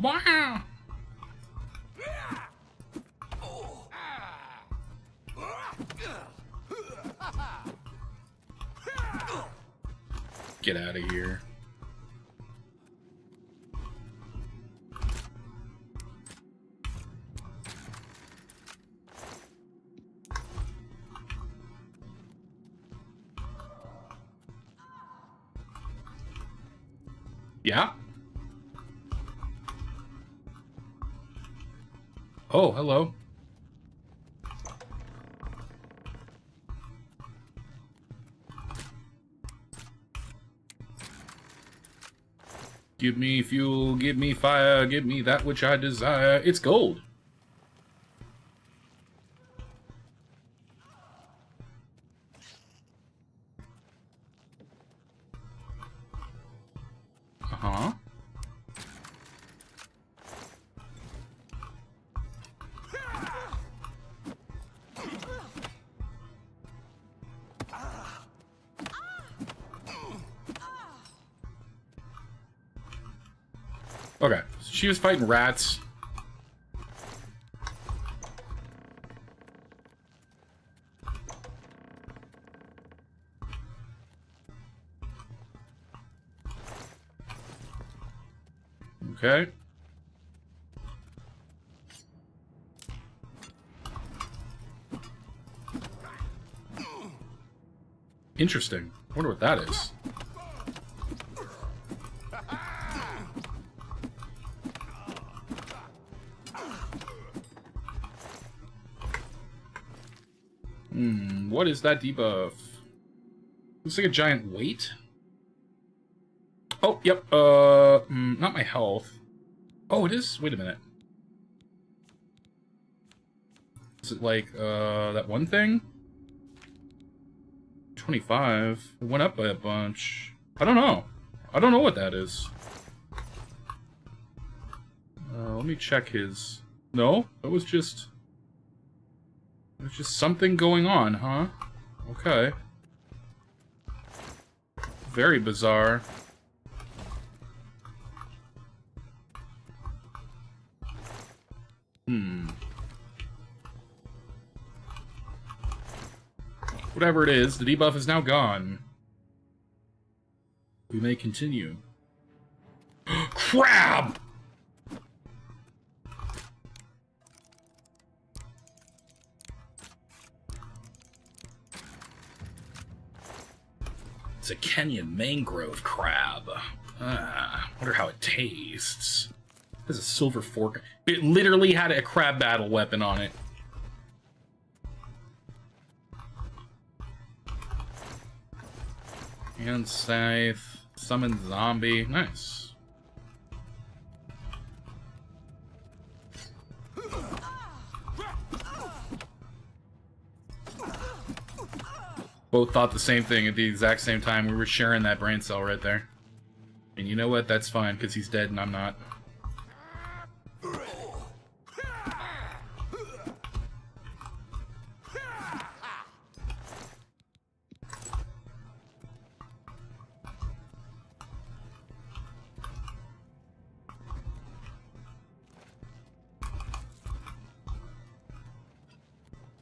Wow! Get out of here. Yeah? Oh, hello. Give me fuel, give me fire, give me that which I desire. It's gold. Uh-huh. Okay, so she was fighting rats. Okay. Interesting. I wonder what that is. What is that debuff? Looks like a giant weight. Oh, yep. Not my health. Oh, it is? Wait a minute. Is it like, that one thing? 25. It went up by a bunch. I don't know. I don't know what that is. Let me check his... No? It was just... There's just something going on, huh? Okay. Very bizarre. Whatever it is, the debuff is now gone. We may continue. Crab! It's a Kenyan mangrove crab. Wonder how it tastes. It has a silver fork. It literally had a crab battle weapon on it. Hand scythe. Summon zombie. Nice. Both thought the same thing at the exact same time. We were sharing that brain cell right there. And you know what? That's fine, because he's dead and I'm not.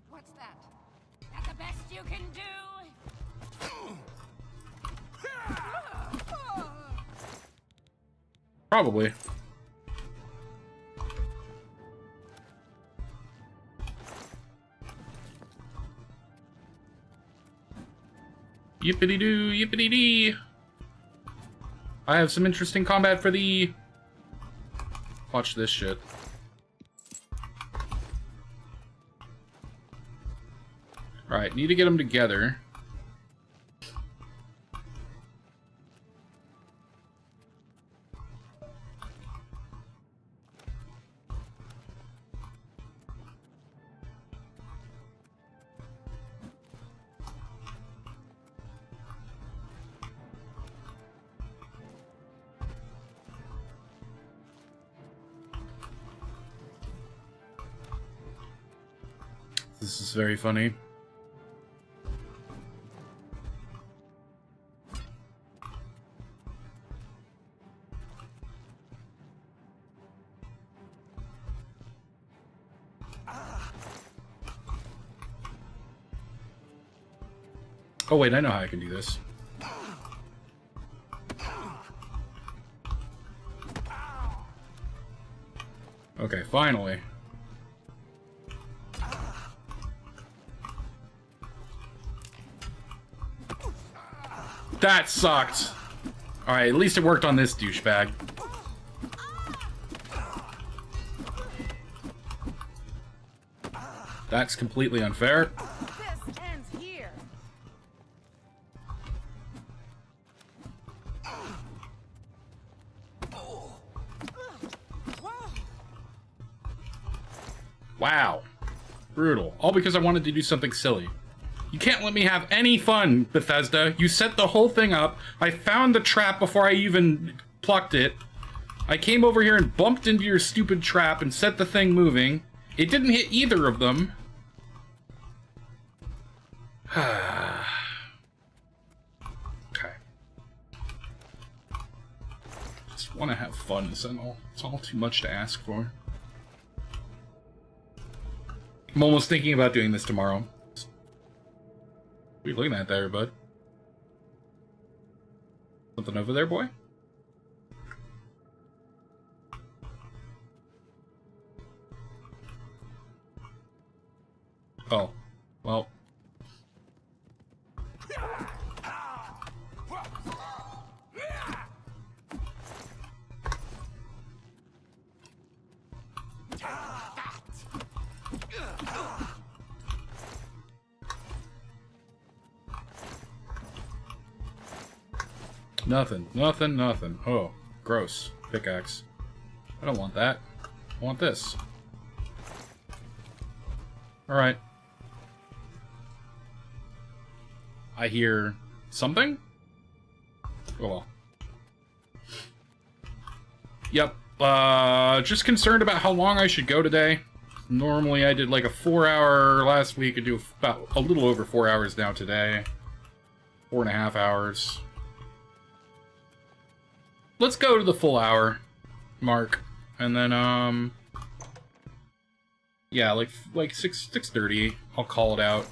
What's that? That the best you can do? Probably. Yippity-doo, yippity-dee. I have some interesting combat for thee. Watch this shit. Alright, need to get them together. This is very funny. Oh wait, I know how I can do this. Okay, finally. That sucked. Alright, at least it worked on this douchebag. That's completely unfair. This ends here. Wow. Brutal. All because I wanted to do something silly. You can't let me have any fun, Bethesda. You set the whole thing up. I found the trap before I even plucked it. I came over here and bumped into your stupid trap and set the thing moving. It didn't hit either of them. Okay. Just want to have fun, is that all? It's all too much to ask for. I'm almost thinking about doing this tomorrow. What are you looking at there, bud? Something over there, boy? Oh. Well. Nothing, nothing, nothing. Oh, gross. Pickaxe. I don't want that. I want this. Alright. I hear something? Oh well. Yep. Just concerned about how long I should go today. Normally I did like a 4-hour last week. I do about a little over 4 hours now today. 4.5 hours. Let's go to the full hour mark, and then yeah, like 6:30. I'll call it out.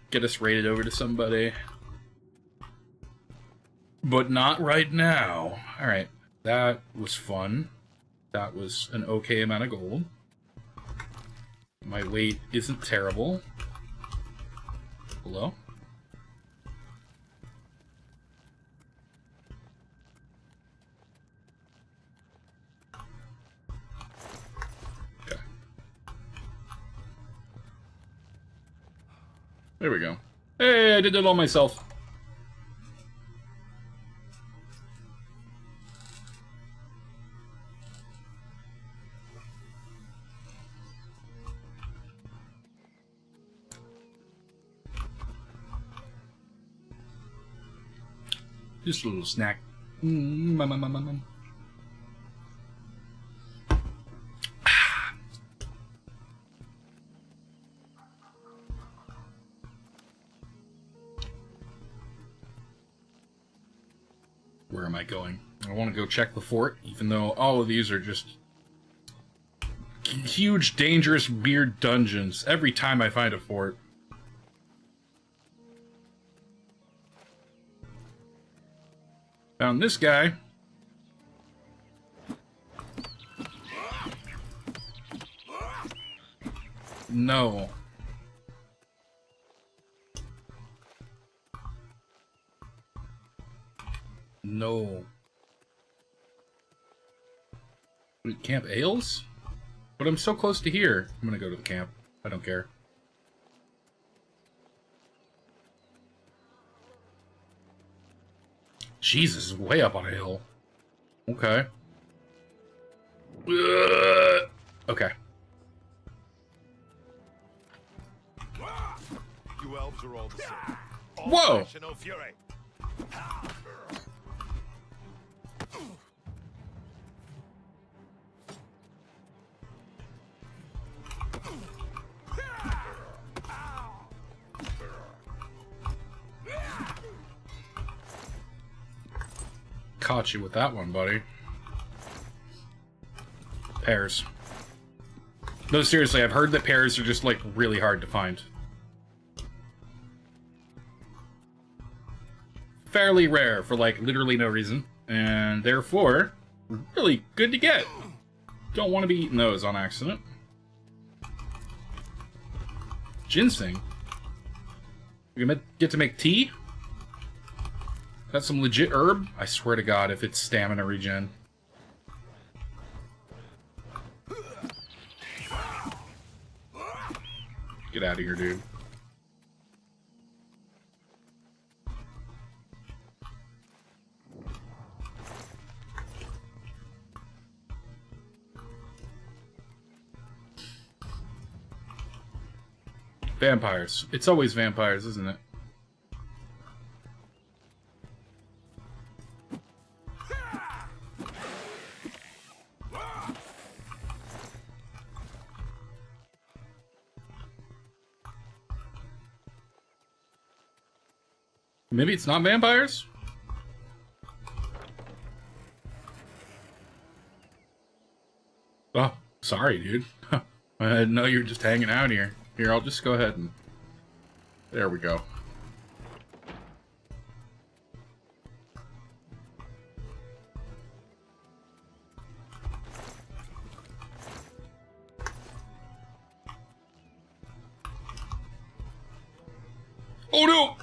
Get us rated over to somebody, but not right now. All right, that was fun. That was an okay amount of gold. My weight isn't terrible. Hello. There we go. Hey, I did it all myself. Just a little snack. Where am I going? I want to go check the fort, even though all of these are just huge, dangerous, weird dungeons every time I find a fort. Found this guy. No. No. Wait, Camp Ales? But I'm so close to here. I'm gonna go to the camp. I don't care. Jesus, is way up on a hill. Okay. Okay. You elves are all the same. All Whoa! flesh and no fury. Caught you with that one, buddy. Pears. No, seriously, I've heard that pears are just, like, really hard to find. Fairly rare for, like, literally no reason. And therefore, really good to get. Don't want to be eating those on accident. Ginseng? We get to make tea? That's some legit herb? I swear to God, if it's stamina regen. Get out of here, dude. Vampires. It's always vampires, isn't it? Maybe it's not vampires? Oh, sorry, dude. I didn't know you were just hanging out here. Here, I'll just go ahead and... There we go. Oh no!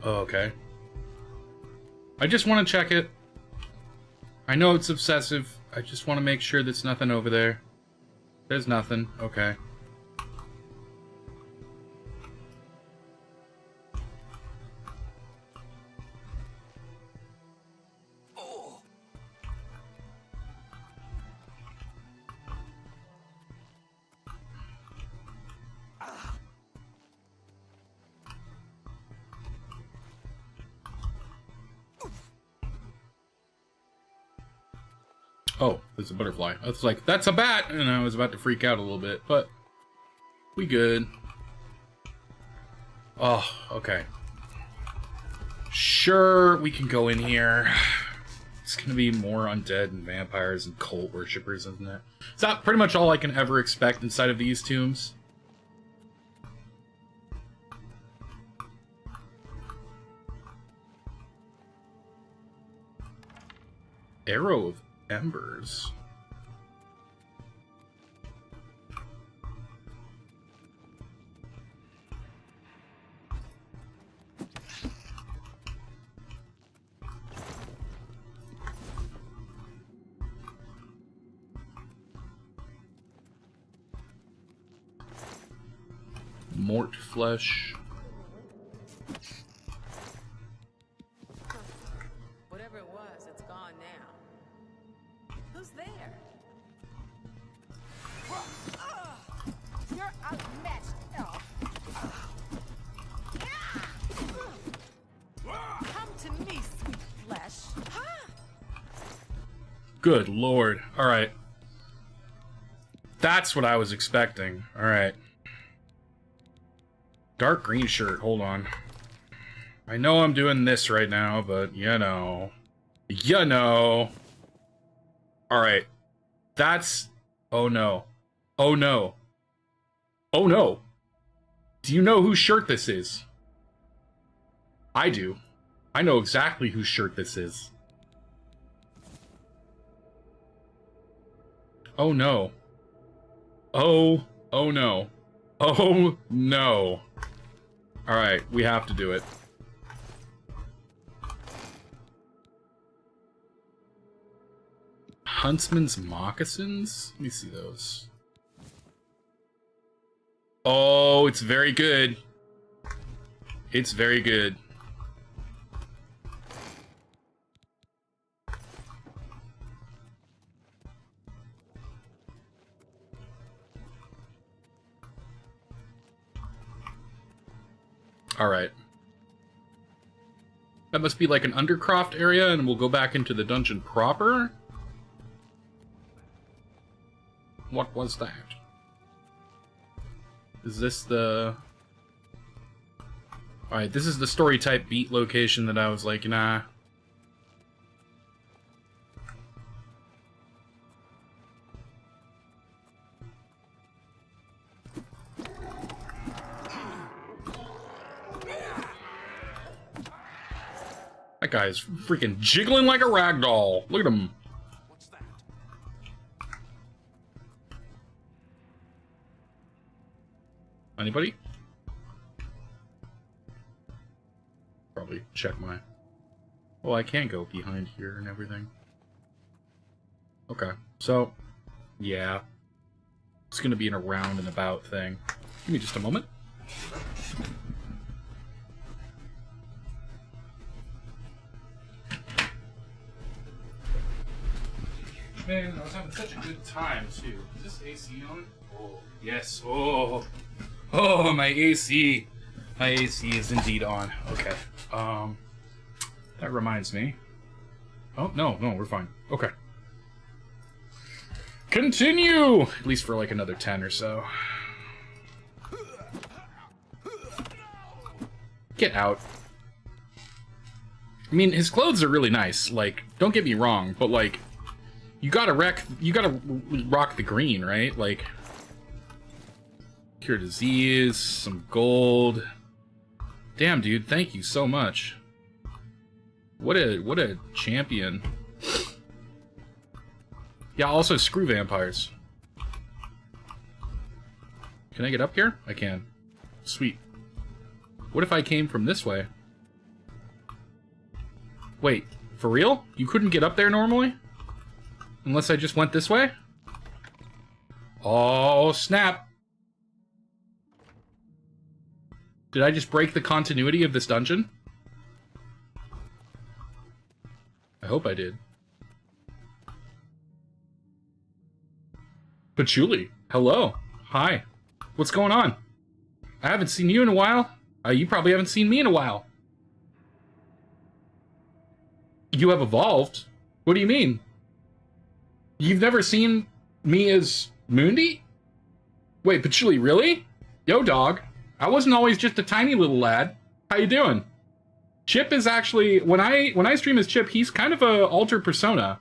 Oh, okay. I just want to check it. I know it's obsessive. I just want to make sure there's nothing over there. There's nothing. Okay. Oh, there's a butterfly. I was like, that's a bat! And I was about to freak out a little bit, but we good. Oh, okay. Sure, we can go in here. It's gonna be more undead and vampires and cult worshippers, isn't it? Is that pretty much all I can ever expect inside of these tombs? Arrow of Embers. Mort flesh. Whatever it was, it's gone now. Who's there? You're outmatched, elf. Come to me, sweet flesh. Good lord. Alright. That's what I was expecting. Alright. Dark green shirt. Hold on. I know I'm doing this right now, but you know. You know. Alright. That's... Oh no. Oh no. Oh no. Do you know whose shirt this is? I do. I know exactly whose shirt this is. Oh no. Oh no. Oh no. Alright, we have to do it. Huntsman's moccasins? Let me see those. Oh, it's very good. It's very good. Alright. That must be like an Undercroft area, and we'll go back into the dungeon proper? What was that? Is this the... Alright, this is the story type beat location that I was like, nah. That guy is freaking jiggling like a ragdoll. Look at him. What's that? Anybody? Probably check my... Oh, I can go behind here and everything. Okay, so, yeah. It's gonna be an around and about thing. Give me just a moment. Man, I was having such a good time, too. Is this AC on? Oh, yes. Oh, oh, my AC. My AC is indeed on. Okay. That reminds me. Oh, no, we're fine. Okay. Continue! At least for like another 10 or so. Get out. I mean, his clothes are really nice. Like, don't get me wrong, but like, you gotta rock the green, right? Like, cure disease, some gold. Damn, dude, thank you so much. What a champion. Yeah, also screw vampires. Can I get up here? I can. Sweet. What if I came from this way? Wait, for real? You couldn't get up there normally? Unless I just went this way? Oh, snap. Did I just break the continuity of this dungeon? I hope I did. Patchouli, hello. Hi. What's going on? I haven't seen you in a while. You probably haven't seen me in a while. You have evolved? What do you mean? You've never seen me as Mundi? Wait, Patchouli, really? Yo, dog. I wasn't always just a tiny little lad. How you doing? Chip is actually, when I stream as Chip, he's kind of a altered persona.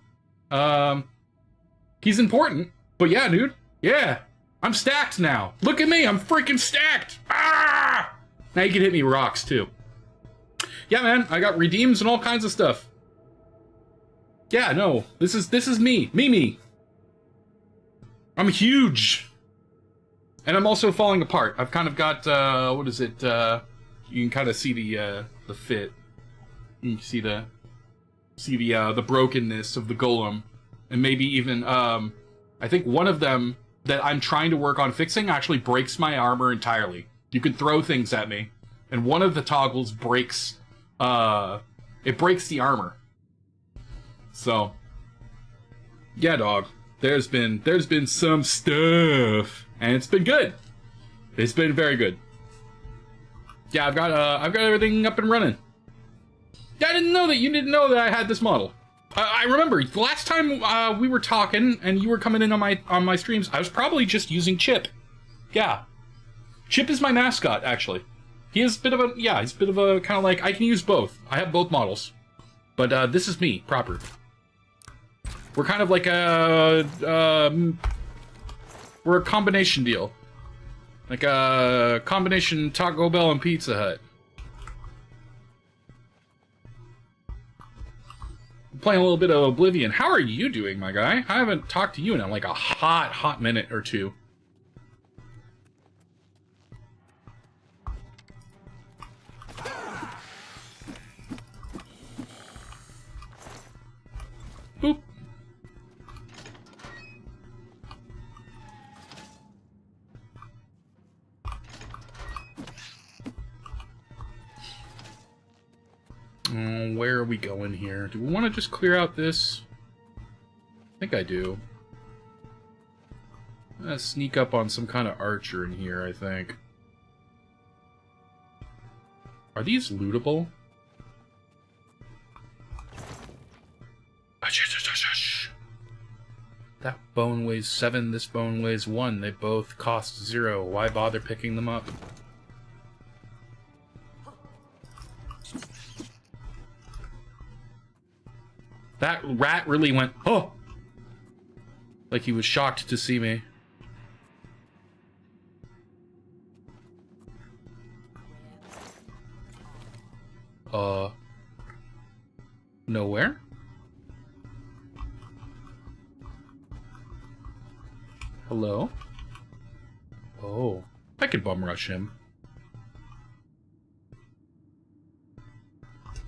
He's important. But yeah, dude. Yeah. I'm stacked now. Look at me. I'm freaking stacked. Ah! Now you can hit me with rocks, too. Yeah, man. I got redeems and all kinds of stuff. Yeah, no. This is me. Me. I'm huge. And I'm also falling apart. I've kind of got, what is it? You can kind of see the fit. You can see the brokenness of the golem. And maybe even, I think one of them that I'm trying to work on fixing actually breaks my armor entirely. You can throw things at me, and one of the toggles breaks, it breaks the armor. So, yeah, dog. There's been some stuff, and it's been good. It's been very good. Yeah, I've got everything up and running. Yeah, I didn't know that you didn't know that I had this model. I remember the last time we were talking and you were coming in on my streams, I was probably just using Chip. Yeah. Chip is my mascot, actually. He is a bit of a, yeah, he's a bit of a kind of like, I can use both. I have both models. But this is me, proper. We're kind of like we're a combination deal. Like a combination Taco Bell and Pizza Hut. Playing a little bit of Oblivion. How are you doing, my guy? I haven't talked to you in like a hot minute or two. Boop. Where are we going here? Do we want to just clear out this? I think I do. I'm gonna sneak up on some kind of archer in here, I think. Are these lootable? That bone weighs 7, this bone weighs 1. They both cost 0. Why bother picking them up? That rat really went, oh! Like he was shocked to see me. Nowhere? Hello? Oh, I could bum rush him.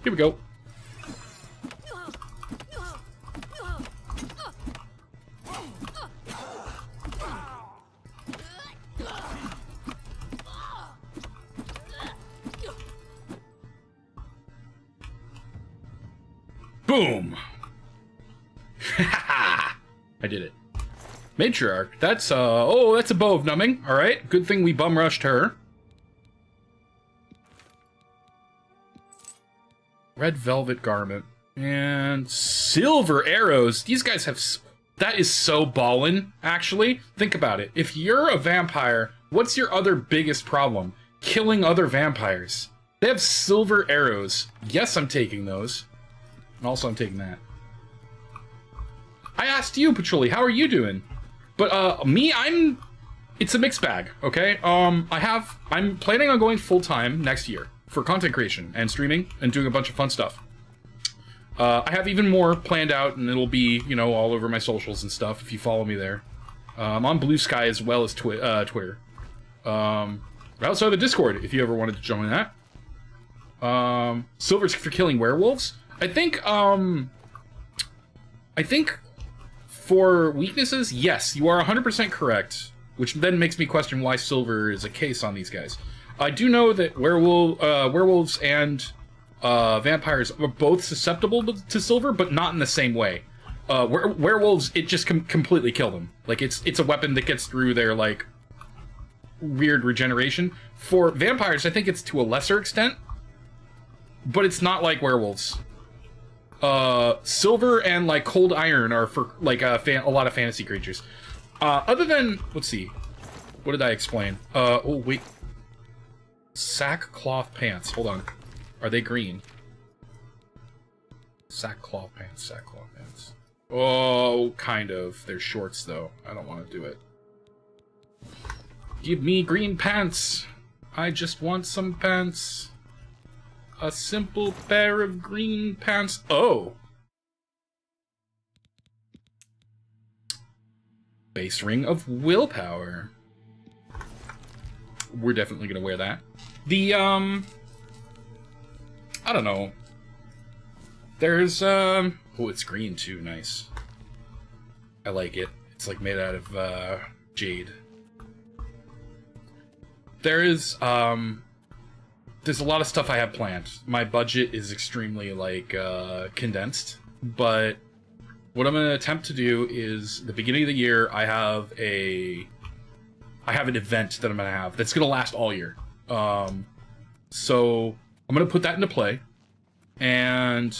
Here we go. Boom! I did it. Matriarch. That's, that's a bow of numbing. Alright, good thing we bum rushed her. Red velvet garment. And silver arrows. These guys have... That is so ballin', actually. Think about it. If you're a vampire, what's your other biggest problem? Killing other vampires. They have silver arrows. Yes, I'm taking those. And also, I'm taking that. I asked you, Patchouli, how are you doing? But, me, it's a mixed bag, okay? I'm planning on going full-time next year for content creation and streaming and doing a bunch of fun stuff. I have even more planned out, and it'll be, you know, all over my socials and stuff if you follow me there. I'm on Blue Sky as well as Twitter. I also have a Discord if you ever wanted to join that. Silver's for killing werewolves. I think for weaknesses, yes, you are 100% correct, which then makes me question why silver is a case on these guys. I do know that werewolves and vampires are both susceptible to silver, but not in the same way. Werewolves, it just completely kill them. Like, it's a weapon that gets through their, like, weird regeneration. For vampires, I think it's to a lesser extent, but it's not like werewolves. Silver and, like, cold iron are for, like, a lot of fantasy creatures. Other than, let's see, what did I explain? Oh, wait. Sackcloth pants, hold on. Are they green? Sackcloth pants. Oh, kind of. They're shorts, though. I don't want to do it. Give me green pants. I just want some pants. A simple pair of green pants. Oh. Base ring of willpower. We're definitely gonna wear that. The, I don't know. There's, oh, it's green too, nice. I like it. It's like made out of, jade. There's a lot of stuff I have planned. My budget is extremely, like, condensed, but what I'm gonna attempt to do is, the beginning of the year, I have an event that I'm gonna have that's gonna last all year. So I'm gonna put that into play, and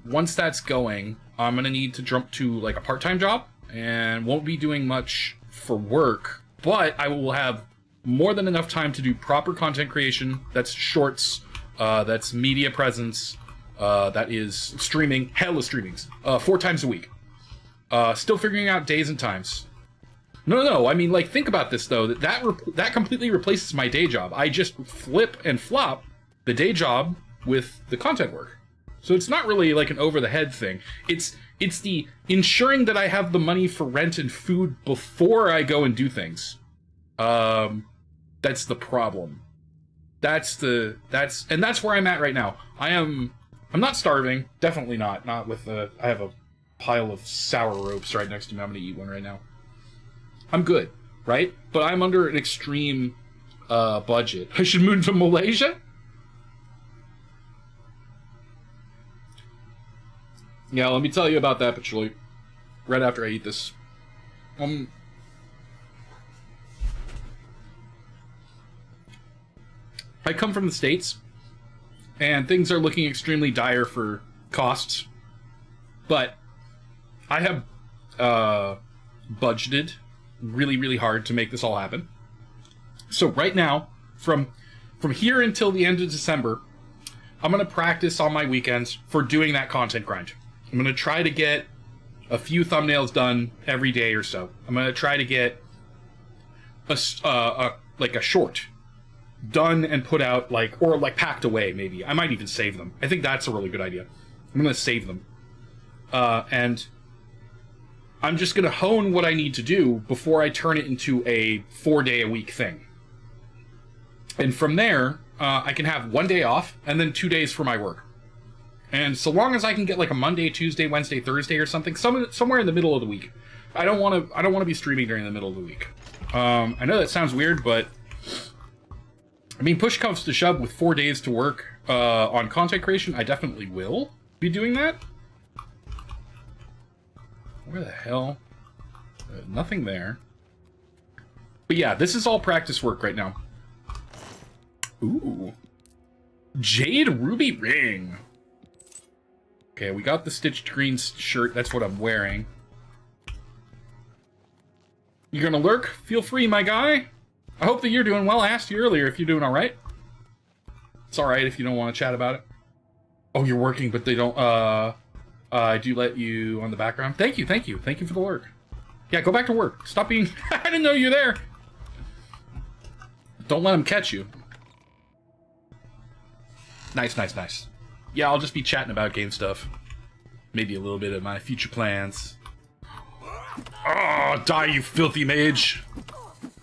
once that's going, I'm gonna need to jump to like a part-time job, and won't be doing much for work, but I will have more than enough time to do proper content creation. That's shorts, that's media presence, that is streaming, hella streamings, 4 times a week. Still figuring out days and times. No, I mean, like, think about this, though. That completely replaces my day job. I just flip and flop the day job with the content work. So it's not really, like, an over-the-head thing. It's the ensuring that I have the money for rent and food before I go and do things. That's the problem. That's where I'm at right now. I'm not starving. Definitely not. Not with I have a pile of sour ropes right next to me. I'm gonna eat one right now. I'm good, right? But I'm under an extreme budget. I should move to Malaysia? Yeah, let me tell you about that, Patchouli. Right after I eat this. I come from the States, and things are looking extremely dire for costs. But I have budgeted really, really hard to make this all happen. So right now, from here until the end of December, I'm going to practice on my weekends for doing that content grind. I'm going to try to get a few thumbnails done every day or so. I'm going to try to get a short done and put out, or packed away, maybe. I might even save them. I think that's a really good idea. I'm going to save them. And I'm just going to hone what I need to do before I turn it into a 4-day-a-week thing. And from there, I can have 1 day off and then 2 days for my work. And so long as I can get like a Monday, Tuesday, Wednesday, Thursday or something, somewhere in the middle of the week. I don't want to be streaming during the middle of the week. I know that sounds weird, but I mean, push comes to shove with 4 days to work on content creation. I definitely will be doing that. Where the hell? Nothing there. But yeah, this is all practice work right now. Ooh. Jade Ruby Ring. Okay, we got the stitched green shirt. That's what I'm wearing. You gonna lurk? Feel free, my guy. I hope that you're doing well. I asked you earlier if you're doing alright. It's alright if you don't want to chat about it. Oh, you're working, but they don't, I do let you on the background. Thank you, thank you. Thank you for the lurk. Yeah, go back to work. Stop being... I didn't know you were there. Don't let them catch you. Nice, nice, nice. Yeah, I'll just be chatting about game stuff. Maybe a little bit of my future plans. Oh, die, you filthy mage.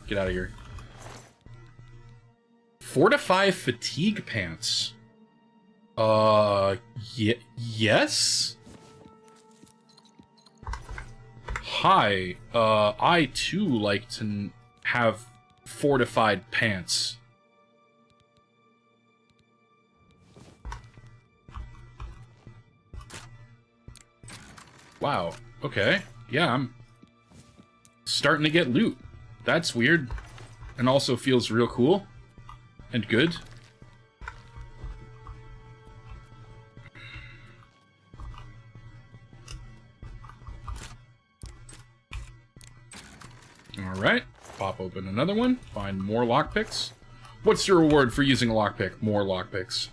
Get out of here. 4 to 5 fatigue pants. Yes? Hi, I too like to have fortified pants. Wow, okay. Yeah, I'm starting to get loot. That's weird. And also feels real cool. And good. Alright, pop open another one, find more lockpicks. What's your reward for using a lockpick? More lockpicks.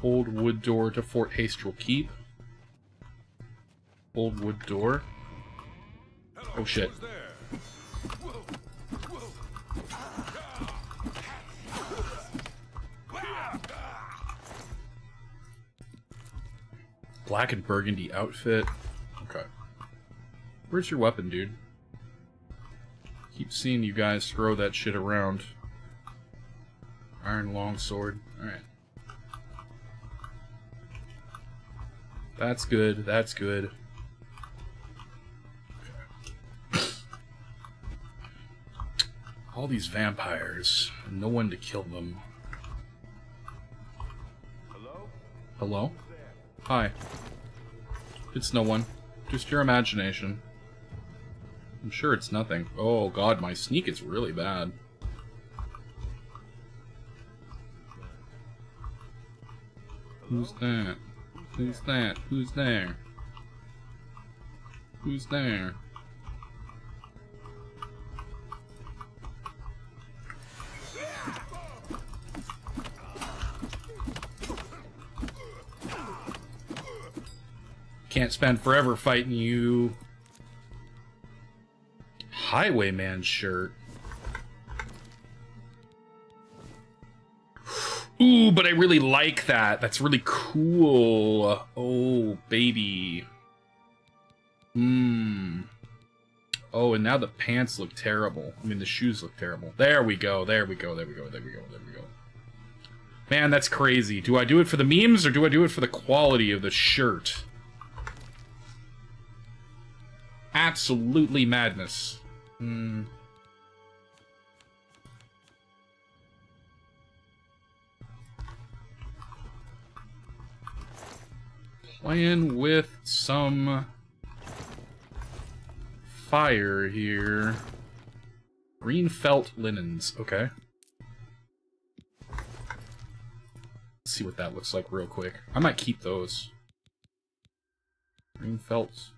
Old wood door to Fort Hastrel Keep. Old wood door. Oh shit. Black and burgundy outfit. Okay. Where's your weapon, dude? Keep seeing you guys throw that shit around. Iron longsword. Alright. That's good. That's good. Okay. All these vampires. No one to kill them. Hello? Hello? Hi. It's no one. Just your imagination. I'm sure it's nothing. Oh god, my sneak is really bad. Who's that? Who's that? Who's there? Who's there? Can't spend forever fighting you. Highwayman shirt. Ooh, but I really like that. That's really cool. Oh, baby. Oh, and now the pants look terrible. I mean, the shoes look terrible. There we go. There we go. There we go. There we go. There we go. Man, that's crazy. Do I do it for the memes or do I do it for the quality of the shirt? Absolutely madness. Playing with some fire here. Green felt linens. Okay. Let's see what that looks like real quick. I might keep those. Green felt.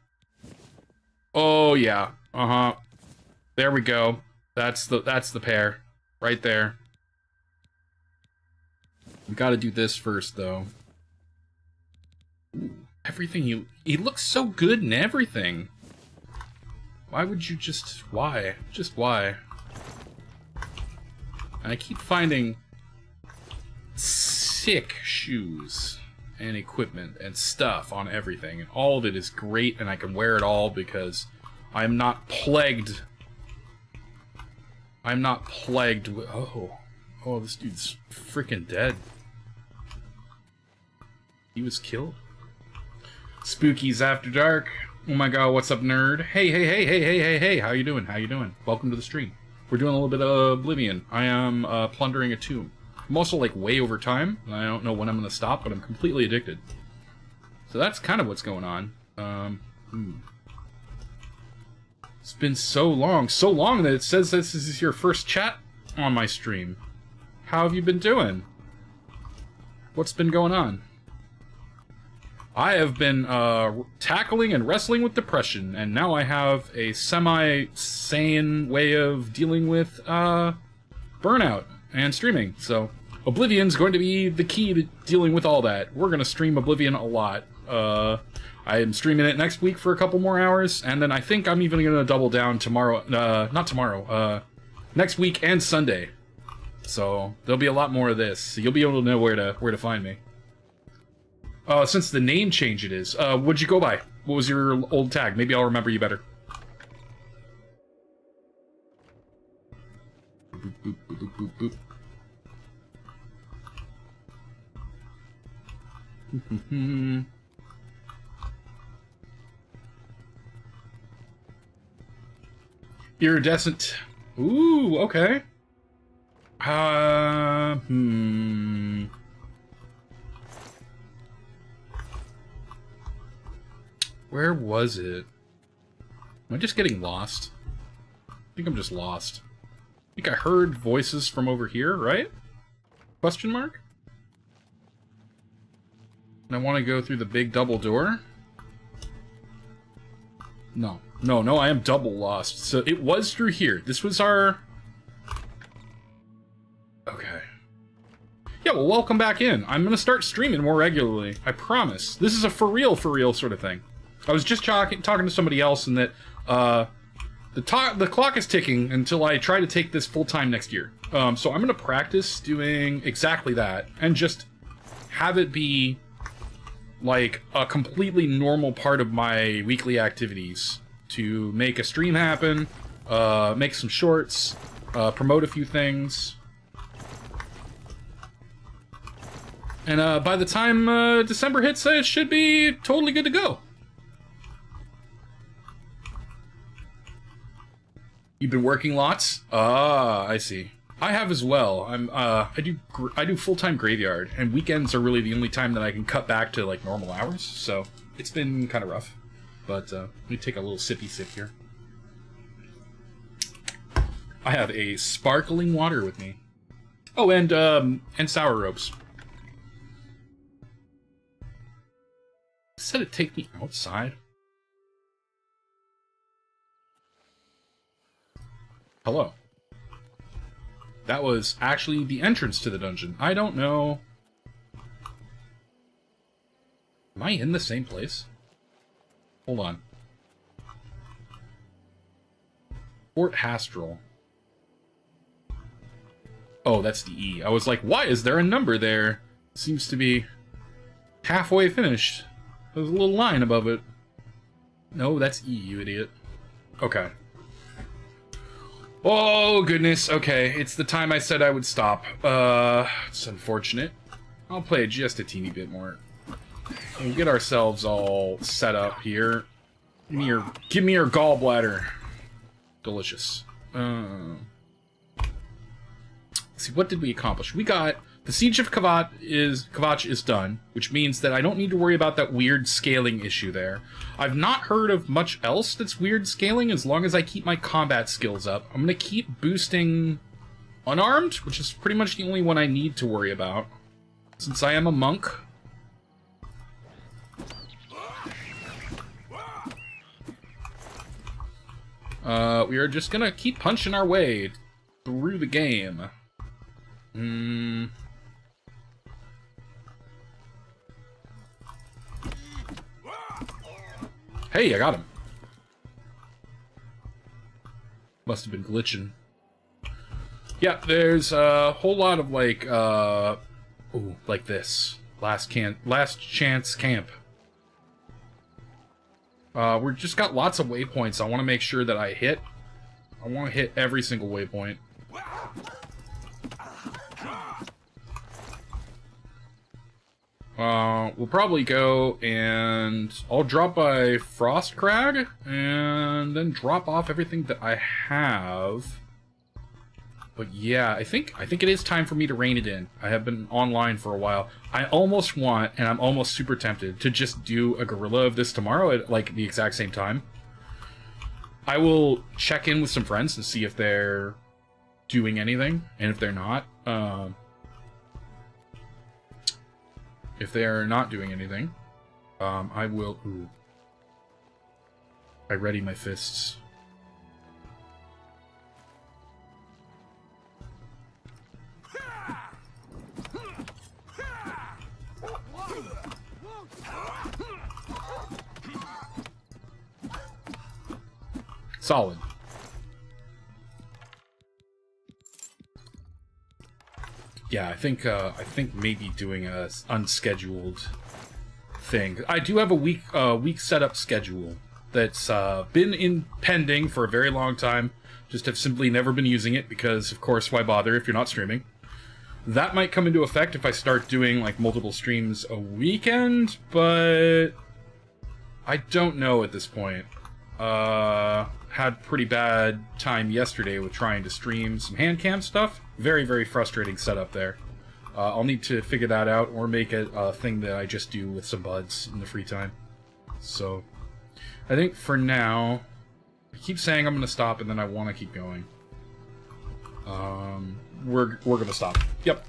Oh yeah. Uh-huh. There we go. That's the pair. Right there. We gotta do this first though. Ooh, everything he looks so good in everything. Why would you just why? Just why? I keep finding sick shoes and equipment and stuff on everything, and all of it is great, and I can wear it all because I'm not plagued. I'm not plagued with... Oh, this dude's freaking dead. He was killed. Spookies After Dark. Oh my god, what's up, nerd? Hey, how you doing? How you doing? Welcome to the stream. We're doing a little bit of Oblivion. I am plundering a tomb. I'm also like way over time. I don't know when I'm going to stop, but I'm completely addicted. So that's kind of what's going on. It's been so long that it says this is your first chat on my stream. How have you been doing? What's been going on? I have been tackling and wrestling with depression, and now I have a semi-sane way of dealing with burnout and streaming. So Oblivion's going to be the key to dealing with all that. We're going to stream Oblivion a lot. I am streaming it next week for a couple more hours, and then I think I'm even going to double down tomorrow, not tomorrow, next week and Sunday. So there'll be a lot more of this. So you'll be able to know where to find me. Since the name change it is, what'd you go by? What was your old tag? Maybe I'll remember you better. Boop, boop, boop, boop, boop, boop. Iridescent. Ooh, okay. Where was it? Am I just getting lost? I think I'm just lost. I think I heard voices from over here, right? Question mark? And I want to go through the big double door. No, I am double lost. So it was through here. This was our... Okay. Yeah, well, welcome back in. I'm going to start streaming more regularly. I promise. This is a for real sort of thing. I was just talking to somebody else, and that the clock is ticking until I try to take this full-time next year. So I'm going to practice doing exactly that, and just have it be like a completely normal part of my weekly activities to make a stream happen, make some shorts, promote a few things. And by the time December hits, it should be totally good to go. You've been working lots? Ah, I see. I have as well. I do full-time graveyard, and weekends are really the only time that I can cut back to like normal hours. So it's been kind of rough. But let me take a little sippy sip here. I have a sparkling water with me. Oh, and sour ropes. Said it'd take me outside. Hello. That was actually the entrance to the dungeon. I don't know. Am I in the same place? Hold on. Fort Hastral. Oh, that's the E. I was like, why is there a number there? Seems to be halfway finished. There's a little line above it. No, that's E, you idiot. Okay. Oh, goodness. Okay, it's the time I said I would stop. It's unfortunate. I'll play just a teeny bit more. We'll get ourselves all set up here. Give me your gallbladder. Delicious. Let's see, what did we accomplish? We got... The Siege of Kvatch is done, which means that I don't need to worry about that weird scaling issue there. I've not heard of much else that's weird scaling as long as I keep my combat skills up. I'm going to keep boosting Unarmed, which is pretty much the only one I need to worry about, since I am a monk. We are just going to keep punching our way through the game. Hey, I got him. Must have been glitching. Yeah, there's a whole lot of like, ooh, like this. Last chance camp. We've just got lots of waypoints I want to make sure that I hit. I want to hit every single waypoint. We'll probably go and I'll drop by Frostcrag and then drop off everything that I have. But yeah, I think it is time for me to rein it in. I have been online for a while. I almost want, and I'm almost super tempted, to just do a guerrilla of this tomorrow at like the exact same time. I will check in with some friends and see if they're doing anything, and if they're not, doing anything, I will. Ooh, I ready my fists. Solid. Yeah, I think maybe doing a unscheduled thing. I do have a week setup schedule that's been pending for a very long time. Just have simply never been using it because, of course, why bother if you're not streaming? That might come into effect if I start doing like multiple streams a weekend, but I don't know at this point. Had pretty bad time yesterday with trying to stream some hand cam stuff. Very, very frustrating setup there. I'll need to figure that out or make it a thing that I just do with some buds in the free time. So, I think for now, I keep saying I'm going to stop and then I want to keep going. We're going to stop. Yep.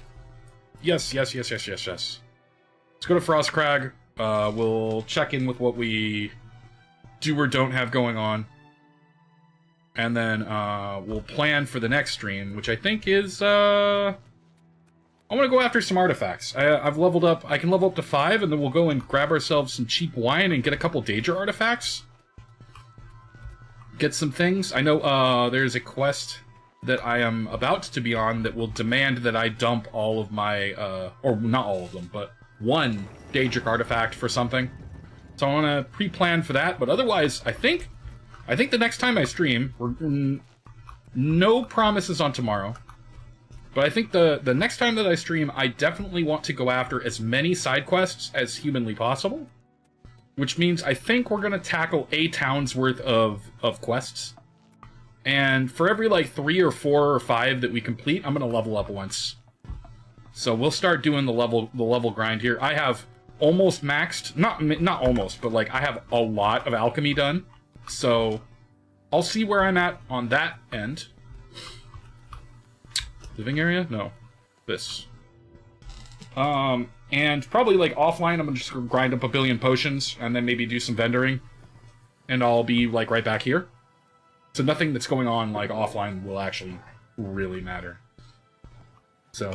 Yes. Let's go to Frostcrag. We'll check in with what we do or don't have going on. And then we'll plan for the next stream, which I think is... I want to go after some artifacts. I've leveled up... I can level up to 5, and then we'll go and grab ourselves some cheap wine and get a couple Daedra artifacts. Get some things. I know there's a quest that I am about to be on that will demand that I dump all of my... or not all of them, but one Daedric artifact for something. So I want to pre-plan for that, but otherwise, I think the next time I stream, no promises on tomorrow, but I think the next time that I stream, I definitely want to go after as many side quests as humanly possible, which means I think we're going to tackle a town's worth of quests, and for every like 3 or 4 or 5 that we complete, I'm going to level up once. So we'll start doing the level grind here. I have almost maxed, not almost, but like I have a lot of alchemy done. So, I'll see where I'm at on that end. Living area? No. This. And probably, like, offline, I'm gonna just grind up a billion potions, and then maybe do some vendoring. And I'll be, like, right back here. So nothing that's going on, like, offline will actually really matter. So,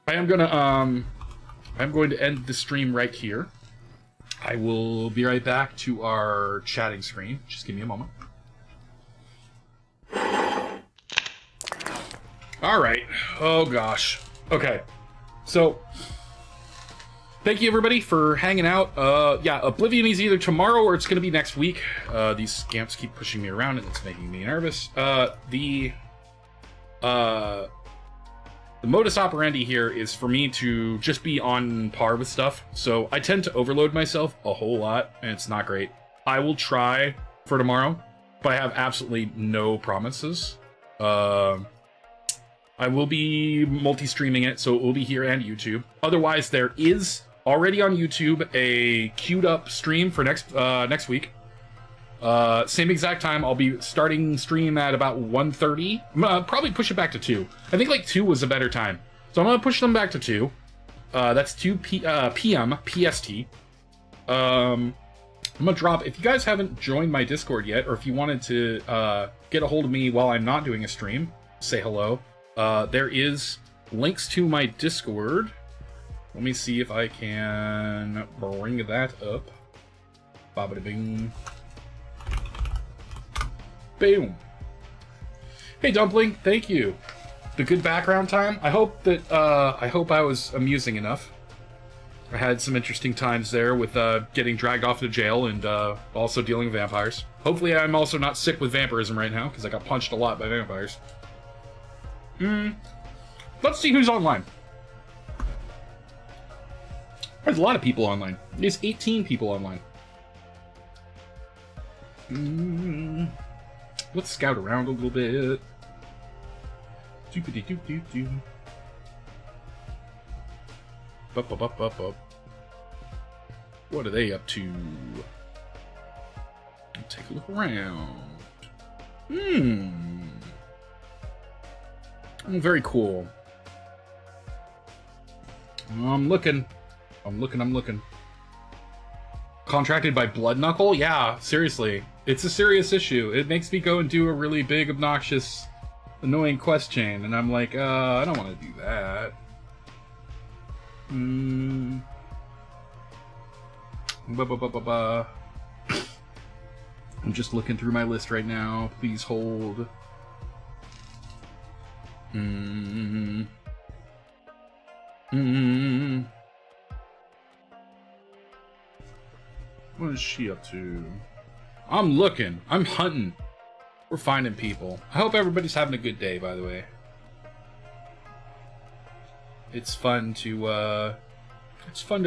I'm going to end the stream right here. I will be right back to our chatting screen. Just give me a moment. Alright. Oh gosh. Okay. So, thank you everybody for hanging out. Yeah, Oblivion is either tomorrow or it's going to be next week. These scamps keep pushing me around and it's making me nervous. The modus operandi here is for me to just be on par with stuff, so I tend to overload myself a whole lot, and it's not great. I will try for tomorrow, but I have absolutely no promises. I will be multi-streaming it, so it will be here and YouTube. Otherwise, there is already on YouTube a queued up stream for next week. Same exact time. I'll be starting stream at about 1:30. I'm gonna probably push it back to 2. I think like 2 was a better time, so I'm gonna push them back to 2. That's 2 p.m. PST. I'm gonna drop. If you guys haven't joined my Discord yet, or if you wanted to get a hold of me while I'm not doing a stream, say hello. There is links to my Discord. Let me see if I can bring that up. Ba-ba-da-bing. Boom. Hey Dumpling, thank you. The good background time. I hope that I was amusing enough. I had some interesting times there with getting dragged off to jail and also dealing with vampires. Hopefully I'm also not sick with vampirism right now, because I got punched a lot by vampires. Let's see who's online. There's a lot of people online. There's 18 people online. Let's scout around a little bit. Doopity-doop-doop-doo. Bup. What are they up to? I'll take a look around. Oh, very cool. I'm looking. Contracted by Blood Knuckle? Yeah, seriously. It's a serious issue. It makes me go and do a really big, obnoxious, annoying quest chain, and I'm like, I don't want to do that. I'm just looking through my list right now. Please hold. What is she up to? I'm looking. I'm hunting. We're finding people. I hope everybody's having a good day, by the way. It's fun to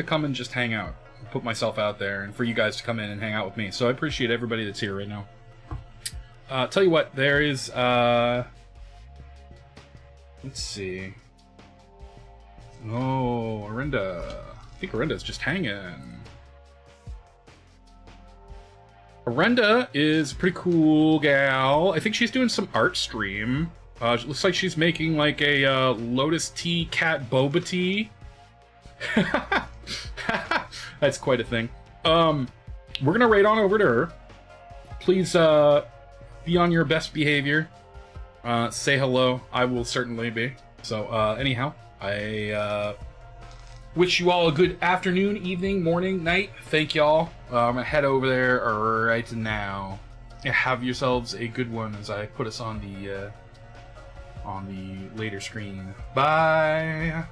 come and just hang out. Put myself out there, and for you guys to come in and hang out with me. So I appreciate everybody that's here right now. Tell you what, there is, let's see. Oh, Arinda. I think Arinda's just hanging. Arinda is a pretty cool gal. I think she's doing some art stream. It looks like she's making like a Lotus Tea Cat Boba Tea. That's quite a thing. We're gonna raid on over to her. Please be on your best behavior. Say hello. I will certainly be. So anyhow, I wish you all a good afternoon, evening, morning, night. Thank y'all. I'm gonna head over there right now. Have yourselves a good one as I put us on the later screen. Bye.